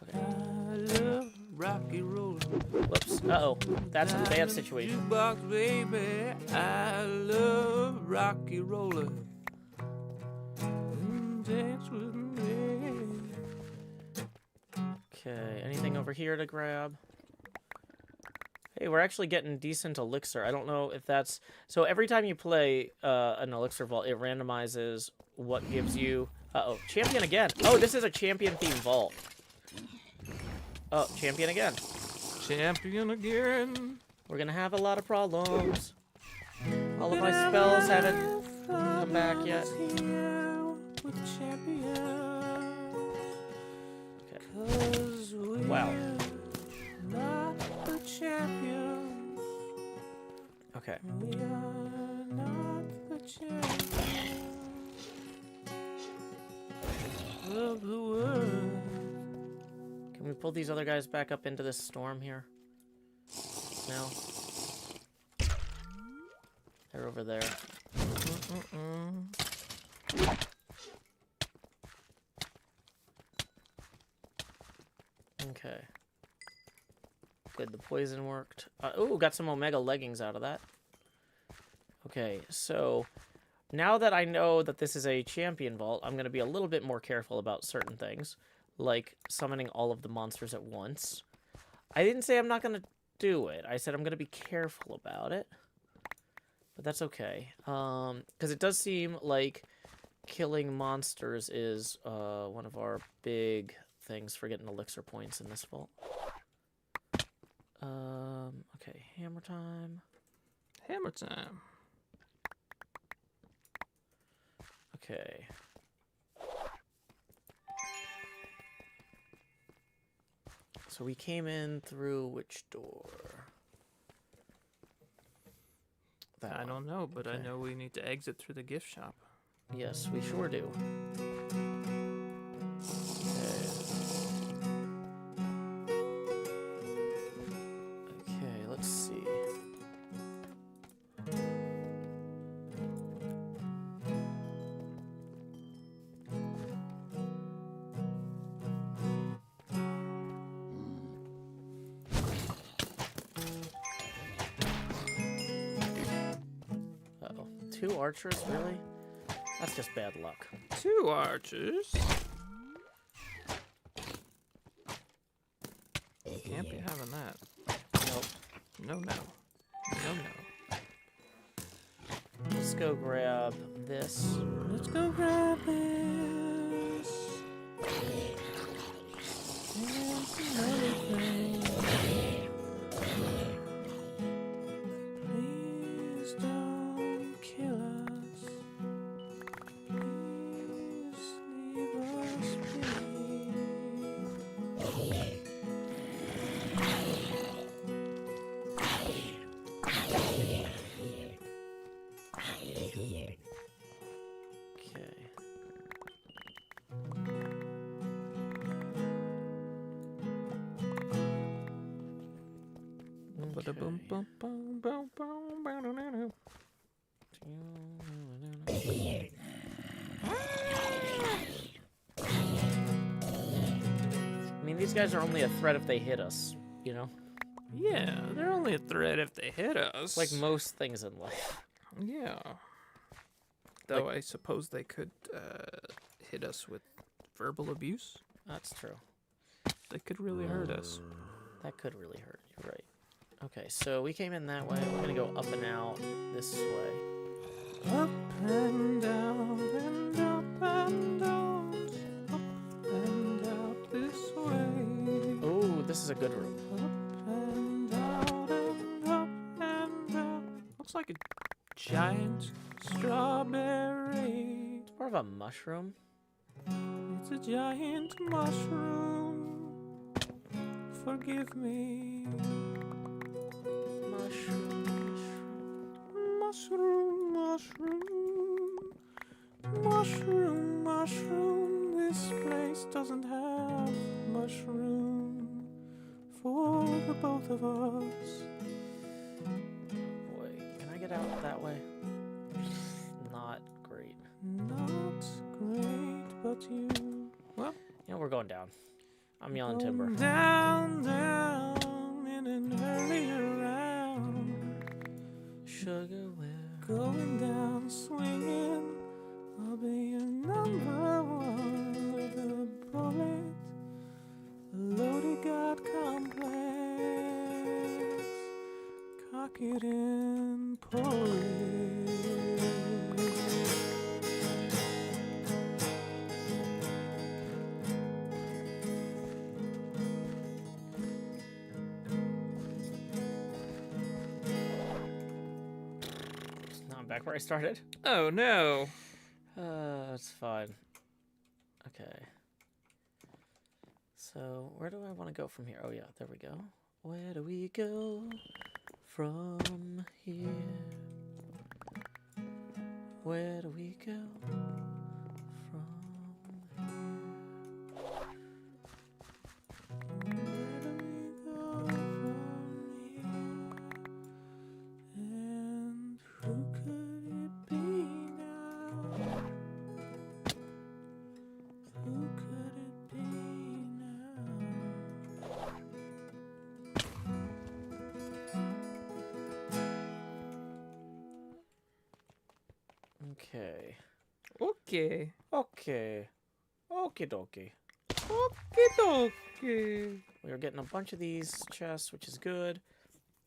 Okay. I love Rocky Roller. Whoops. Uh-oh. That's a bad situation. Jukebox baby. I love Rocky Roller. Dance with me. Okay, anything over here to grab? Hey, we're actually getting decent elixir. I don't know if that's... So every time you play an elixir vault, it randomizes what gives you... Uh-oh, champion again. Oh, this is a champion-themed vault. Oh, champion again. Champion again. We're gonna have a lot of problems. All of my spells haven't come back yet. Okay. Wow. Not the champions. Okay. We are not the champions of the world. Can we pull these other guys back up into this storm here? No. They're over there. Okay. Good, the poison worked. Ooh, got some Omega leggings out of that. Okay, so now that I know that this is a champion vault, I'm going to be a little bit more careful about certain things, like summoning all of the monsters at once. I didn't say I'm not going to do it. I said I'm going to be careful about it. But that's okay. Because it does seem like killing monsters is one of our big things for getting elixir points in this vault. Okay, hammer time. Hammer time. Okay. So we came in through which door? That I one. don't know, but I Okay. know we need to exit through the gift shop. Yes, we sure do. Okay, let's see. Uh-oh. 2 archers, really? That's just bad luck. 2 archers? Can't be having that. Nope. No, no. No, no. Let's go grab this. Let's go grab this. And some other things. Please don't kill us. Please leave us be. Okay. Ba-da-boom, boom, boom, boom, boom, ba-da-da-da. I mean, these guys are only a threat if they hit us, you know? Yeah, they're only a threat if they hit us. Like most things in life. Yeah. Though I suppose they could hit us with verbal abuse. That's true. They could really hurt us. That could really hurt. You're right. Okay, so we came in that way. We're gonna go up and out this way. Up and down and up and down, up and out this way. Oh, this is a good room. Up and out and up and out. Looks like a giant strawberry. It's more of a mushroom. It's a giant mushroom. Forgive me. Mushroom. Mushroom, mushroom. Mushroom, mushroom. This place doesn't have mushroom for the both of us. Boy, can I get out that way? Not great. Not great, but you. Well, You know, we're going down. I'm yelling timber. Down, down, in an earlier round. Sugarware. Going down, swinging. I'll be your number one with a bullet. Loaded God complex. Cock it and pull it. Now I'm back where I started. Oh no. It's fine. Okay. So, where do I want to go from here? Oh, yeah, there we go. Where do we go from here? Where do we go from Where do we go from here? And who could it be now? Who could it be here? Okay. Okay. Okay. Okie dokie. Okay. We are getting a bunch of these chests, which is good.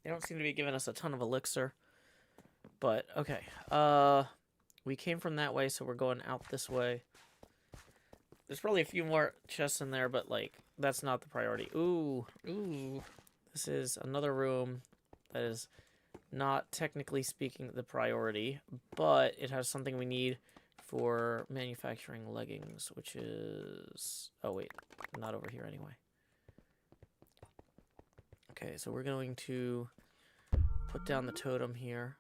They don't seem to be giving us a ton of elixir. But, okay. We came from that way, so we're going out this way. There's probably a few more chests in there, but, like, that's not the priority. Ooh. Ooh. This is another room that is not technically speaking the priority, but it has something we need for manufacturing leggings, which is... Oh, wait. Not over here anyway. Okay, so we're going to put down the totem here.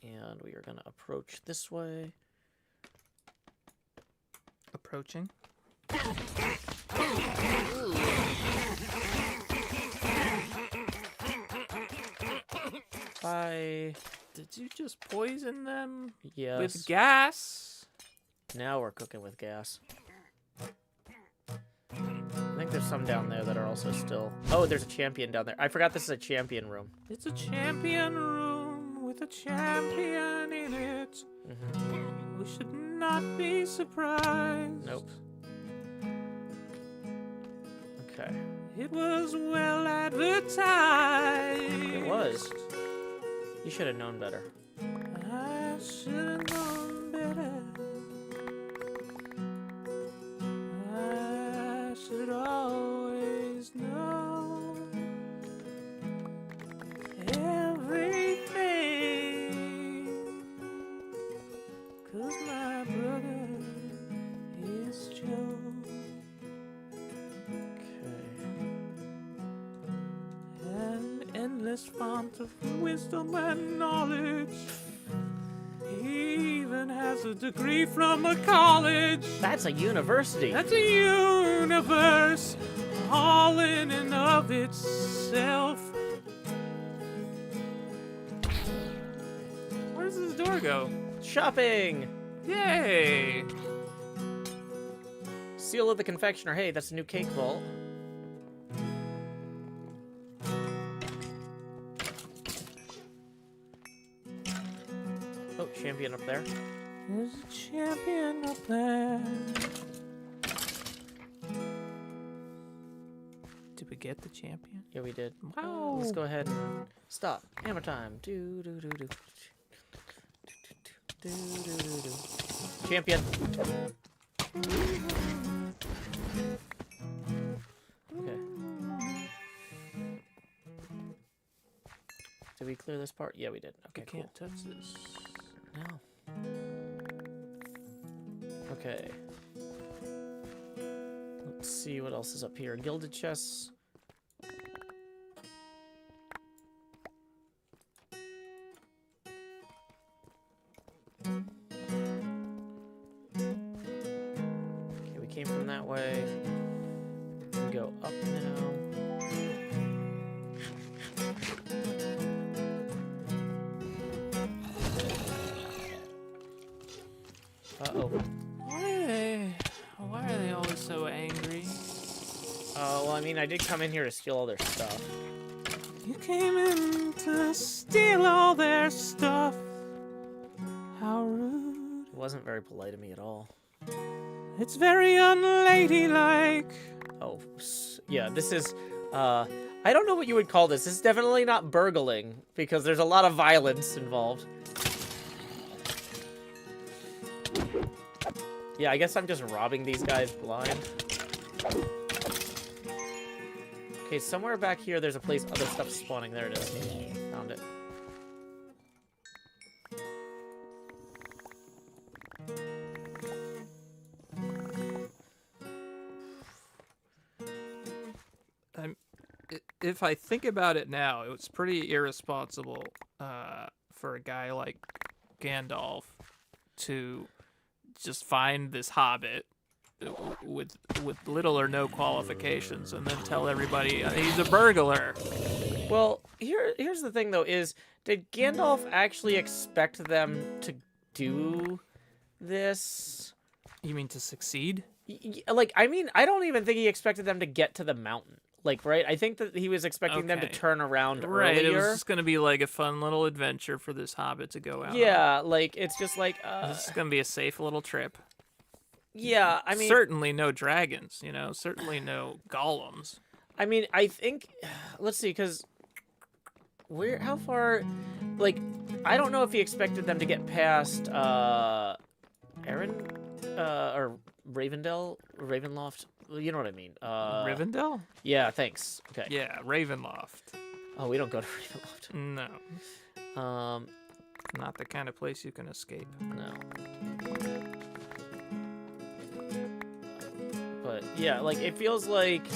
And we are going to approach this way. Approaching. Bye. Did you just poison them Yes. with gas? Now we're cooking with gas. I think there's some down there that are also still... Oh, there's a champion down there. I forgot this is a champion room. It's a champion room with a champion in it. Mm-hmm. We should not be surprised. Nope. Okay. It was well advertised. It was. You should have known better. I should have known better. I should always know everything. 'Cause my brother is Joe. An endless font of wisdom and knowledge. He even has a degree from a college. That's a university. That's a universe all in and of itself. Where does this door go? Shopping! Yay! Seal of the confectioner. Hey, that's a new cake vault. Oh, champion up there. There's a champion up there. Did we get the champion? Yeah, we did. Wow. Let's go ahead and stop. Hammer time. Do do do do. Do do do do. Champion. Okay. Did we clear this part? Yeah, we did. Okay, I can't touch this. No. Okay. Let's see what else is up here. Gilded chests. Okay, we came from that way. We can go up now. Uh-oh. Why are they always so angry? Well, I mean, I did come in here to steal all their stuff. You came in to steal all their stuff. How rude. It wasn't very polite of me at all. It's very unladylike. Oh, yeah, this is, I don't know what you would call this. This is definitely not burgling, because there's a lot of violence involved. Yeah, I guess I'm just robbing these guys blind. Okay, somewhere back here, there's a place other stuff's spawning. There it is. Found it. If I think about it now, it was pretty irresponsible for a guy like Gandalf to just find this hobbit with little or no qualifications and then tell everybody he's a burglar. Well, here's the thing, though, is did Gandalf actually expect them to do this? You mean to succeed? Like, I mean, I don't even think he expected them to get to the mountain. Like, right? I think that he was expecting them to turn around right, earlier. It was just going to be like a fun little adventure for this hobbit to go out on. Yeah, like, it's just like... This is going to be a safe little trip. Yeah, I mean... Certainly no dragons, you know? Certainly no golems. I mean, I think... Let's see, because... How far... Like, I don't know if he expected them to get past, or Ravendell? Ravenloft? You know what I mean. Rivendell? Yeah, thanks. Okay. Yeah, Ravenloft. Oh, we don't go to Ravenloft. No. Not the kind of place you can escape. No. But yeah, like it feels like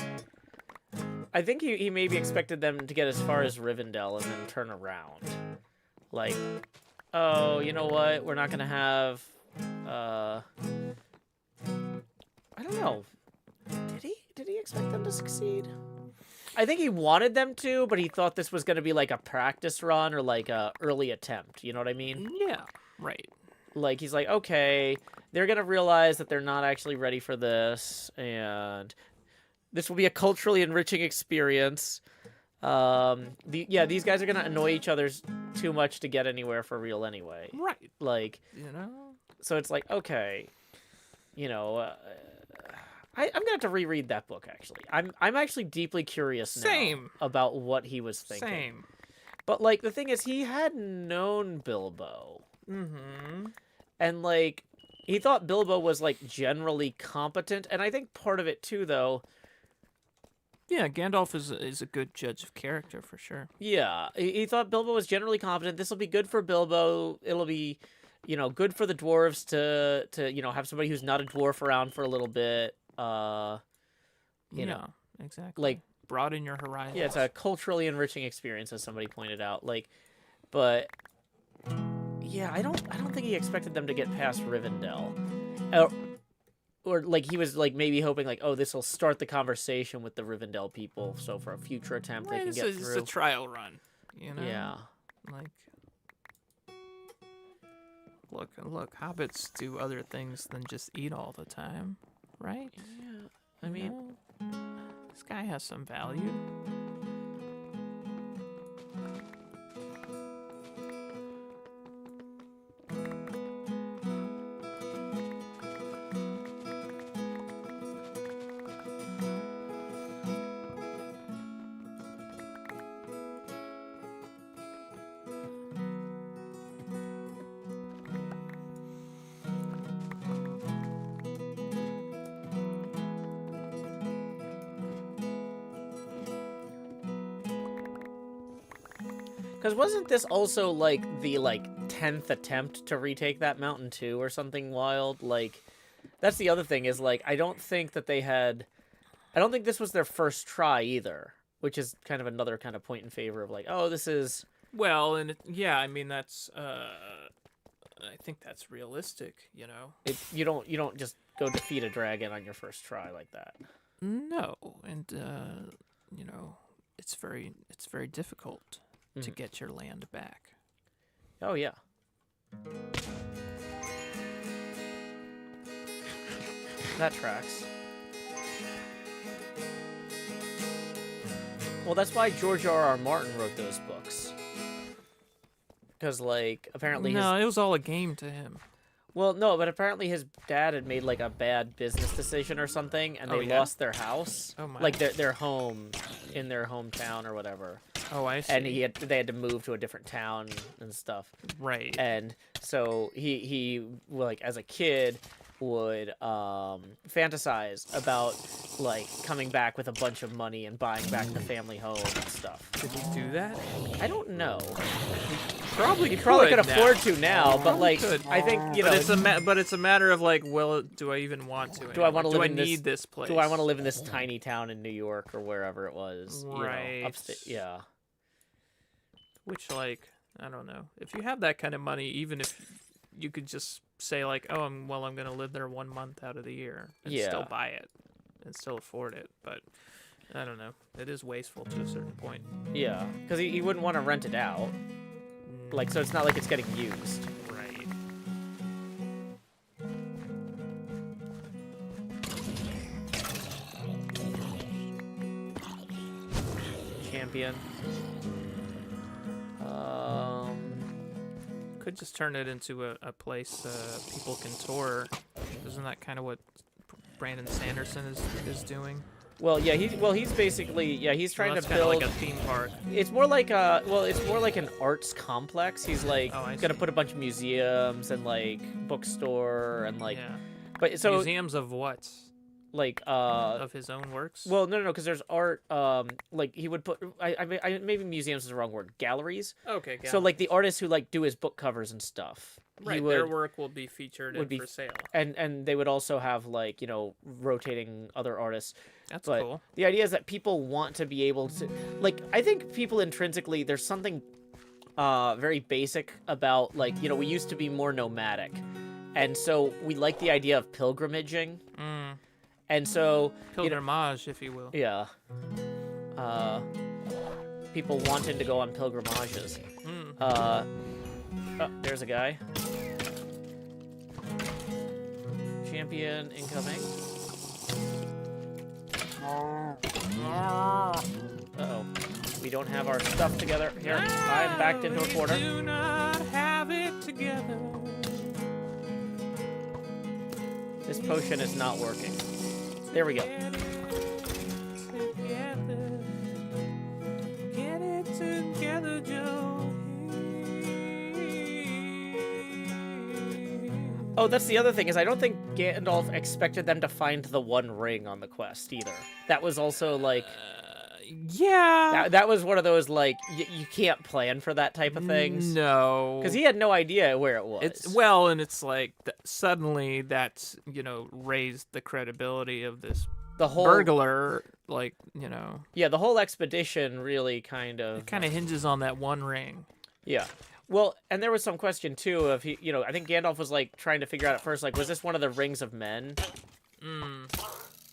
I think he maybe expected them to get as far as Rivendell and then turn around. Like, oh, you know what? We're not gonna have I don't know. Did he expect them to succeed? I think he wanted them to, but he thought this was gonna be like a practice run or like a early attempt. You know what I mean? Yeah, right. Like he's like, okay, they're gonna realize that they're not actually ready for this, and this will be a culturally enriching experience. These guys are gonna annoy each other too much to get anywhere for real anyway. Right. Like, You know? so it's like, okay, you know, I'm gonna have to reread that book. Actually, I'm actually deeply curious now Same. about what he was thinking. Same. But like the thing is, he had known Bilbo. Mm-hmm. And, like, he thought Bilbo was, like, generally competent. And I think part of it, too, though... Yeah, Gandalf is a good judge of character, for sure. Yeah, he thought Bilbo was generally competent. This will be good for Bilbo. It'll be, you know, good for the dwarves to you know, have somebody who's not a dwarf around for a little bit. You know, exactly. like... broaden your horizons. Yeah, it's a culturally enriching experience, as somebody pointed out. Like, but... Yeah, I don't think he expected them to get past Rivendell. Or like, he was, like, maybe hoping, like, oh, this will start the conversation with the Rivendell people, so for a future attempt they can get through. It's a trial run, you know? Yeah. Like, look, hobbits do other things than just eat all the time, right? Yeah, I mean... This guy has some value. Because wasn't this also, like, the, like, 10th attempt to retake that mountain, too, or something wild? Like, that's the other thing, is, like, I don't think this was their first try, either. Which is kind of another kind of point in favor of, like, oh, this is... Well, and yeah, I mean, that's, I think that's realistic, you know? You don't just go defeat a dragon on your first try like that. No, and, you know, it's very difficult to get your land back. Oh, yeah. That tracks. Well, that's why George R.R. Martin wrote those books. Because, like, apparently it was all a game to him. Well, no, but apparently his dad had made, like, a bad business decision or something, and they lost their house. Oh, my. Like, their home in their hometown or whatever. Oh, I see. And they had to move to a different town and stuff. Right. And so he like, as a kid, would fantasize about, like, coming back with a bunch of money and buying back the family home and stuff. Did he do that? I don't know. Probably He probably could afford to now, but, like, could. I think, you know... But it's a matter of, like, well, do I even want to? Do I want to live in this... Do I need this place? Do I want to live in this tiny town in New York or wherever it was? Right. You know, upstate, yeah. Which, like, I don't know. If you have that kind of money, even if you could just say, like, oh, I'm going to live there 1 month out of the year and still buy it and still afford it. But, I don't know. It is wasteful to a certain point. Yeah, because he wouldn't want to rent it out. Like, so it's not like it's getting used. Right. Champion. Could just turn it into a place people can tour. Isn't that kind of what Brandon Sanderson is doing? Well, yeah, he's basically he's trying to build like a theme park. It's more like it's more like an arts complex. He's like gonna put a bunch of museums and like bookstore and like, but so museums of what? like Of his own works. well, no, because there's art. Like he would put. Maybe museums is the wrong word. Galleries. Okay, So like the artists who like do his book covers and stuff. right, their work will be featured and for sale. And they would also have like rotating other artists. That's But cool. the idea is that people want to be able to like. I think people intrinsically there's something very basic about like we used to be more nomadic, and so we like the idea of pilgrimaging. And so Pilgrimage, if you will. yeah, people wanted to go on pilgrimages. Oh, there's a guy. Champion incoming. Uh-oh. We don't have our stuff together. Here, I'm backed into a corner. We do not have it together. This potion is not working. There we go. Get it together, Joe. Oh, that's the other thing is I don't think Gandalf expected them to find the one ring on the quest either. That was also like Yeah. that was one of those like you can't plan for that type of things. No. Because he had no idea where it was. It's like suddenly that's raised the credibility of this the whole burglar. Like yeah, the whole expedition really kind of hinges on that one ring. yeah. Well, and there was some question too of I think Gandalf was like trying to figure out at first like was this one of the rings of men?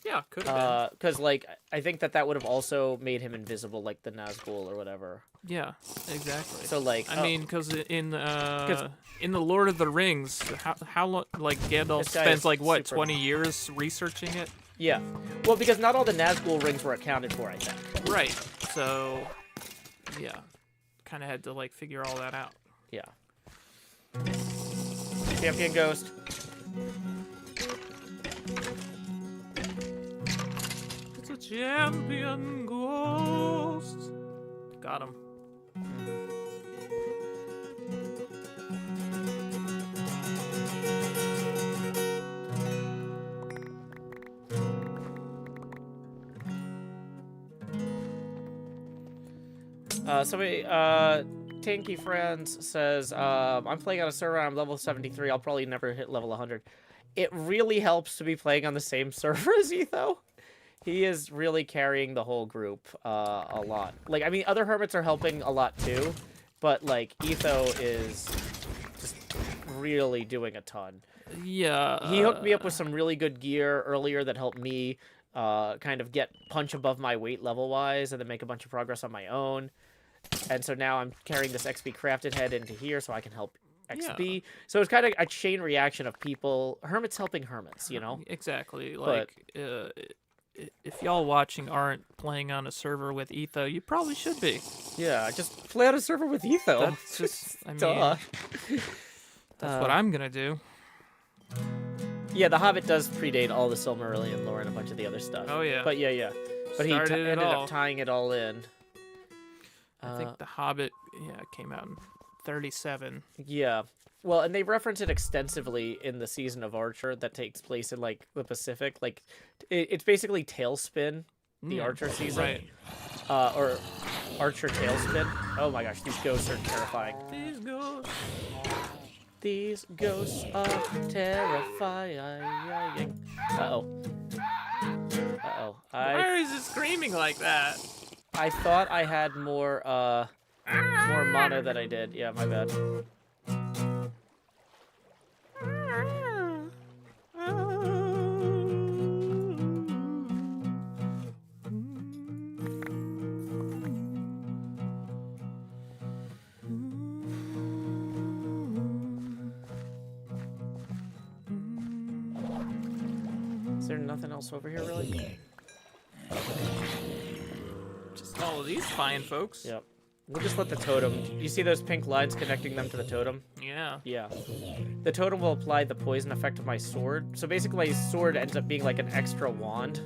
Yeah, could have been. Because like I think that would have also made him invisible like the Nazgul or whatever. Yeah, exactly. So like I mean, because in the Lord of the Rings, how long like Gandalf This guy spends is like what super- 20 years researching it? yeah. Well, because not all the Nazgul rings were accounted for, I think. Right. So yeah, kind of had to like figure all that out. Yeah. Champion Ghost. It's a champion ghost. Got him. Somebody, Tanky Friends says, I'm playing on a server, I'm level 73, I'll probably never hit level 100. It really helps to be playing on the same server as Etho. He is really carrying the whole group a lot. Like, I mean, other hermits are helping a lot too, but, like, Etho is just really doing a ton. Yeah. He hooked me up with some really good gear earlier that helped me kind of get punch above my weight level-wise and then make a bunch of progress on my own. And so now I'm carrying this XP crafted head into here so I can help XP. Yeah. So it's kind of a chain reaction of people, hermits helping hermits, Exactly. Like, if y'all watching aren't playing on a server with Etho, you probably should be. Yeah, just play on a server with Etho. That's just, I mean, Duh. that's what I'm gonna do. Yeah, The Hobbit does predate all the Silmarillion lore and a bunch of the other stuff. Oh, yeah. But yeah. But he Started it ended all. up tying it all in. I think The Hobbit, came out in 37. Yeah. Well, and they reference it extensively in the season of Archer that takes place in, like, the Pacific. Like, it's basically Tailspin, the Archer season. Right. Or Archer Tailspin. Oh my gosh, these ghosts are terrifying. These ghosts are terrifying. Uh-oh. Uh-oh. Why is it screaming like that? I thought I had more mana than I did. Yeah, my bad. Is there nothing else over here, really? Just all of these fine folks. Yep. We'll just let the totem... You see those pink lines connecting them to the totem? Yeah. Yeah. The totem will apply the poison effect of my sword. So basically my sword ends up being like an extra wand.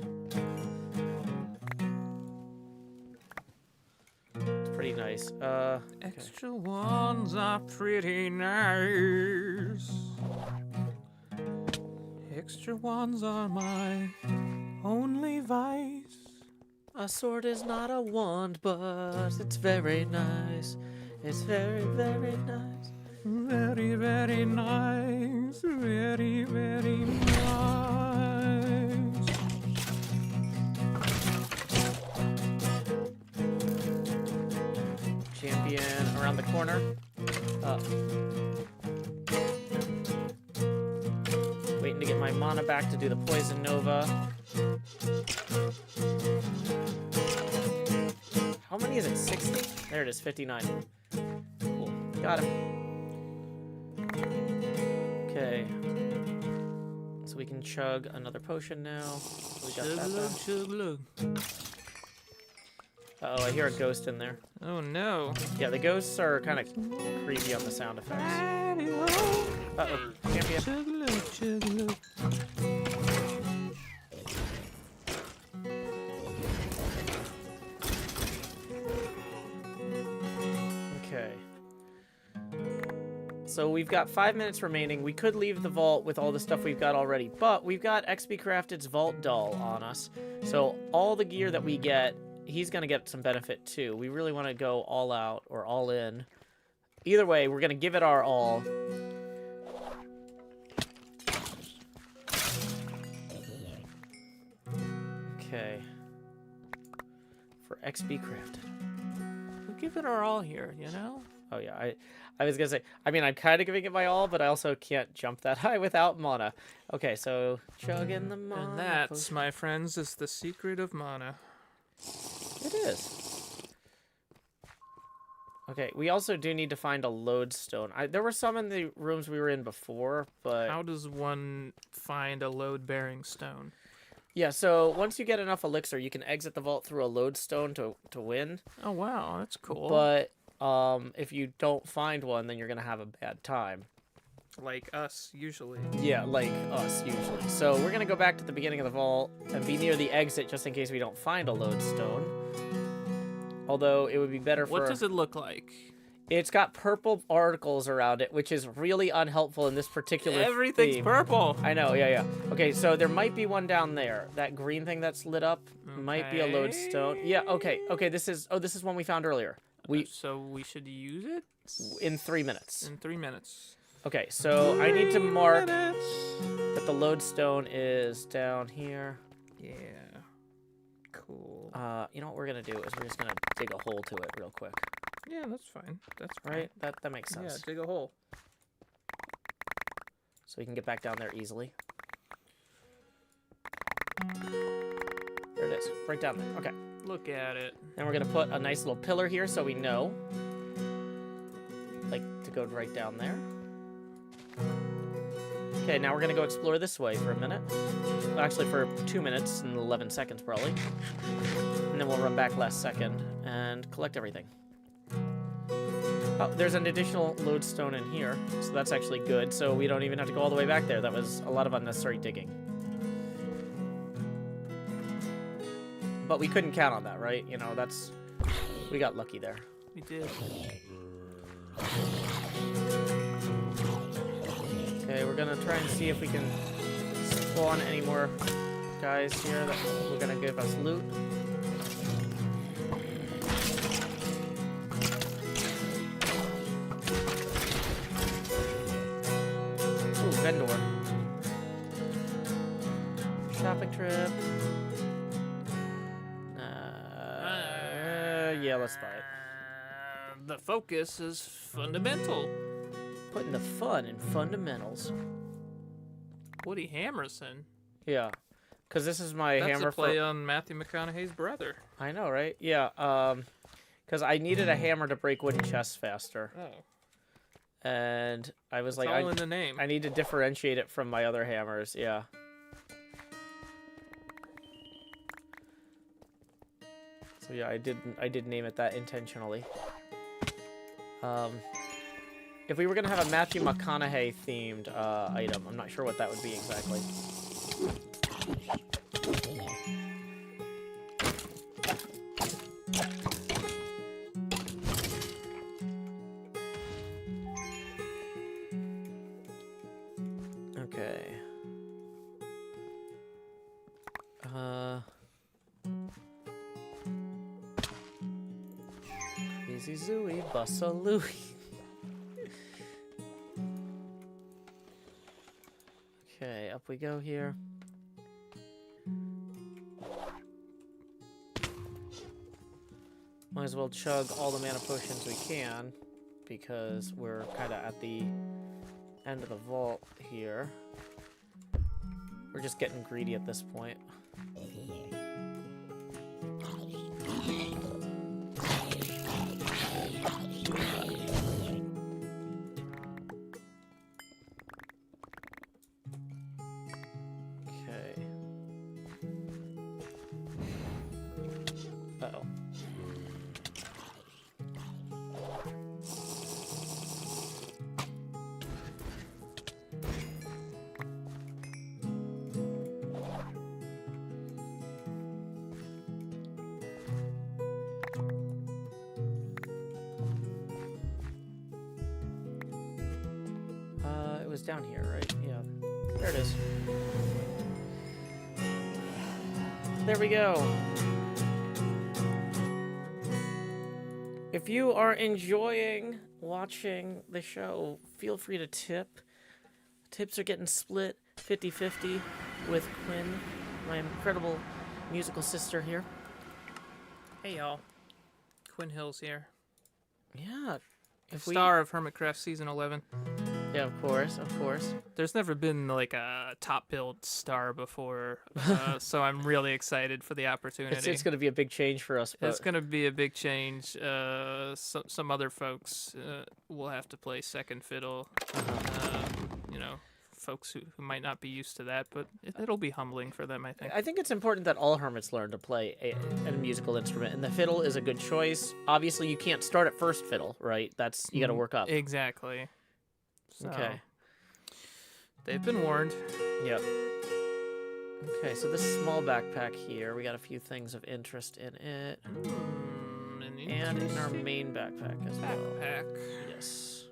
It's pretty nice. Okay. Extra ones are pretty nice. Extra ones are my only vice. A sword is not a wand, but it's very nice. It's very, very nice. Very, very nice. Very, very nice. Champion around the corner. Waiting to get my mana back to do the Poison Nova. How many is it? 60? There it is, 59. Cool. Got him. Okay. So we can chug another potion now. So we got that done. Chug-lug. Uh-oh, I hear a ghost in there. Oh no. Yeah, the ghosts are kind of creepy on the sound effects. Uh-oh, champion. Chug-lug, chug-lug. Okay. So we've got 5 minutes remaining. We could leave the vault with all the stuff we've got already, but we've got XP Crafted's Vault Doll on us. So all the gear that we get, he's going to get some benefit too. We really want to go all out or all in. Either way, we're going to give it our all. Okay. For XP Crafted. We'll give it our all here, you know? Oh yeah, I was gonna say, I mean, I'm kind of giving it my all, but I also can't jump that high without mana. Okay, so chugging the mana. And that's, my friends, is the secret of mana. It is. Okay, we also do need to find a lodestone. There were some in the rooms we were in before, but... How does one find a load-bearing stone? Yeah, so once you get enough elixir, you can exit the vault through a lodestone to win. Oh, wow, that's cool. But if you don't find one, then you're going to have a bad time. Like us, usually. Yeah, like us, usually. So we're going to go back to the beginning of the vault and be near the exit just in case we don't find a lodestone. Although it would be better for... What does it look like? It's got purple articles around it, which is really unhelpful in this particular Everything's theme. purple. I know, yeah. Okay, so there might be one down there. That green thing that's lit up might be a lodestone. Yeah, okay, this is one we found earlier. So we should use it? In 3 minutes. In 3 minutes. Okay, so I need to mark that the lodestone is down here. Yeah. Cool. You know what we're gonna do is we're just gonna dig a hole to it real quick. Yeah, that's fine. That's fine. Right? That makes sense. Yeah, dig a hole. So we can get back down there easily. There it is, right down there. Okay. Look at it. Then we're gonna put a nice little pillar here so we know, like, to go right down there. Okay, now we're gonna go explore this way for a minute. Well, actually, for 2 minutes and 11 seconds, probably. And then we'll run back last second and collect everything. Oh, there's an additional lodestone in here, so that's actually good. So we don't even have to go all the way back there. That was a lot of unnecessary digging. But we couldn't count on that, right? You know, we got lucky there. We did. Okay, we're gonna try and see if we can spawn any more guys here that we're gonna give us loot. Ooh, vendor. Shopping trip. Yeah, let's buy it. The focus is fundamental. Putting the fun in fundamentals. Woody Hammerson. Yeah, because this is my That's hammer a play for... on Matthew McConaughey's brother. I know, right? Yeah, because I needed a hammer to break wooden chests faster. Oh. And I was It's like, all in the name. I need to differentiate it from my other hammers, yeah. So yeah, I did name it that intentionally. If we were gonna have a Matthew McConaughey themed item, I'm not sure what that would be exactly. Okay. Easy zooey, bussa Louie. Okay, up we go here. Might as well chug all the mana potions we can, because we're kind of at the end of the vault here. We're just getting greedy at this point. Okay. Uh-oh. It was down here, right? Yeah. There it is. There we go. If you are enjoying watching the show, feel free to tip. Tips are getting split 50-50 with Quinn, my incredible musical sister here. Hey, y'all. Quinn Hills here. Yeah. Star of Hermitcraft Season 11. Yeah, of course, of course. There's never been like a top build star before, so I'm really excited for the opportunity. It's going to be a big change for us. But... It's going to be a big change. Some other folks will have to play second fiddle. You know, folks who might not be used to that, but it'll be humbling for them, I think. I think it's important that all hermits learn to play a musical instrument, and the fiddle is a good choice. Obviously, you can't start at first fiddle, right? You got to work up. Exactly. So, okay. They've been warned. Yep. Okay, so this small backpack here, we got a few things of interest in it. And in our main backpack as well. Backpack. Yes.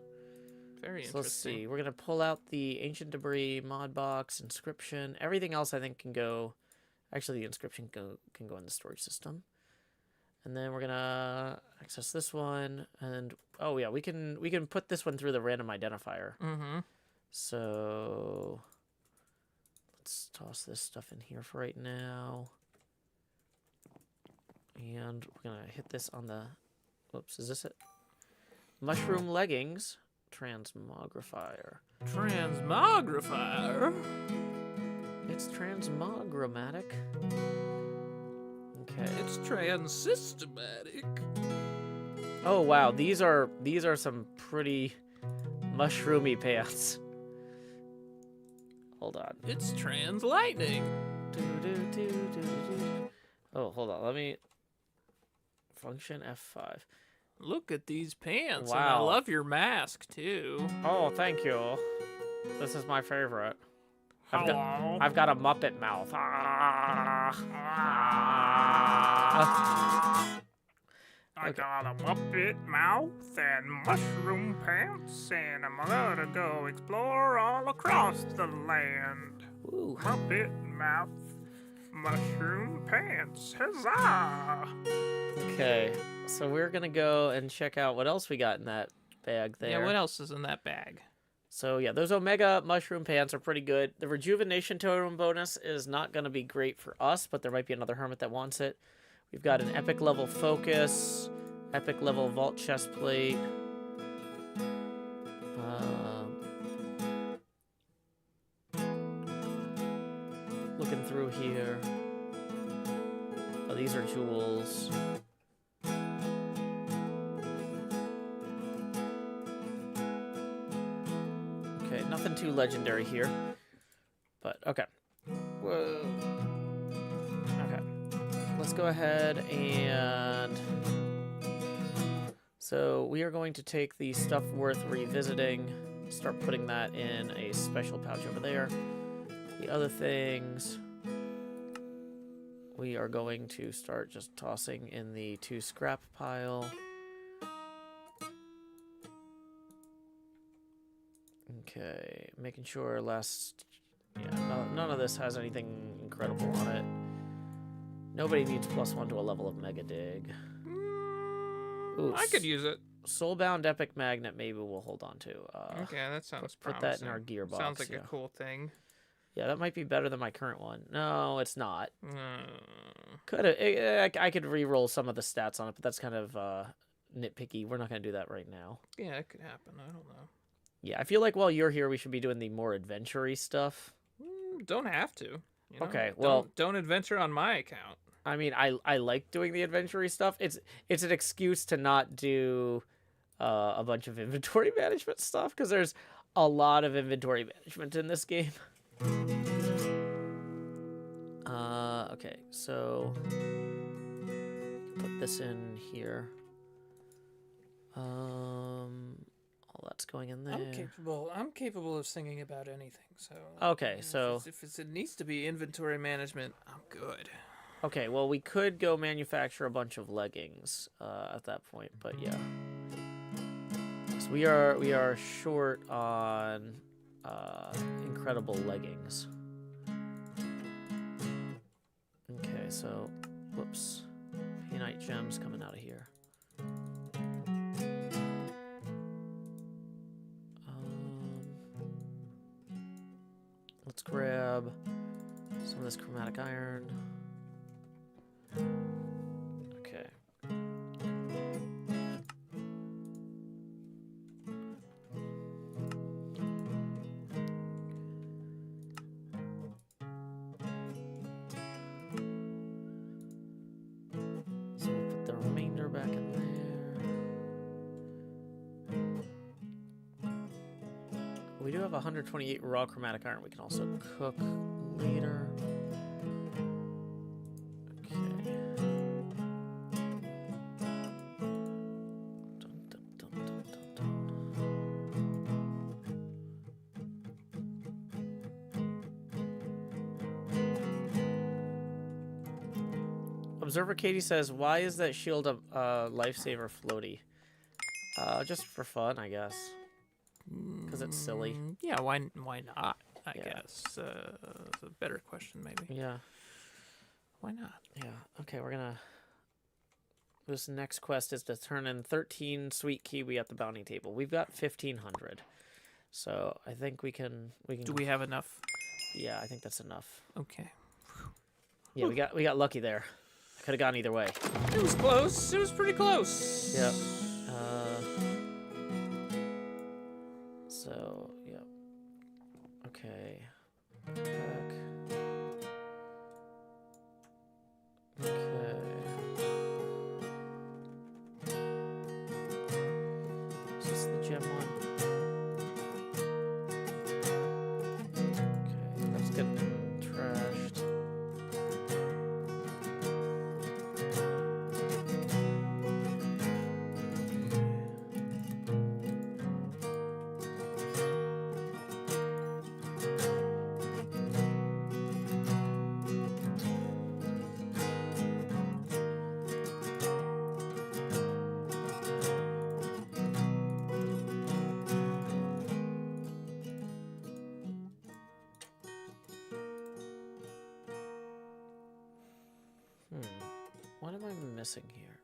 Very interesting. So let's see. We're going to pull out the ancient debris, mod box, inscription. Everything else I think can go... Actually, the inscription can go in the storage system. And then we're going to access this one. And, oh yeah, we can put this one through the random identifier. Mm-hmm. So let's toss this stuff in here for right now. And we're going to hit this on the... Whoops, is this it? Mushroom leggings. Transmogrifier. Transmogrifier? It's transmogrammatic. Okay. It's trans-systematic. Oh wow, these are some pretty mushroomy pants. Hold on. It's trans-lightning. Oh, hold on. Let me function F5. Look at these pants. Wow. And I love your mask too. Oh, thank you. This is my favorite. Hello. I've got a Muppet mouth. I Okay. got a Muppet mouth and mushroom pants, and I'm gonna go explore all across the land. Ooh. Muppet mouth, mushroom pants, huzzah! Okay, so we're gonna go and check out what else we got in that bag there. Yeah, what else is in that bag? So yeah, those Omega mushroom pants are pretty good. The rejuvenation totem bonus is not gonna be great for us, but there might be another hermit that wants it. We've got an epic level focus, epic level vault chest plate. Looking through here. Oh, these are jewels. Okay, nothing too legendary here. But, okay. Whoa. Okay. Let's go ahead and... So, we are going to take the stuff worth revisiting, start putting that in a special pouch over there. The other things... we are going to start just tossing in the 2 scrap pile. Okay, making sure none of this has anything incredible on it. Nobody needs +1 to a level of Mega Dig. Ooh, I could use it. Soulbound Epic Magnet, maybe we'll hold on to. Okay, that sounds put promising. that in our gearbox. Sounds like yeah. a cool thing. Yeah, that might be better than my current one. No, it's not. Uh, I could re-roll some of the stats on it, but that's kind of nitpicky. We're not going to do that right now. yeah, it could happen. I don't know. Yeah, I feel like while you're here, we should be doing the more adventure-y stuff. Don't have to. You know? Okay, well... Don't adventure on my account. I mean, I like doing the adventure-y stuff. It's an excuse to not do a bunch of inventory management stuff, because there's a lot of inventory management in this game. Okay, so put this in here. All that's going in there. I'm capable of singing about anything. So okay, so if it needs to be inventory management, I'm good. okay, well we could go manufacture a bunch of leggings at that point, but yeah. So we are short on incredible leggings. Okay, so whoops, Painite gems coming out of here. Let's grab some of this chromatic iron. Okay. So we'll put the remainder back in there. We do have 128 raw chromatic iron. We can also cook later. Okay. Dun, dun, dun, dun, dun, dun. Observer Katie says, "Why is that shield a lifesaver floaty?" Just for fun, I guess. Because it's silly. Yeah, why not? I Yeah. guess. It's a better question, maybe. Yeah. Why not? Yeah. Okay, we're gonna. This next quest is to turn in 13 sweet kiwi at the bounty table. We've got 1,500, so I think we can. Do we have enough? Yeah, I think that's enough. Okay. Yeah, we got lucky there. I could have gone either way. It was close. It was pretty close. Yep. So yep. Okay. Back. Okay. Is this the gem one? Okay, that's getting trashed. What am I missing here?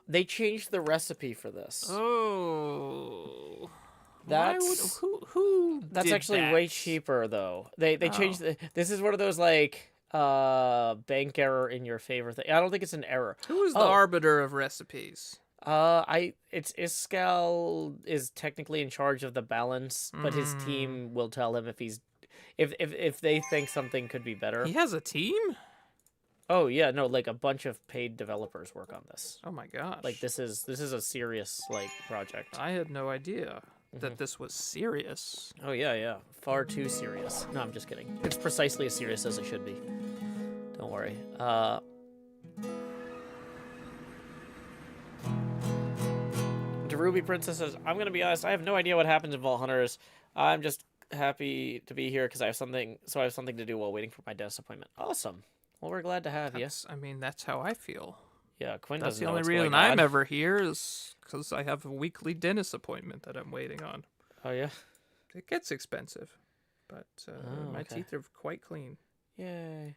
They changed the recipe for this. Oh. That's who that's did actually that? way cheaper though. They changed this is one of those like bank error in your favor thing. I don't think it's an error. Who is the arbiter of recipes? It's Iskal is technically in charge of the balance, but his team will tell him if they think something could be better. He has a team? Oh yeah, no, like a bunch of paid developers work on this. Oh my gosh. Like this is a serious like project. I had no idea that this was serious. Oh yeah, far too serious. No, I'm just kidding. It's precisely as serious as it should be. Don't worry. The Ruby Princess says, "I'm gonna be honest. I have no idea what happens in Vault Hunters. I'm just happy to be here because I have something to do while waiting for my dentist appointment." Awesome. Well, we're glad to have you. I mean, that's how I feel. Yeah, Quinn That's doesn't the know only what's reason going on. I'm ever here is because I have a weekly dentist appointment that I'm waiting on. Oh yeah. It gets expensive, but my okay. teeth are quite clean. Yay.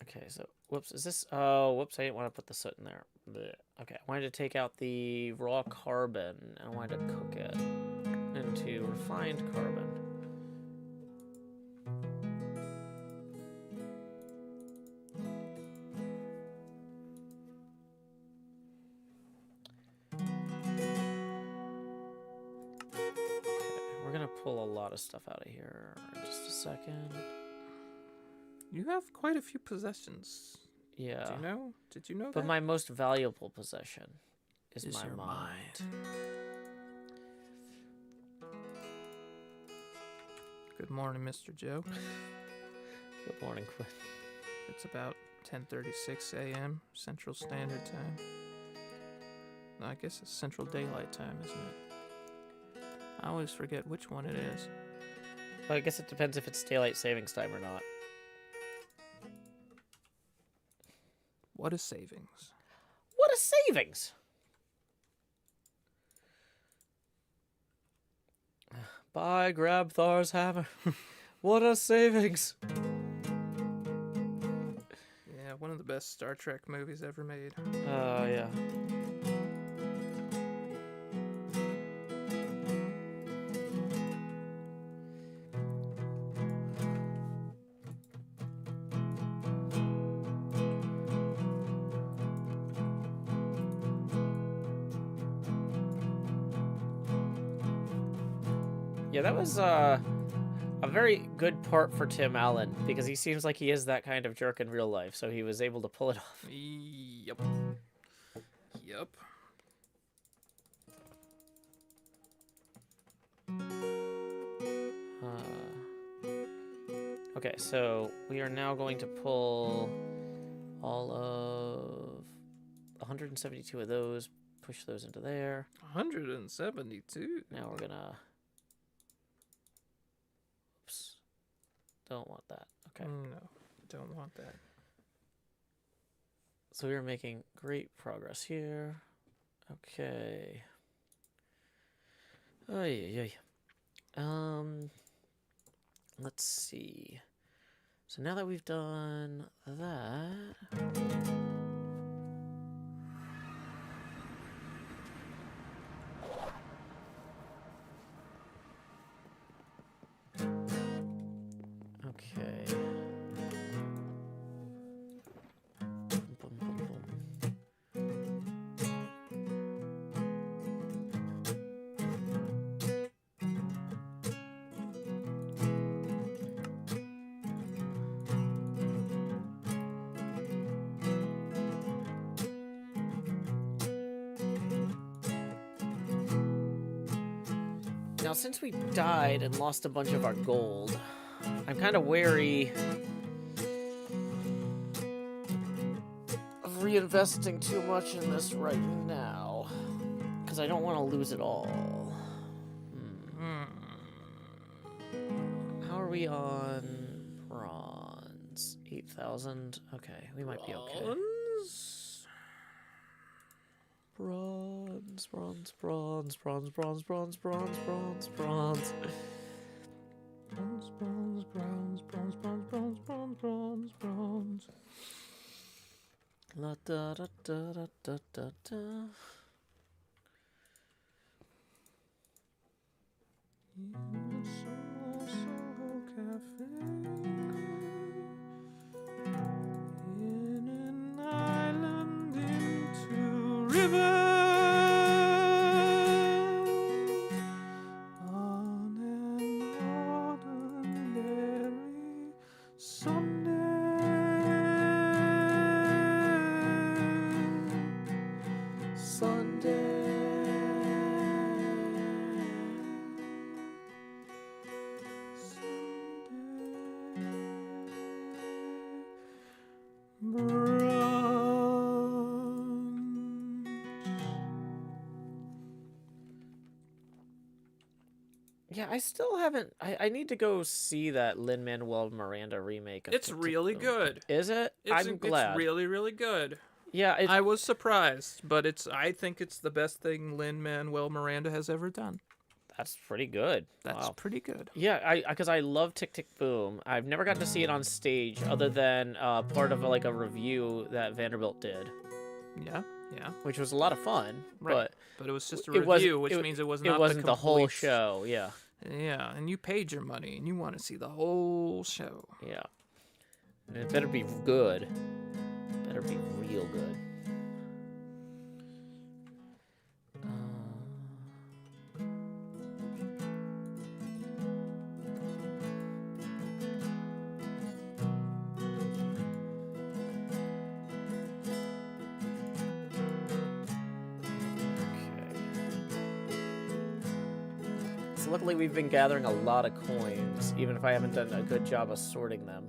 Okay, so whoops, is this? Oh, whoops, I didn't want to put the soot in there. Blech. Okay, I wanted to take out the raw carbon and I wanted to cook it into refined carbon. We're gonna pull a lot of stuff out of here in just a second. You have quite a few possessions. Yeah. Do you know? Did you know that? But my most valuable possession is my your mind. Good morning, Mr. Joe. Good morning, Quinn. It's about 10:36 a.m. Central Standard Time. No, I guess it's Central Daylight Time, isn't it? I always forget which one it is. Well, I guess it depends if it's daylight savings time or not. What is savings? What is savings? Bye, grab Thor's hammer. What a savings. Yeah, one of the best Star Trek movies ever made. Oh, yeah. Yeah, that was a very good part for Tim Allen because he seems like he is that kind of jerk in real life, so he was able to pull it off. Yep. Yep. Okay, so we are now going to pull all of 172 of those, push those into there. 172. Now we're gonna... Oops. Don't want that. Okay. No, don't want that. So we are making great progress here. Okay. Oh, yeah. Let's see. So now that we've done that... Okay. Boom, boom, boom. Now, since we died and lost a bunch of our gold, I'm kind of wary of reinvesting too much in this right now, because I don't want to lose it all. How are we on bronze? 8,000? Okay, we might be okay. Bronze, bronze, bronze, bronze, bronze, bronze, bronze, bronze, bronze. Bronze, bronze, bronze, bronze, bronze, bronze, bronze, bronze, bronze. La da da da da da da da. In a Soho cafe, in an island into river, on an ordinary Sunday. Yeah, I still haven't. I need to go see that Lin-Manuel Miranda remake. Of It's really good. Is it? I'm glad. It's really, really good. Yeah, I was surprised, but I think it's the best thing Lin-Manuel Miranda has ever done. That's pretty good. That's Wow. pretty good. Yeah, because I love Tick Tick Boom. I've never gotten to see it on stage other than part of like a review that Vanderbilt did, Yeah, yeah. which was a lot of fun. Right. But it was just a it wasn't- review, which means it was not wasn't the whole complete- show. Yeah. Yeah, and you paid your money, and you want to see the whole show. Yeah. And it better be good. Better be real good. Luckily, we've been gathering a lot of coins, even if I haven't done a good job of sorting them.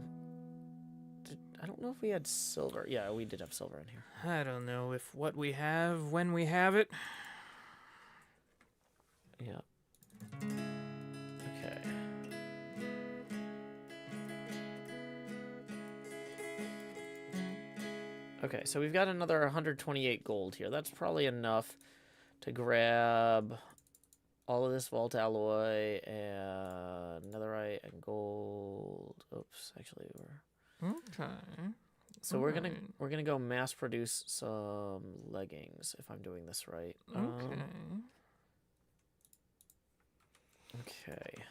I don't know if we had silver. Yeah, we did have silver in here. I don't know if what we have, when we have it. Yeah. Okay. Okay, so we've got another 128 gold here. That's probably enough to grab all of this vault alloy and netherite and gold. Oops, actually we're Okay. so we're gonna go mass produce some leggings if I'm doing this right. Okay. Okay.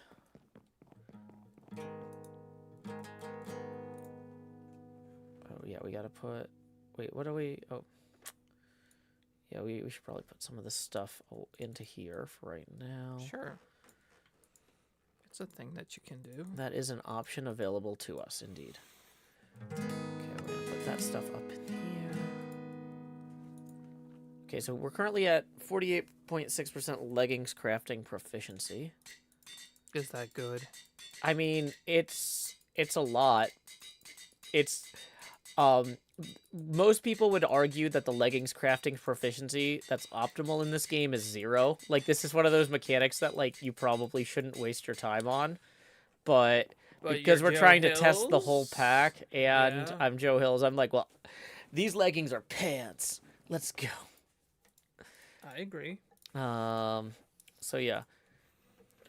Oh yeah, we gotta put. Wait, what do we? Oh. Yeah, we should probably put some of this stuff into here for right now. Sure. It's a thing that you can do. That is an option available to us, indeed. Okay, we're going to put that stuff up in here. Okay, so we're currently at 48.6% leggings crafting proficiency. Is that good? I mean, it's a lot. It's... most people would argue that the leggings crafting proficiency that's optimal in this game is 0. Like, this is one of those mechanics that, like, you probably shouldn't waste your time on. But because we're trying to test the whole pack, and Yeah. I'm Joe Hills, I'm like, well, these leggings are pants. Let's go. I agree. So, yeah.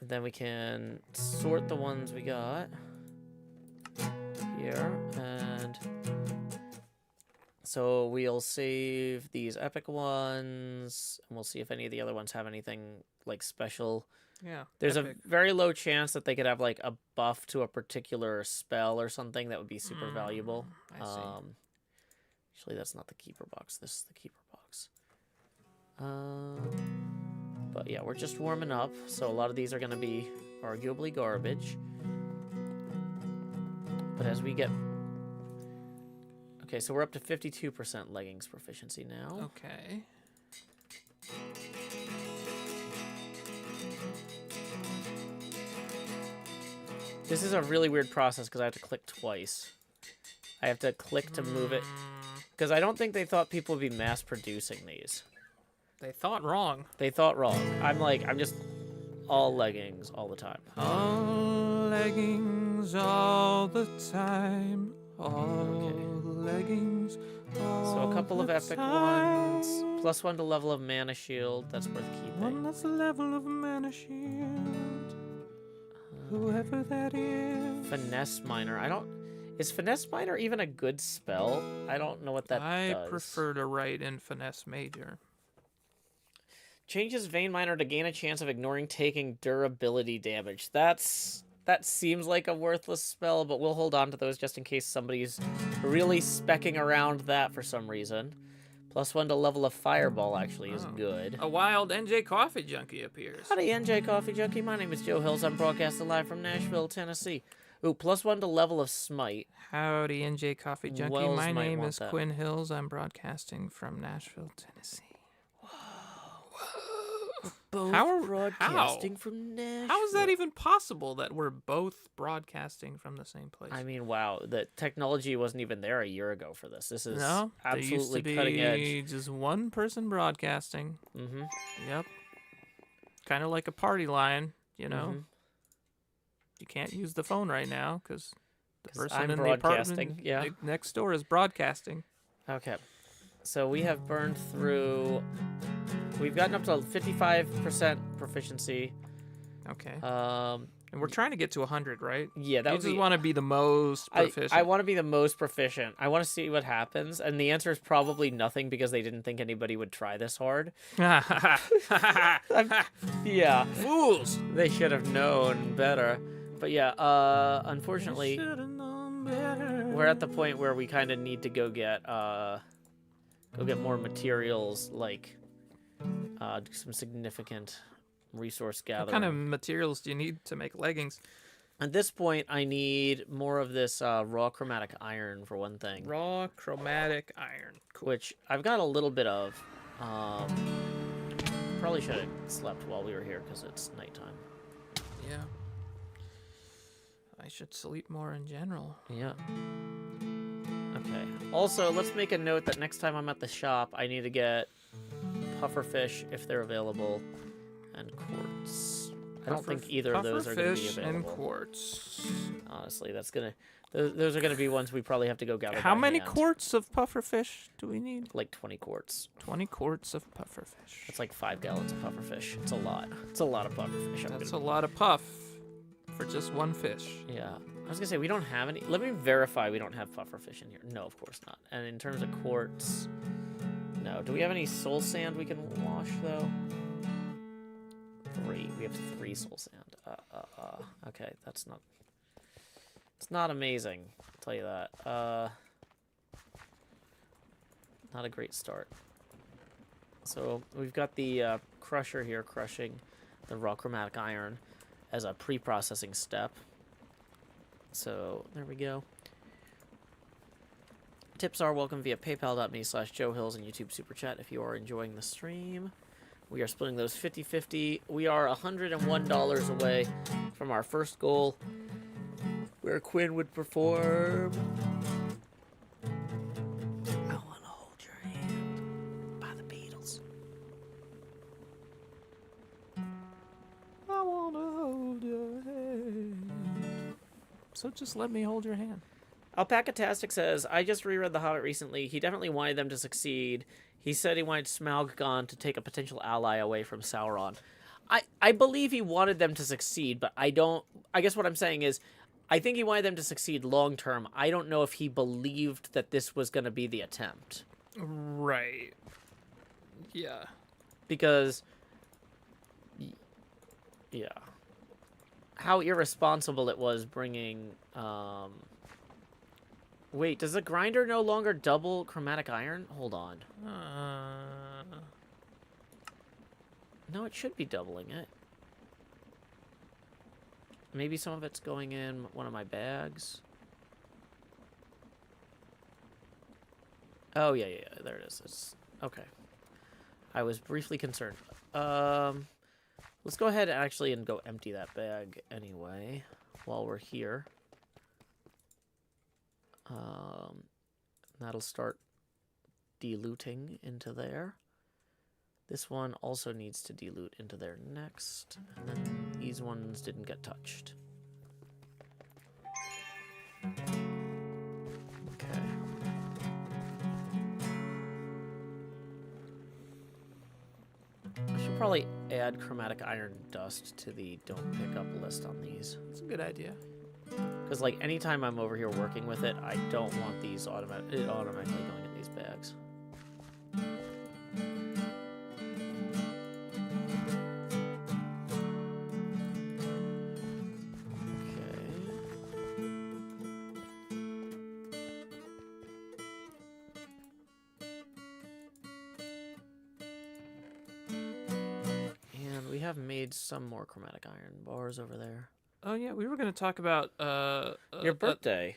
Then we can sort the ones we got here, and... So we'll save these epic ones, and we'll see if any of the other ones have anything, like, special. Yeah. There's epic. a very low chance that they could have, like, a buff to a particular spell or something that would be super valuable. I see. Actually, that's not the keeper box. This is the keeper box. But, yeah, we're just warming up, so a lot of these are going to be arguably garbage. But as we get... Okay, so we're up to 52% leggings proficiency now. Okay. This is a really weird process because I have to click twice. I have to click to move it. Because I don't think they thought people would be mass producing these. They thought wrong. They thought wrong. I'm just all leggings all the time. All leggings all the time. All leggings all So a couple of the epic time. ones. +1 to level of mana shield. That's worth One keeping. that's the level of mana shield. Whoever that is. Finesse miner. Is finesse miner even a good spell? I don't know what that I does. prefer to write in finesse major. Changes vein miner to gain a chance of ignoring taking durability damage. That seems like a worthless spell, but we'll hold on to those just in case somebody's really specking around that for some reason. +1 to level of fireball actually is good. A wild NJ Coffee Junkie appears. Howdy, NJ Coffee Junkie. My name is Joe Hills. I'm broadcasting live from Nashville, Tennessee. Ooh, +1 to level of smite. Howdy, NJ Coffee Junkie. Wells My might name want is that. Quinn Hills. I'm broadcasting from Nashville, Tennessee. Both How- broadcasting how? from Nashville. How is that even possible that we're both broadcasting from the same place? I mean, wow. The technology wasn't even there a year ago for this. This is no, there absolutely used to be cutting edge. just one person broadcasting. Mm-hmm. Yep. Kind of like a party line, you know. Mhm. You can't use the phone right now because the 'Cause person I'm in the broadcasting, apartment yeah. next door is broadcasting. Okay. So we have burned through... We've gotten up to 55% proficiency. Okay. Um, And we're trying to get to 100, right? yeah, that You would just be. want to be the most proficient. I want to be the most proficient. I want to see what happens, and the answer is probably nothing because they didn't think anybody would try this hard. Yeah, Fools! they should have known better. But yeah, unfortunately, Should've known better. we're at the point where we kind of need to go get more materials, like do some significant resource gathering. What kind of materials do you need to make leggings? At this point, I need more of this raw chromatic iron for one thing, Raw chromatic iron. which I've got a little bit of. Probably should have slept while we were here because it's nighttime. Yeah. I should sleep more in general. Yeah. Okay. Also, let's make a note that next time I'm at the shop, I need to get pufferfish if they're available, and quartz. I don't think either of those are going to be Pufferfish available. and quartz. Honestly, that's gonna. Those are gonna be ones we probably have to go gather. How by many hand. quarts of pufferfish do we need? Like 20 quarts. 20 quarts of pufferfish. That's like 5 gallons of pufferfish. It's a lot. It's a lot of pufferfish. That's a lot of puff for just one fish. Yeah. I was gonna say we don't have any. Let me verify we don't have pufferfish in here. No, of course not. And in terms of quartz, no. Do we have any soul sand we can wash though? 3. We have 3 soul sand. Okay, that's not. It's not amazing. I'll tell you that. Not a great start. So we've got the crusher here crushing the raw chromatic iron as a pre-processing step. So there we go. Tips are welcome via paypal.me/JoeHills and YouTube Super Chat if you are enjoying the stream. We are splitting those 50-50. We are $101 away from our first goal, where Quinn would perform. I want to hold your hand by the Beatles. I want to hold your hand. So just let me hold your hand. Alpacatastic says, I just reread The Hobbit recently. He definitely wanted them to succeed. He said he wanted Smaug gone to take a potential ally away from Sauron. I believe he wanted them to succeed, but I guess what I'm saying is, I think he wanted them to succeed long term. I don't know if he believed that this was going to be the attempt. Right. Yeah. Because, yeah. How irresponsible it was bringing, wait, does the grinder no longer double chromatic iron? Hold on. No, it should be doubling it. Maybe some of it's going in one of my bags. Oh, yeah, there it is. It's okay. I was briefly concerned. Let's go ahead and go empty that bag anyway while we're here. That'll start diluting into there. This one also needs to dilute into there next. And then these ones didn't get touched. Okay. I should probably add chromatic iron dust to the don't pick up list on these. That's a good idea. Because, like, anytime I'm over here working with it, I don't want these automatically going in these bags. Have made some more chromatic iron bars over there. Oh yeah, we were going to talk about your birthday.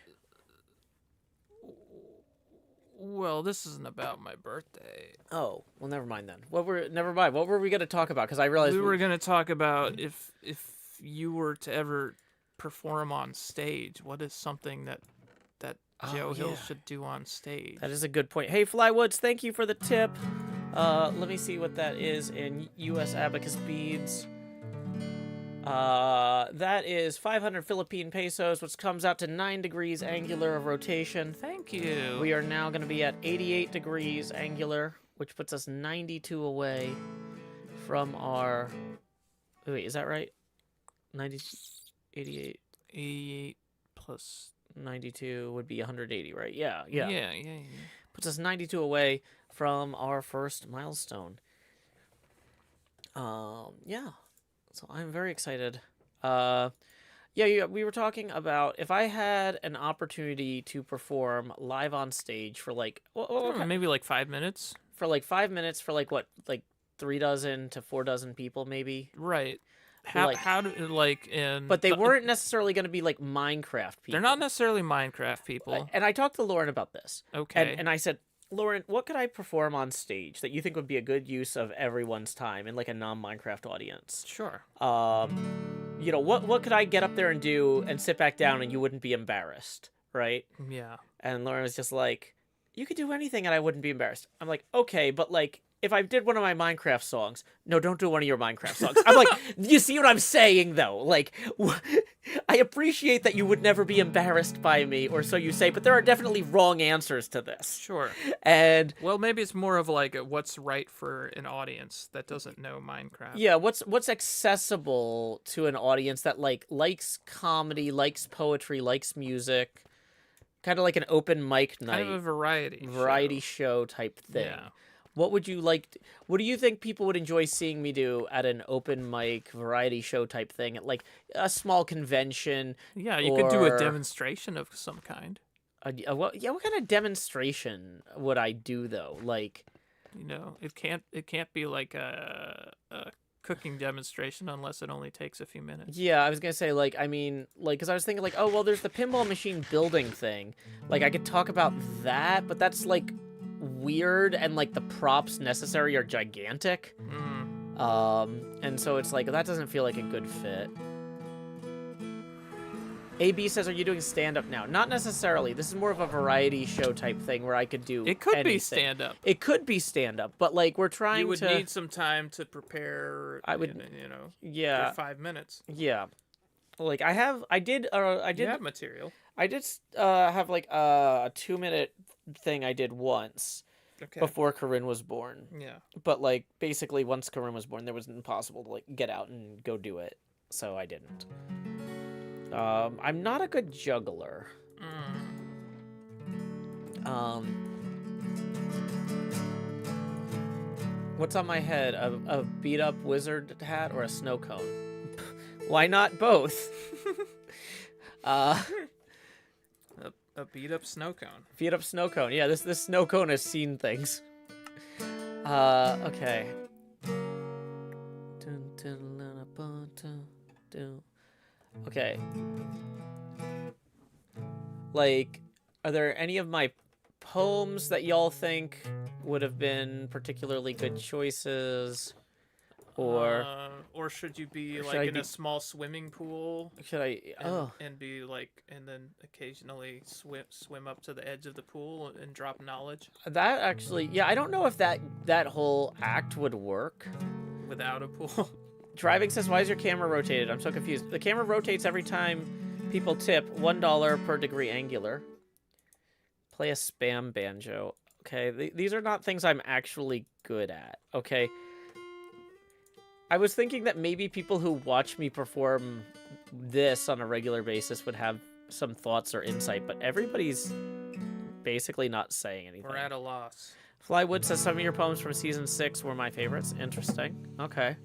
Well, this isn't about my birthday. Oh, well, never mind then. Never mind. What were we going to talk about? Because I realized we were going to talk about if you were to ever perform on stage, what is something that Joe Hill should do on stage? That is a good point. Hey, Flywoods, thank you for the tip. Let me see what that is in U.S. abacus beads. That is 500 Philippine pesos, which comes out to 9 degrees angular of rotation. Thank you. We are now going to be at 88 degrees angular, which puts us 92 away from our... Wait, is that right? 90, 88, 88 plus. 92 would be 180, right? Yeah. Yeah. Puts us 92 away from our first milestone. Yeah. So I'm very excited. Yeah, we were talking about if I had an opportunity to perform live on stage for like Maybe like 5 minutes. for like 5 minutes for like what, like 3 dozen to 4 dozen people maybe. Right. Like- How do like in? But they weren't necessarily going to be like Minecraft people. They're not necessarily Minecraft people. And I talked to Lauren about this. Okay. And I said, Lauren, what could I perform on stage that you think would be a good use of everyone's time in like a non-Minecraft audience? Sure. You know, what could I get up there and do and sit back down and you wouldn't be embarrassed, right? Yeah. And Lauren was just like, you could do anything and I wouldn't be embarrassed. I'm like, okay, but like, if I did one of my Minecraft songs, no, don't do one of your Minecraft songs. I'm like, you see what I'm saying, though? Like, I appreciate that you would never be embarrassed by me, or so you say, but there are definitely wrong answers to this. Sure. And Well, maybe it's more of like what's right for an audience that doesn't know Minecraft. yeah, what's accessible to an audience that like likes comedy, likes poetry, likes music, kind of like an open mic night, Kind of a variety show type thing. Yeah. What would you like? What do you think people would enjoy seeing me do at an open mic variety show type thing at like a small convention? Yeah, you could do a or demonstration of some kind. What kind of demonstration would I do though? Like, You know, it can't be like a cooking demonstration unless it only takes a few minutes. yeah, I was gonna say like, I mean, like, because I was thinking like, oh well, there's the pinball machine building thing. Like, I could talk about that, but that's like weird and like the props necessary are gigantic. And so it's like that doesn't feel like a good fit. AB says, are you doing stand-up now? Not necessarily. This is more of a variety show type thing where I could do It could be anything. stand-up. It could be stand-up, but like we're trying You would to need some time to prepare. I would- you know, yeah, your 5 minutes. yeah. Like I did You have material. I did have like a 2-minute thing I did once Okay. before Corinne was born. Yeah. But like basically once Corinne was born, there was impossible to like get out and go do it, so I didn't. I'm not a good juggler. What's on my head? A beat up wizard hat or a snow cone? Why not both? A beat up snow cone. Beat up snow cone. Yeah, this snow cone has seen things. Okay. Okay. Like, are there any of my poems that y'all think would have been particularly good choices? Or should you be should like I in be- a small swimming pool should I... and be like, and then occasionally swim up to the edge of the pool and drop knowledge That actually... Yeah, I don't know if that whole act would work. without a pool? Driving says, why is your camera rotated? I'm so confused. The camera rotates every time people tip. $1 per degree angular. Play a spam banjo. Okay, these are not things I'm actually good at. Okay. I was thinking that maybe people who watch me perform this on a regular basis would have some thoughts or insight, but everybody's basically not saying anything. We're at a loss. Flywood says some of your poems from season 6 were my favorites. Interesting. Okay.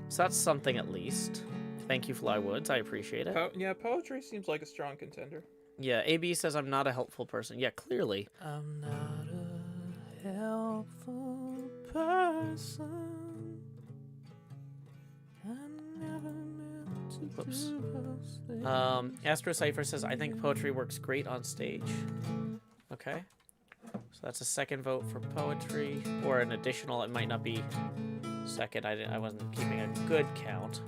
So that's something at least. Thank you, Flywoods. I appreciate it. Yeah, poetry seems like a strong contender. Yeah, AB says I'm not a helpful person. Yeah, clearly. I'm not a helpful person. I never meant to Whoops. do those things. Astro Cypher says I think poetry works great on stage. Okay. So that's a second vote for poetry, or an additional. It might not be second. I wasn't keeping a good count.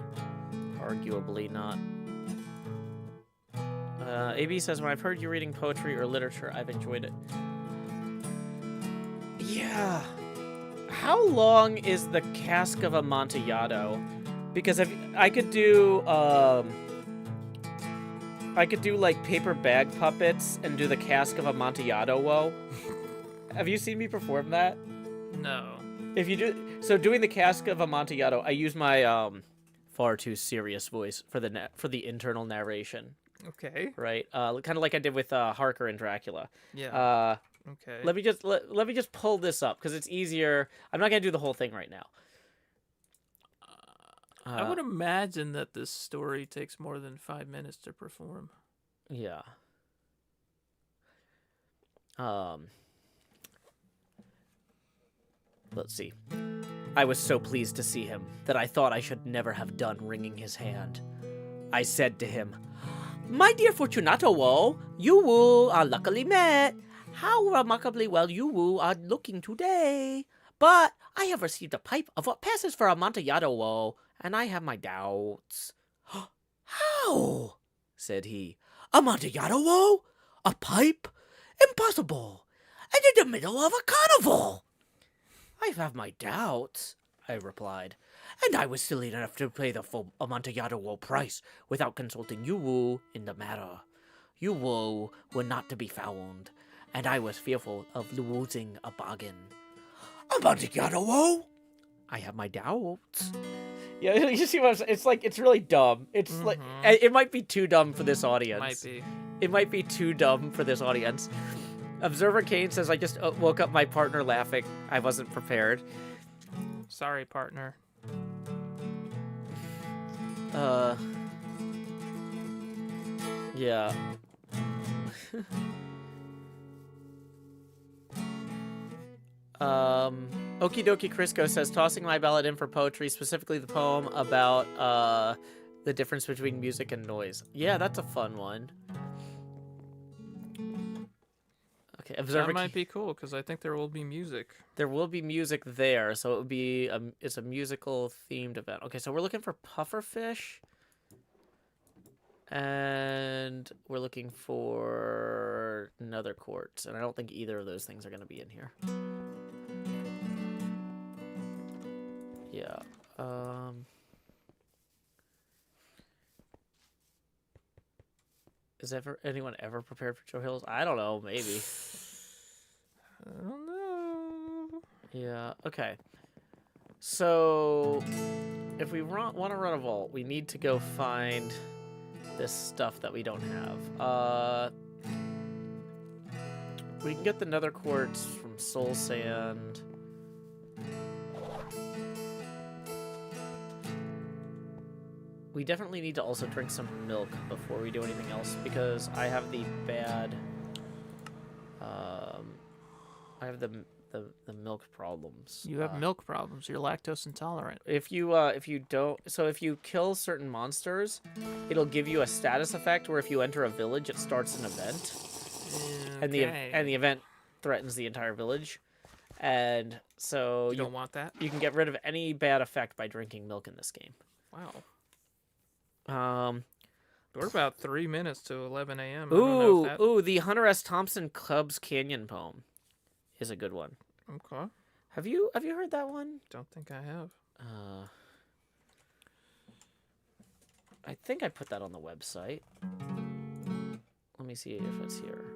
Arguably not. AB says, when I've heard you reading poetry or literature, I've enjoyed it. Yeah. How long is the Cask of Amontillado? Because if I could do like paper bag puppets and do the Cask of Amontillado. Whoa. Have you seen me perform that? No. If you do, so doing the Cask of Amontillado, I use my far too serious voice for the internal narration, Okay. right? Kind of like I did with Harker and Dracula. Yeah. Okay. Let me just pull this up because it's easier. I'm not gonna do the whole thing right now. I would imagine that this story takes more than 5 minutes to perform. Yeah. Let's see. I was so pleased to see him that I thought I should never have done wringing his hand. I said to him, "My dear Fortunato, you are luckily met. How remarkably well you are looking today. But I have received a pipe of what passes for Amontillado, and I have my doubts." "How?" said he. "Amontillado? A pipe? Impossible! And in the middle of a carnival!" "I have my doubts," I replied, "and I was silly enough to pay the full Amontillado price without consulting you in the matter. You were not to be found, and I was fearful of losing a bargain." "Amontillado? I have my doubts." Yeah, you see what I'm saying? It's like, it's really dumb. It's like, it might be too dumb for this audience. Might be. It might be too dumb for this audience. Observer Kane says, "I just woke up my partner laughing. I wasn't prepared." Sorry, partner. Yeah. Okie dokie Crisco says, "Tossing my ballot in for poetry, specifically the poem about the difference between music and noise." Yeah, that's a fun one. Okay, Observer That might be cool because I think there will be music. There will be music there, so it would be it's a musical themed event. Okay, so we're looking for pufferfish, and we're looking for nether quartz, and I don't think either of those things are going to be in here. Yeah. Is anyone ever prepared for Joe Hills? I don't know. Maybe. I don't know. Yeah. Okay. So, if we want to run a vault, we need to go find this stuff that we don't have. We can get the nether quartz from soul sand. We definitely need to also drink some milk before we do anything else, because I have the bad, I have the milk problems. You have milk problems. You're lactose intolerant. If you don't, so if you kill certain monsters, it'll give you a status effect where if you enter a village, it starts an event, Okay. and the event threatens the entire village, and so You don't want that? you can get rid of any bad effect by drinking milk in this game. Wow. We're about 3 minutes to 11 a.m. I don't know if that... Ooh, the Hunter S. Thompson Cubs Canyon poem is a good one. Okay. Have you heard that one? Don't think I have. I think I put that on the website. Let me see if it's here.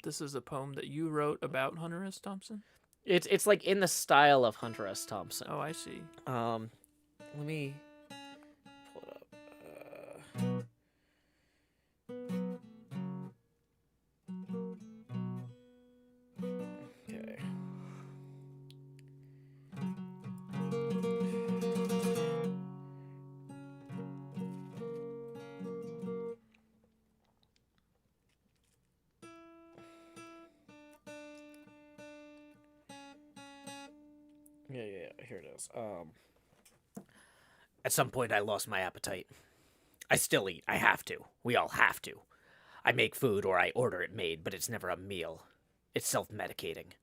This is a poem that you wrote about Hunter S. Thompson? It's like in the style of Hunter S. Thompson. Oh, I see. Let me pull it up. Okay. Yeah, here it is. At some point, I lost my appetite. I still eat. I have to. We all have to. I make food or I order it made, but it's never a meal. It's self-medicating.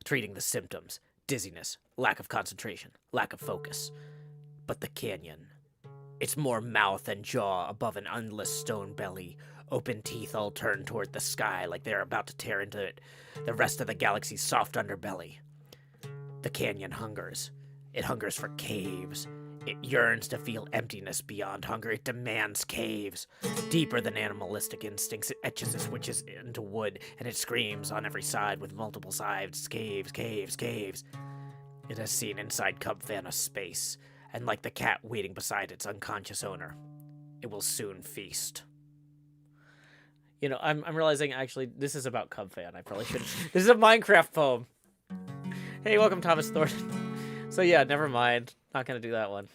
Treating the symptoms. Dizziness, lack of concentration, lack of focus. But the canyon. It's more mouth and jaw above an endless stone belly. Open teeth all turned toward the sky like they're about to tear into it. The rest of the galaxy's soft underbelly. The canyon hungers. It hungers for caves. It yearns to feel emptiness beyond hunger. It demands caves. Deeper than animalistic instincts, it etches its witches into wood, and it screams on every side with multiple sides. Caves, caves, caves. It has seen inside Cub Vanna space, and like the cat waiting beside its unconscious owner, it will soon feast. You know, I'm realizing actually this is about Cub Fan. I probably should. This is a Minecraft poem. Hey, welcome Thomas Thornton. So yeah, never mind. Not gonna do that one.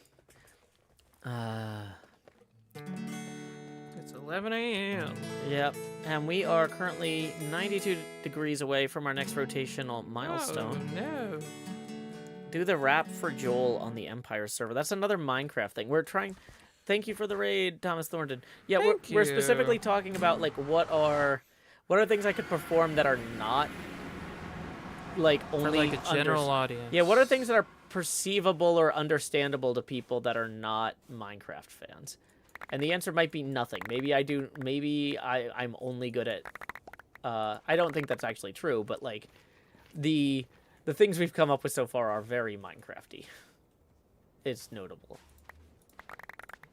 It's 11 a.m. Yep, and we are currently 92 degrees away from our next rotational milestone. Oh, no. Do the rap for Joel on the Empire server. That's another Minecraft thing. We're trying. Thank you for the raid, Thomas Thornton. Yeah, Thank we're you. specifically talking about like what are things I could perform that are not like For only like a general audience. Yeah, what are things that are perceivable or understandable to people that are not Minecraft fans? And the answer might be nothing. Maybe I do. Maybe I'm only good at. I don't think that's actually true, but like, the things we've come up with so far are very Minecrafty. It's notable.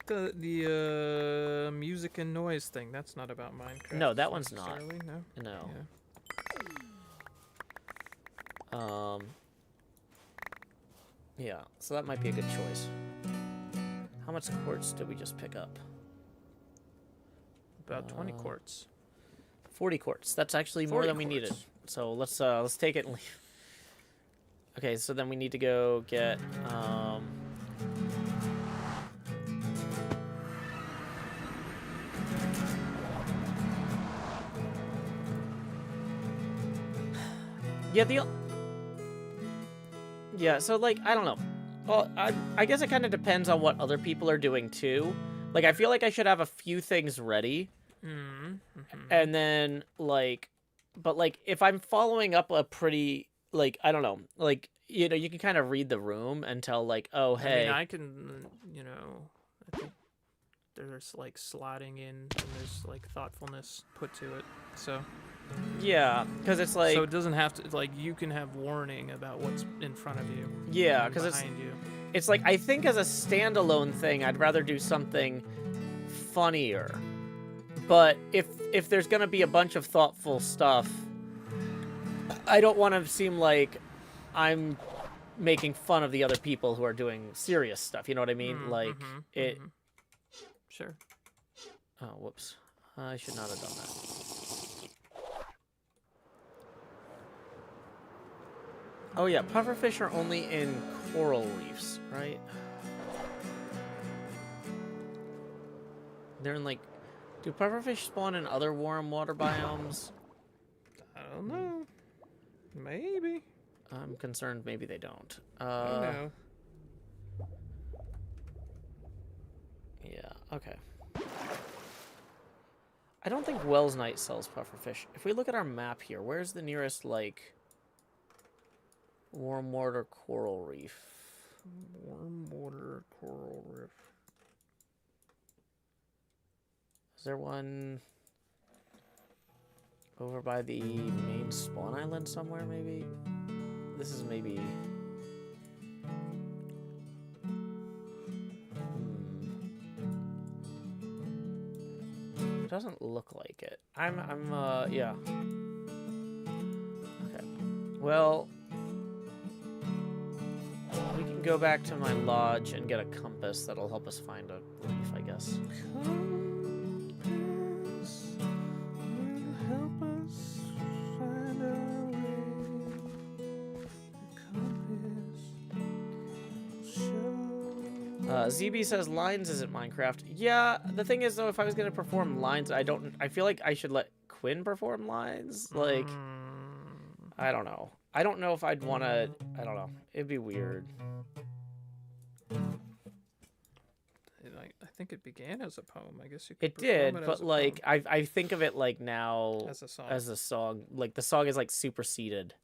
The music and noise thing, that's not about Minecraft. No, that one's not. necessarily, No. No. Yeah. Yeah. So that might be a good choice. How much quartz did we just pick up? About 20 quartz. 40 quartz. That's actually more 40 than we needed. quartz. So let's take it and leave. Okay, so then we need to go get Yeah, so like I don't know. Well, I guess it kind of depends on what other people are doing too. Like I feel like I should have a few things ready. And then like but like if I'm following up a pretty like I don't know, like you know, you can kind of read the room and tell like, oh hey. I mean, I can, you know, I think there's like slotting in and there's like thoughtfulness put to it. So yeah, because it's like so it doesn't have to like you can have warning about what's in front of you. yeah, and because behind you. it's like I think as a standalone thing, I'd rather do something funnier. But if there's gonna be a bunch of thoughtful stuff, I don't want to seem like I'm making fun of the other people who are doing serious stuff. You know what I mean? Sure. Oh, whoops! I should not have done that. Oh yeah, pufferfish are only in coral reefs, right? They're in like, do pufferfish spawn in other warm water biomes? I don't know. Maybe. I'm concerned maybe they don't. I don't know. Yeah, okay. I don't think Wells Night sells pufferfish. If we look at our map here, where's the nearest, like, warm water coral reef? Warm water coral reef. Is there one over by the main spawn island somewhere, maybe? This is maybe... It doesn't look like it. Yeah. Okay. Well, we can go back to my lodge and get a compass that'll help us find a reef, I guess. Compass will help us find our way. Compass show. ZB says lines isn't Minecraft. Yeah, the thing is though, if I was gonna perform lines, I feel like I should let Quinn perform lines. Like, I don't know. I don't know if I'd wanna. I don't know. It'd be weird. I think it began as a poem. I guess you could. It did, perform it but as a like poem. I think of it like now As a song. as a song. Like the song is like superseded.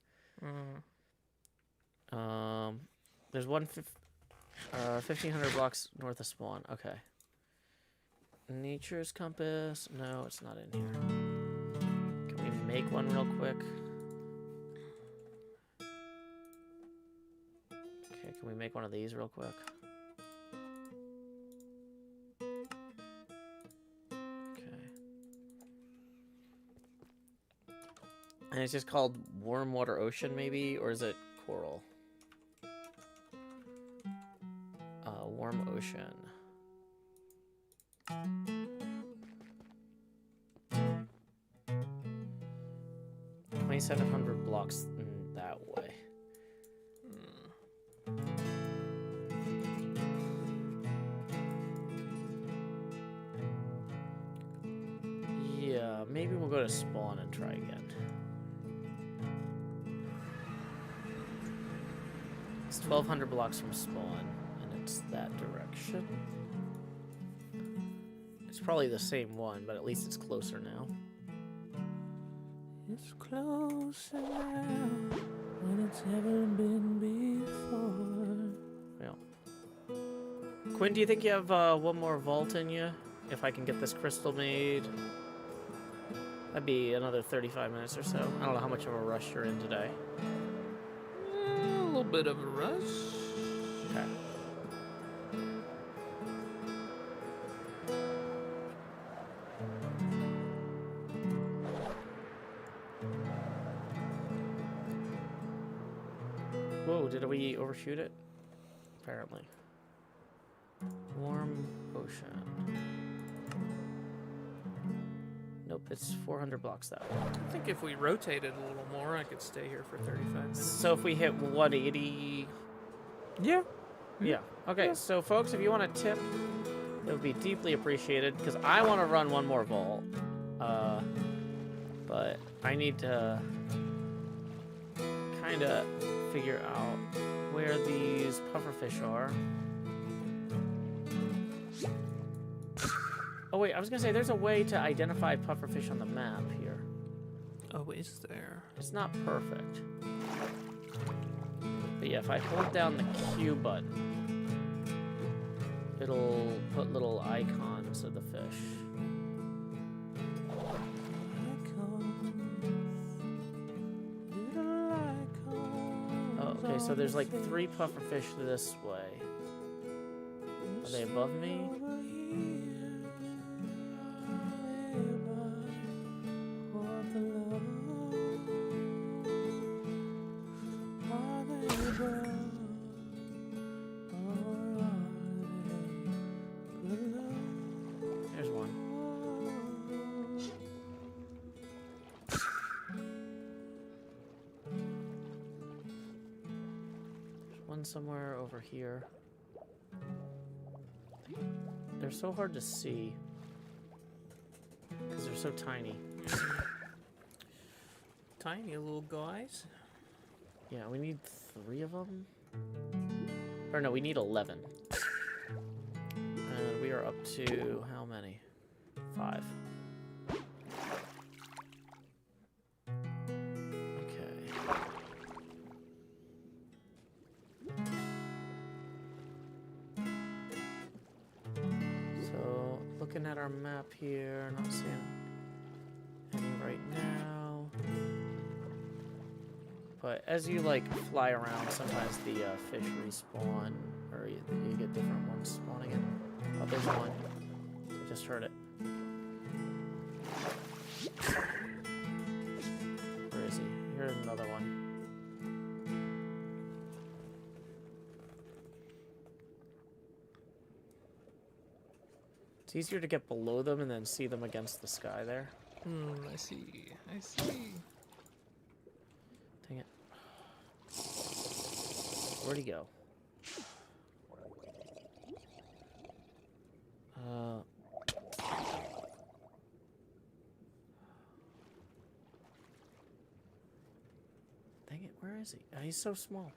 There's 1,500 blocks north of spawn. Okay. Nature's compass. No, it's not in here. Can we make one real quick? Okay, can we make one of these real quick? Okay. And it's just called warm water ocean, maybe? Or is it coral? Warm ocean. 2,700 blocks that way. Yeah, maybe we'll go to spawn and try again. It's 1,200 blocks from spawn, and it's that direction. It's probably the same one, but at least it's closer now. It's closer now than it's ever been before. Yeah. Quinn, do you think you have one more vault in you? If I can get this crystal made, that'd be another 35 minutes or so. I don't know how much of a rush you're in today. A little bit of a rush. Okay. Whoa, did we overshoot it? Apparently. Warm ocean. Nope, it's 400 blocks that way. I think if we rotated a little more, I could stay here for 35 minutes. So if we hit 180... Yeah. Yeah. Okay, so folks, if you want a tip, it would be deeply appreciated, because I want to run one more vault. But I need to kind of figure out where these pufferfish are. Oh wait, I was gonna say there's a way to identify pufferfish on the map here. Oh, is there? It's not perfect. But yeah, if I hold down the Q button, it'll put little icons of the fish. Oh, okay, so there's like 3 pufferfish this way. Are they above me? There's one. There's one somewhere over here. They're so hard to see because they're so tiny. Tiny little guys. Yeah, we need 3 of them. Or no, we need 11. And we are up to how many? 5. Okay. So, looking at our map here, not seeing any right now. But as you like fly around, sometimes the fish respawn, or you get different ones spawning in. Oh, there's one. I just heard it. Where is he? Here's another one. It's easier to get below them and then see them against the sky there. I see. I see. Dang it. Where'd he go? Dang it, where is he? He's so small.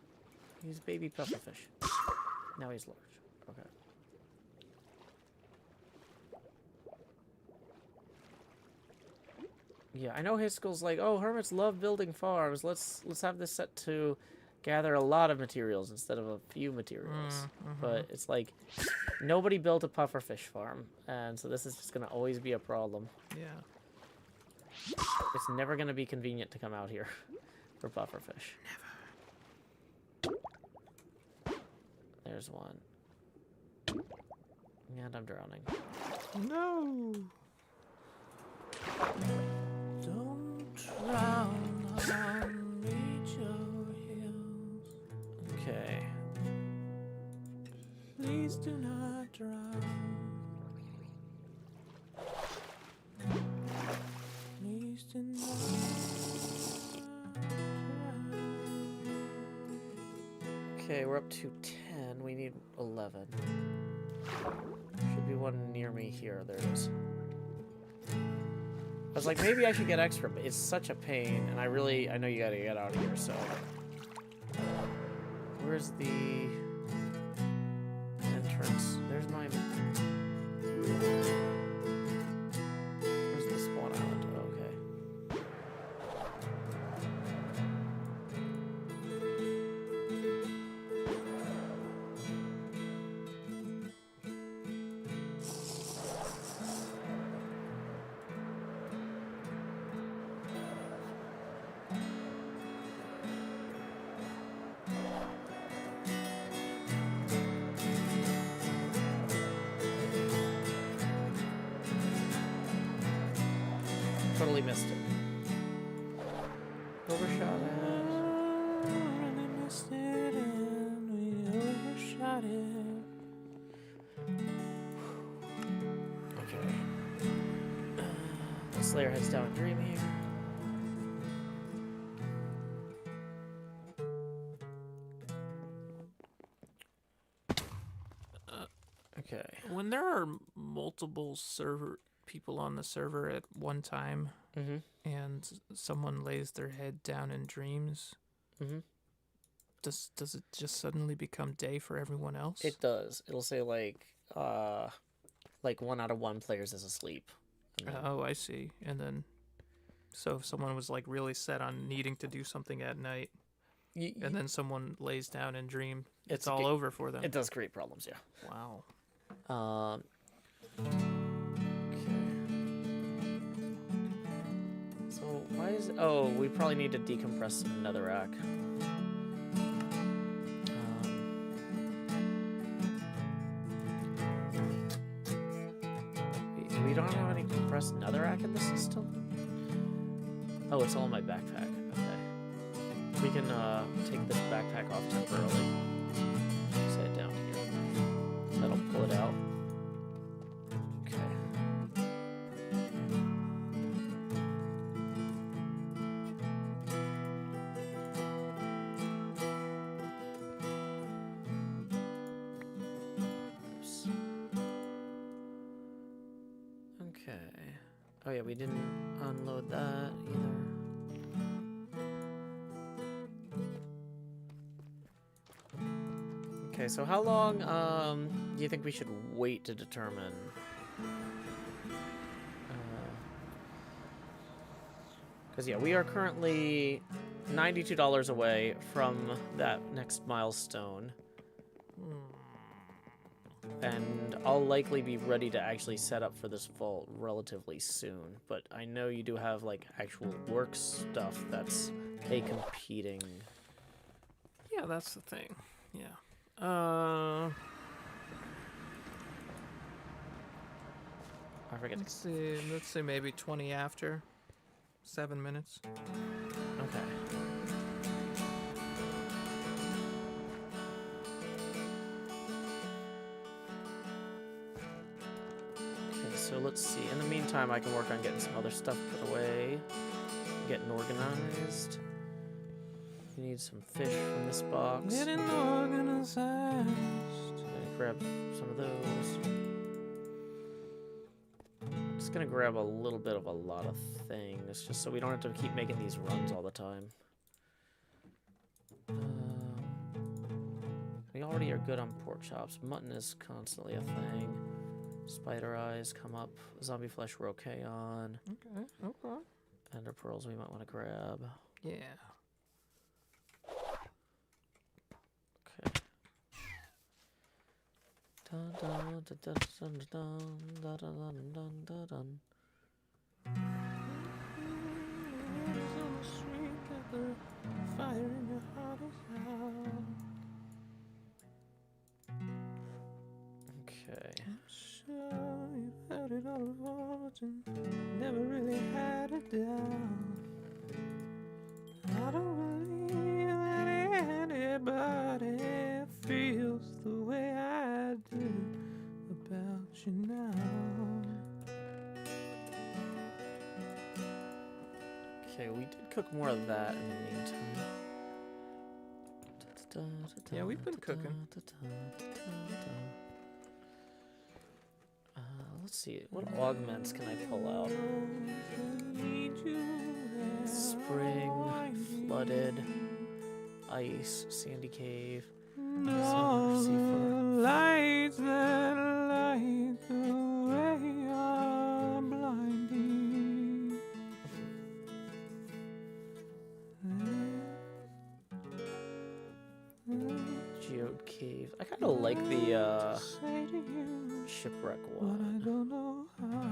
He's baby pufferfish. Now he's large. Okay. Yeah, I know Hiskel's like, oh, hermits love building farms. Let's have this set to gather a lot of materials instead of a few materials. But it's like nobody built a pufferfish farm, and so this is just gonna always be a problem. Yeah. It's never gonna be convenient to come out here for pufferfish. Never. There's one. And I'm drowning. No. Don't drown on Rachel Hills. Okay. Please Please do not drown. Please do not drown. Okay, we're up to 10. We need 11. Should be one near me here. There it is. I was like, maybe I should get extra, but it's such a pain, and I know you gotta get out of here, so. Where's the entrance? There's my. Where's the spawn island? Oh, okay. Totally missed it. Overshot it. Really missed it and we overshot it. Okay. The Slayer heads down Dream here. Okay. When there are multiple people on the server at one time, Mm-hmm. and someone lays their head down in dreams, Mm-hmm. does it just suddenly become day for everyone else? It does. It'll say like 1 out of 1 players is asleep. And then- Oh, I see. And then, so if someone was like really set on needing to do something at night, and then someone lays down and dream, it's all over for them. It does create problems, yeah. Wow. Okay. So why is it? Oh, we probably need to decompress some netherrack. We don't have any compressed netherrack in the system. Oh, it's all in my backpack. Okay. We can take this backpack off temporarily. Set it down here. That'll pull it out. Okay. Oops. Okay. Oh yeah, we didn't unload that either. Okay, so how long do you think we should wait to determine? Because yeah, we are currently $92 away from that next milestone. And I'll likely be ready to actually set up for this vault relatively soon. But I know you do have like actual work stuff that's a competing. Yeah, that's the thing. Yeah. I forget. Let's see. Let's say maybe 20 after. 7 minutes. Okay. Okay, so let's see. In the meantime, I can work on getting some other stuff put away, getting organized. We need some fish from this box. Getting organized. Gonna grab some of those. Just gonna grab a little bit of a lot of things, just so we don't have to keep making these runs all the time. We already are good on pork chops. Mutton is constantly a thing. Spider eyes come up. Zombie flesh we're okay on. Okay. Ender pearls we might want to grab. Yeah. Okay. Dun, dun, dun, dun, dun, dun, dun, dun, dun, dun, dun. Fire in your heart is out. Okay. I'm sure you've heard it all before, but you never really had it down. I don't believe that anybody feels the way I do. cook more of that in the meantime. Yeah, we've been cooking. Let's see. What augments can I pull out? Spring, flooded, ice, sandy cave, summer, seafloor. Lights that light the way are blinding. Geode cave. I kind of like the shipwreck But I one. don't know how.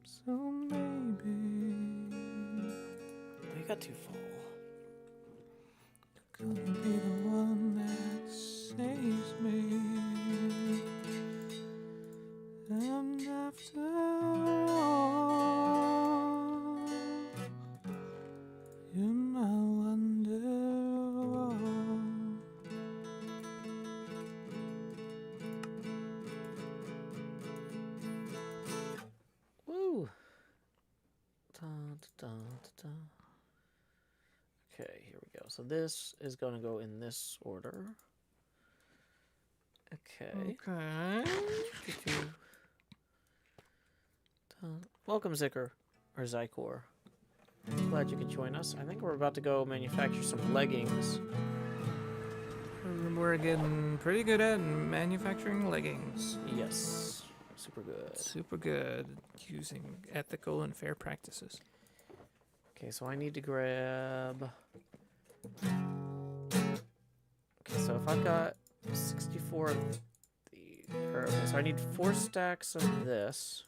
So maybe We got too full. gonna be the one that saves me. And after all, you're my wonderwall. Woo! Dun, dun, dun, dun. Okay, here we go. So this is going to go in this order. Okay. Okay. Welcome, Zicker, or Zykor. Glad you could join us. I think we're about to go manufacture some leggings. We're getting pretty good at manufacturing leggings. Yes, super good. Super good using ethical and fair practices. Okay, so I need to grab... Okay, so if I've got 64 of the... Okay, so I need 4 stacks of this.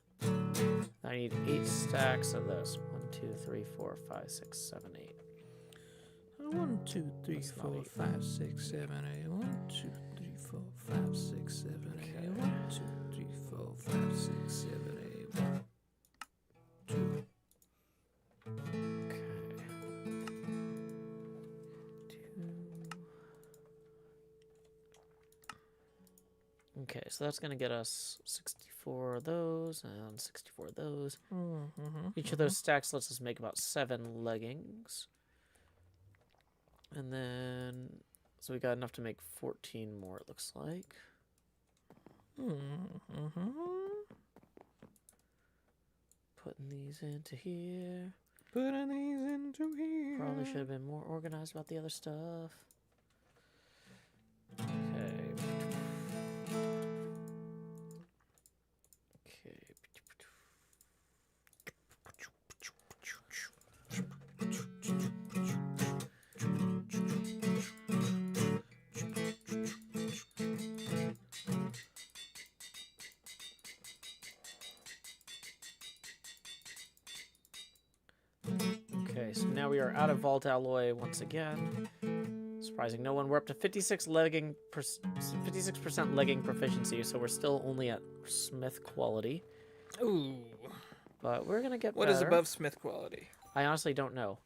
I need 8 stacks of this. 1, 2, 3, 4, 5, 6, 7, 8. 1, 2, 3, That's not 4, eight. 5, 6, 7, 8. 1, 2, 3, 4, 5, 6, 7, 8. Okay. 1, 2, 3, 4, 5, 6, 7, 8. 1, 2. Okay. 2. Okay, so that's going to get us 64 of those and 64 of those. Each of those stacks lets us make about 7 leggings. And then, so we got enough to make 14 more, it looks like. Putting these into here. Putting these into here. Probably should have been more organized about the other stuff. Okay. Okay. Okay, so now we are out of vault alloy once again. Surprising no one. We're up to 56% legging proficiency, so we're still only at smith quality. Ooh. But we're gonna get What better. is above Smith quality? I honestly don't know.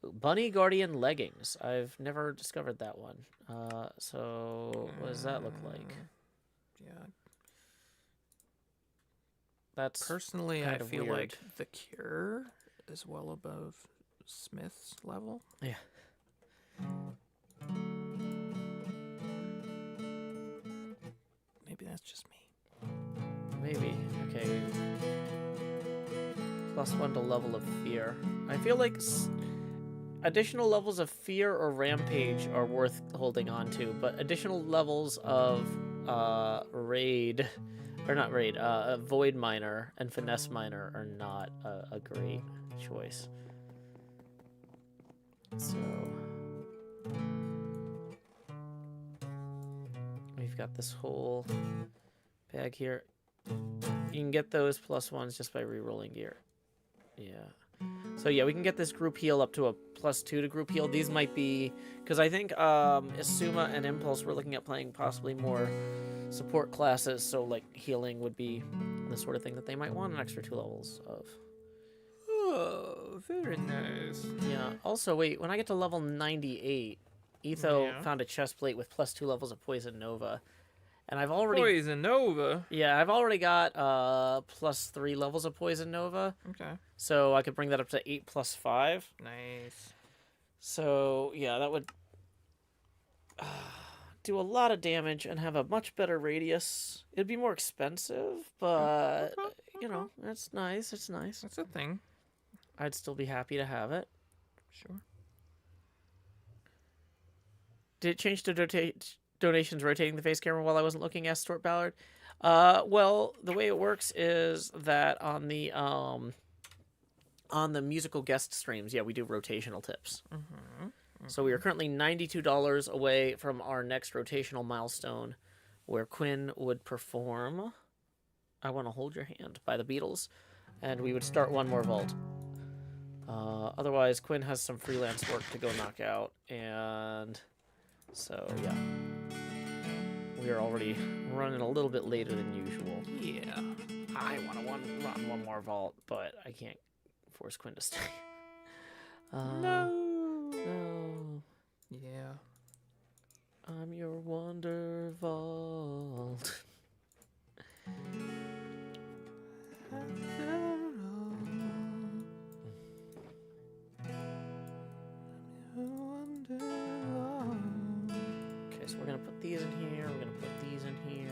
Bunny Guardian leggings. I've never discovered that one. So what does that look like? Yeah. That's Personally, kind I of feel weird. like the Cure is well above Smith's level. Yeah. Maybe that's just me. Maybe. Okay. +1 to level of fear. I feel like additional levels of fear or rampage are worth holding on to, but additional levels of raid, or not raid, void miner and finesse miner are not a great choice. So we've got this whole bag here. You can get those +1s just by re-rolling gear. Yeah. So yeah, we can get this group heal up to a +2 to group heal. These might be, because I think Isuma and Impulse were looking at playing possibly more support classes, so like healing would be the sort of thing that they might want an extra 2 levels of. Oh, very nice. Yeah. Also, wait, when I get to level 98, Etho Yeah. found a chest plate with +2 levels of Poison Nova. And I've already Poison Nova. I've already got +3 levels of Poison Nova. Okay. So I could bring that up to 8 + 5. Nice. So yeah, that would do a lot of damage and have a much better radius. It'd be more expensive, but you know, that's nice. It's nice. That's a thing. I'd still be happy to have it. Sure. Did it change to donations rotating the face camera while I wasn't looking? Asked Stuart Ballard. Well, the way it works is that on the musical guest streams, yeah, we do rotational tips. So we are currently $92 away from our next rotational milestone, where Quinn would perform "I Want to Hold Your Hand" by the Beatles, and we would start one more vault. Otherwise, Quinn has some freelance work to go knock out, and so yeah, we are already running a little bit later than usual. Yeah. I want to run one more vault, but I can't force Quinn to stay. No. No. Yeah. I'm your wonder vault. Okay, so we're gonna put these in here. We're gonna put these in here.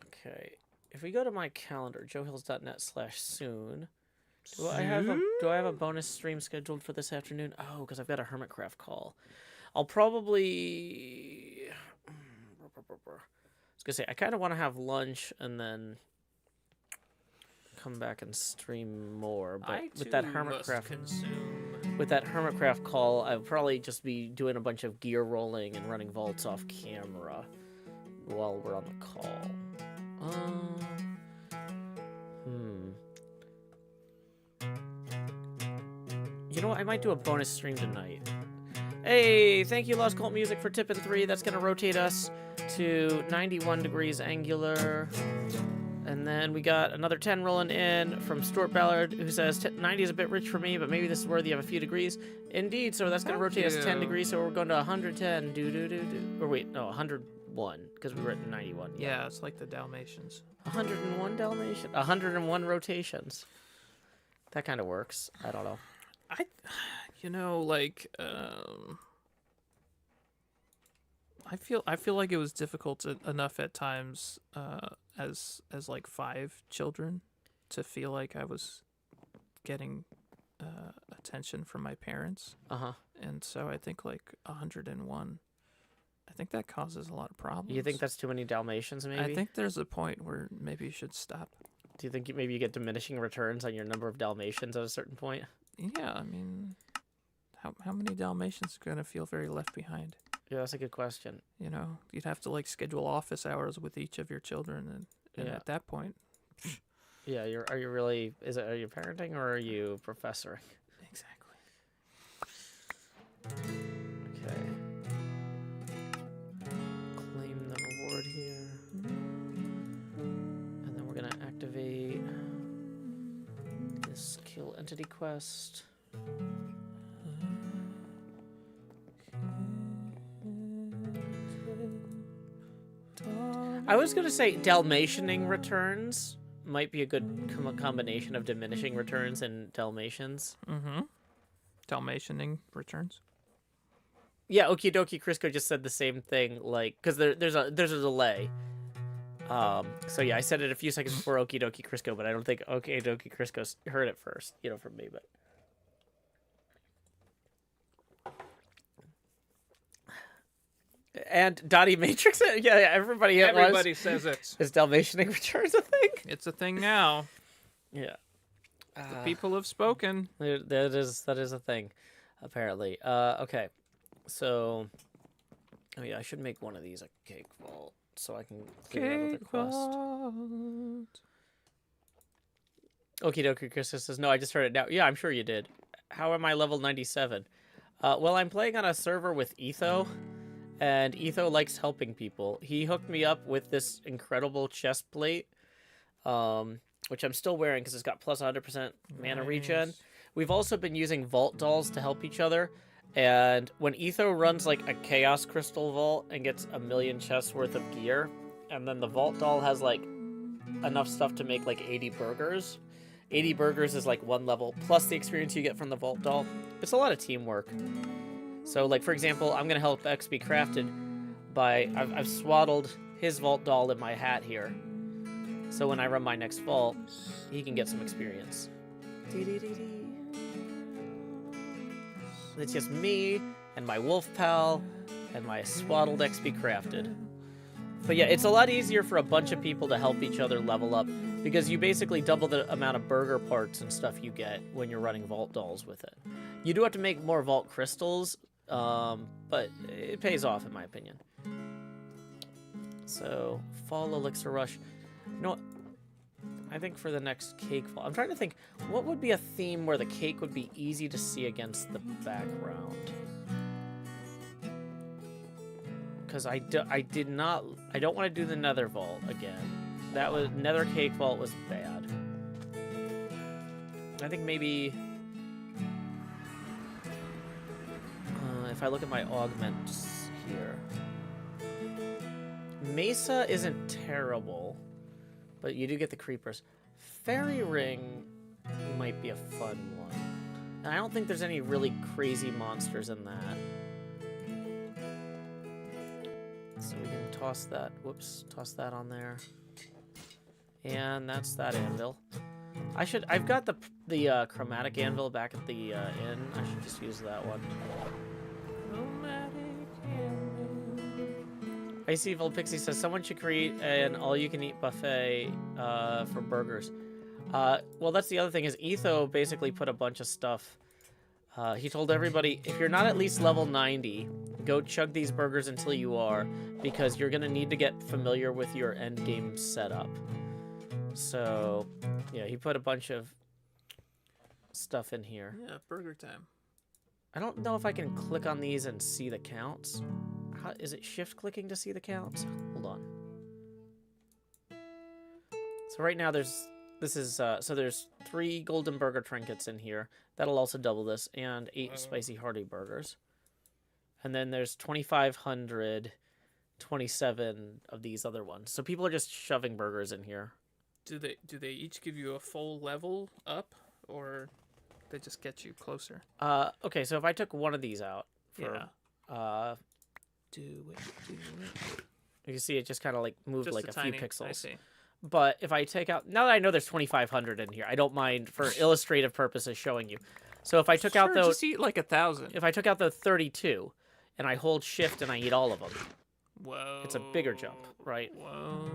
Okay, if we go to my calendar, joehills.net/soon. Do I have a bonus stream scheduled for this afternoon? Oh, because I've got a Hermitcraft call. I'll probably. I was gonna say I kind of want to have lunch and then come back and stream more. But with that Hermitcraft call, I'll probably just be doing a bunch of gear rolling and running vaults off camera while we're on the call. You know what? I might do a bonus stream tonight. Hey, thank you, Lost Cult Music, for tipping 3. That's going to rotate us to 91 degrees angular. And then we got another 10 rolling in from Stuart Ballard, who says 90 is a bit rich for me, but maybe this is worthy of a few degrees. Indeed, so that's going to rotate us 10 degrees, so we're going to 110. Or wait, no, 101, because we were at 91. Yeah, it's like the Dalmatians. 101 Dalmatians? 101 rotations. That kind of works. I don't know. I feel like it was difficult enough at times as like 5 children to feel like I was getting attention from my parents. And so I think like 101. I think that causes a lot of problems. You think that's too many Dalmatians, maybe? I think there's a point where maybe you should stop. Do you think maybe you get diminishing returns on your number of Dalmatians at a certain point? Yeah, I mean, how many Dalmatians are gonna feel very left behind? Yeah, that's a good question. You know, you'd have to like schedule office hours with each of your children, and at that point, yeah, are you really? Are you parenting or are you professoring? Exactly. Okay. Claim the reward here, and then we're gonna activate this kill entity quest. I was gonna say Dalmatianing returns might be a good combination of diminishing returns and Dalmatians. Dalmatianing returns. Yeah, Okie Dokie Crisco just said the same thing, like, because there's a delay. So yeah, I said it a few seconds before Okie Dokie Crisco, but I don't think Okie Dokie Crisco heard it first, from me, but. And Dottie Matrix, yeah, everybody says it. Is Dalmatianing returns a thing? It's a thing now. Yeah. The people have spoken. That is a thing, apparently. Okay, so, oh yeah, I should make one of these a cake vault so I can clear out the quest. Okie dokie, Chris says, no, I just heard it now. Yeah, I'm sure you did. How am I level 97? Well, I'm playing on a server with Etho, and Etho likes helping people. He hooked me up with this incredible chest plate, which I'm still wearing because it's got plus 100% mana regen. We've also been using vault dolls to help each other, And when Etho runs like a Chaos Crystal Vault and gets 1,000,000 chests worth of gear, and then the Vault Doll has like enough stuff to make like 80 burgers. 80 burgers is like 1 level, plus the experience you get from the Vault Doll. It's a lot of teamwork. So like, for example, I'm going to help X be crafted by, I've swaddled his Vault Doll in my hat here. So when I run my next vault, he can get some experience. It's just me and my wolf pal and my swaddled XP crafted. But yeah, it's a lot easier for a bunch of people to help each other level up because you basically double the amount of burger parts and stuff you get when you're running vault dolls with it. You do have to make more vault crystals, but it pays off in my opinion. So, Fall Elixir Rush. You know what? I think for the next cake fall, I'm trying to think, what would be a theme where the cake would be easy to see against the background? Because I don't want to do the Nether Vault again. That was, Nether Cake Vault was bad. I think maybe, if I look at my augments here, Mesa isn't terrible. But you do get the creepers. Fairy Ring might be a fun one. And I don't think there's any really crazy monsters in that. So we can toss that. Whoops, toss that on there. And that's that anvil. I've got the chromatic anvil back at the inn. I should just use that one. Icy Evil Pixie says someone should create an all-you-can-eat buffet for burgers. Well, that's the other thing is Etho basically put a bunch of stuff. He told everybody, if you're not at least level 90, go chug these burgers until you are, because you're going to need to get familiar with your end game setup. So, yeah, he put a bunch of stuff in here. Yeah, burger time. I don't know if I can click on these and see the counts. Is it shift clicking to see the counts? Hold on. So right now there's 3 golden burger trinkets in here. That'll also double this, and 8 spicy hearty burgers. And then there's 2,527 of these other ones. So people are just shoving burgers in here. Do they each give you a full level up, or they just get you closer? Okay, so if I took one of these out for Do it. you can see it just kind of like moved Just like a few tiny, pixels. I see. But if I take out, now that I know there's 2,500 in here, I don't mind for illustrative purposes showing you. So if I took out those, just eat like 1,000. if I took out the 32 and I hold shift and I eat all of them, Whoa. it's a bigger jump, right? Whoa.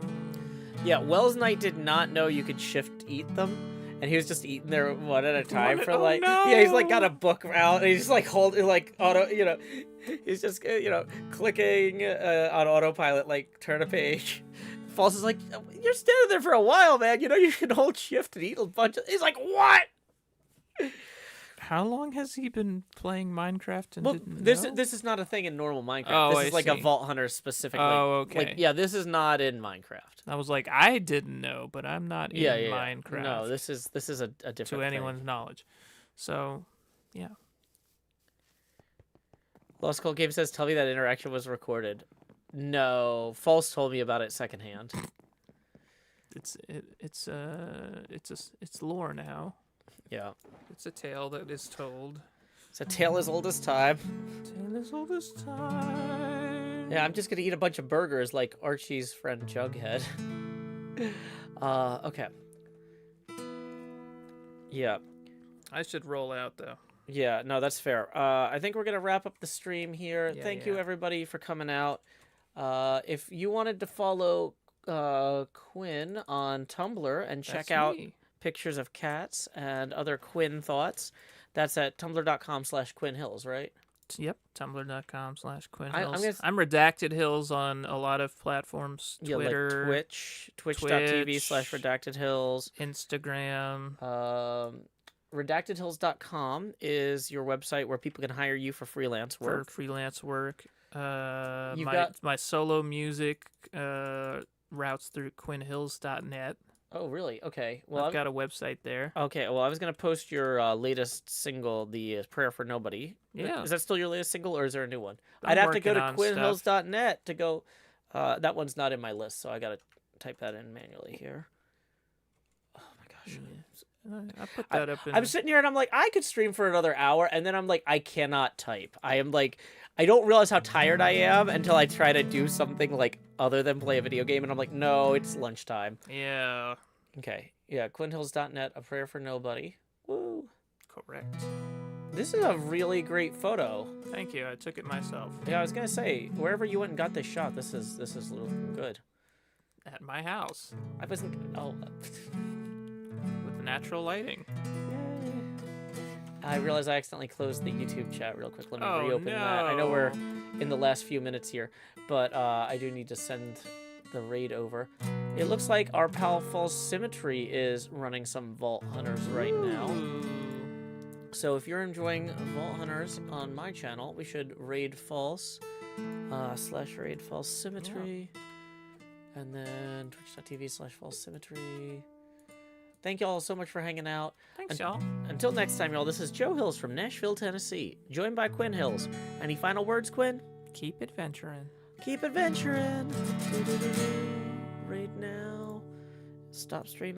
Yeah, Wells Knight did not know you could shift eat them, and he was just eating them one at a time for like, yeah, he's like got a book out, and he's just like holding like auto, he's just clicking on autopilot, like turn a page. False is like, you're standing there for a while, man. You can hold shift and eat a bunch of. He's like, what? How long has he been playing Minecraft? And Well, didn't this know? is not a thing in normal Minecraft. Oh, this I is like a see. Vault Hunter specifically. Oh, okay. Like, yeah, this is not in Minecraft. I was like, I didn't know, but I'm not in Yeah. Minecraft. No, this is a different to thing. anyone's knowledge. So, yeah. Lost Cold Game says, tell me that interaction was recorded. No, False told me about it secondhand. It's lore now. Yeah. It's a tale that is told. It's a tale as old as time. Tale as old as time. Yeah, I'm just gonna eat a bunch of burgers like Archie's friend Jughead. Okay. Yeah. I should roll out though. Yeah, no, that's fair. I think we're gonna wrap up the stream here. Yeah, Thank you yeah. everybody for coming out. If you wanted to follow Quinn on Tumblr and check That's out me. pictures of cats and other Quinn thoughts, that's at tumblr.com/QuinnHills, right? Yep, tumblr.com/Quinn I'm Hills. gonna- I'm Redacted Hills on a lot of platforms. Twitter, Yeah, like twitch.tv/redactedhills. Instagram. Redactedhills.com is your website where people can hire you for freelance For work. freelance work. You've My got- solo music routes through quinnhills.net. Oh, really? Okay. Well, I've got a website there. okay. Well, I was gonna post your latest single, the Prayer for Nobody. Yeah. Is that still your latest single, or is there a new one? I'm I'd have to go working to on quinnhills.net to go. That one's not in my list, so I gotta type that in manually here. Oh my gosh. I put that up in. I'm sitting here and I'm like, I could stream for another hour, and then I'm like, I cannot type. I am like, I don't realize how tired I am until I try to do something like other than play a video game, and I'm like, no, it's lunchtime. Yeah. Okay, yeah, quinnhills.net, a prayer for nobody. Woo. Correct. This is a really great photo. Thank you. I took it myself. Yeah, I was gonna say, wherever you went and got this shot, this is looking good. At my house. I wasn't. Oh. With natural lighting. Yay. I realized I accidentally closed the YouTube chat real quick. Let me Oh, reopen that. I know we're no. in the last few minutes here, but I do need to send the raid over. It looks like our pal False Symmetry is running some Vault Hunters right now. Ooh. So if you're enjoying Vault Hunters on my channel, we should raid False / raid False Symmetry, and then twitch.tv / False Symmetry. Thank y'all so much for hanging out. Thanks, y'all. Until next time, y'all, this is Joe Hills from Nashville, Tennessee, joined by Quinn Hills. Any final words, Quinn? Keep adventuring. Keep adventuring. Right now. Stop streaming.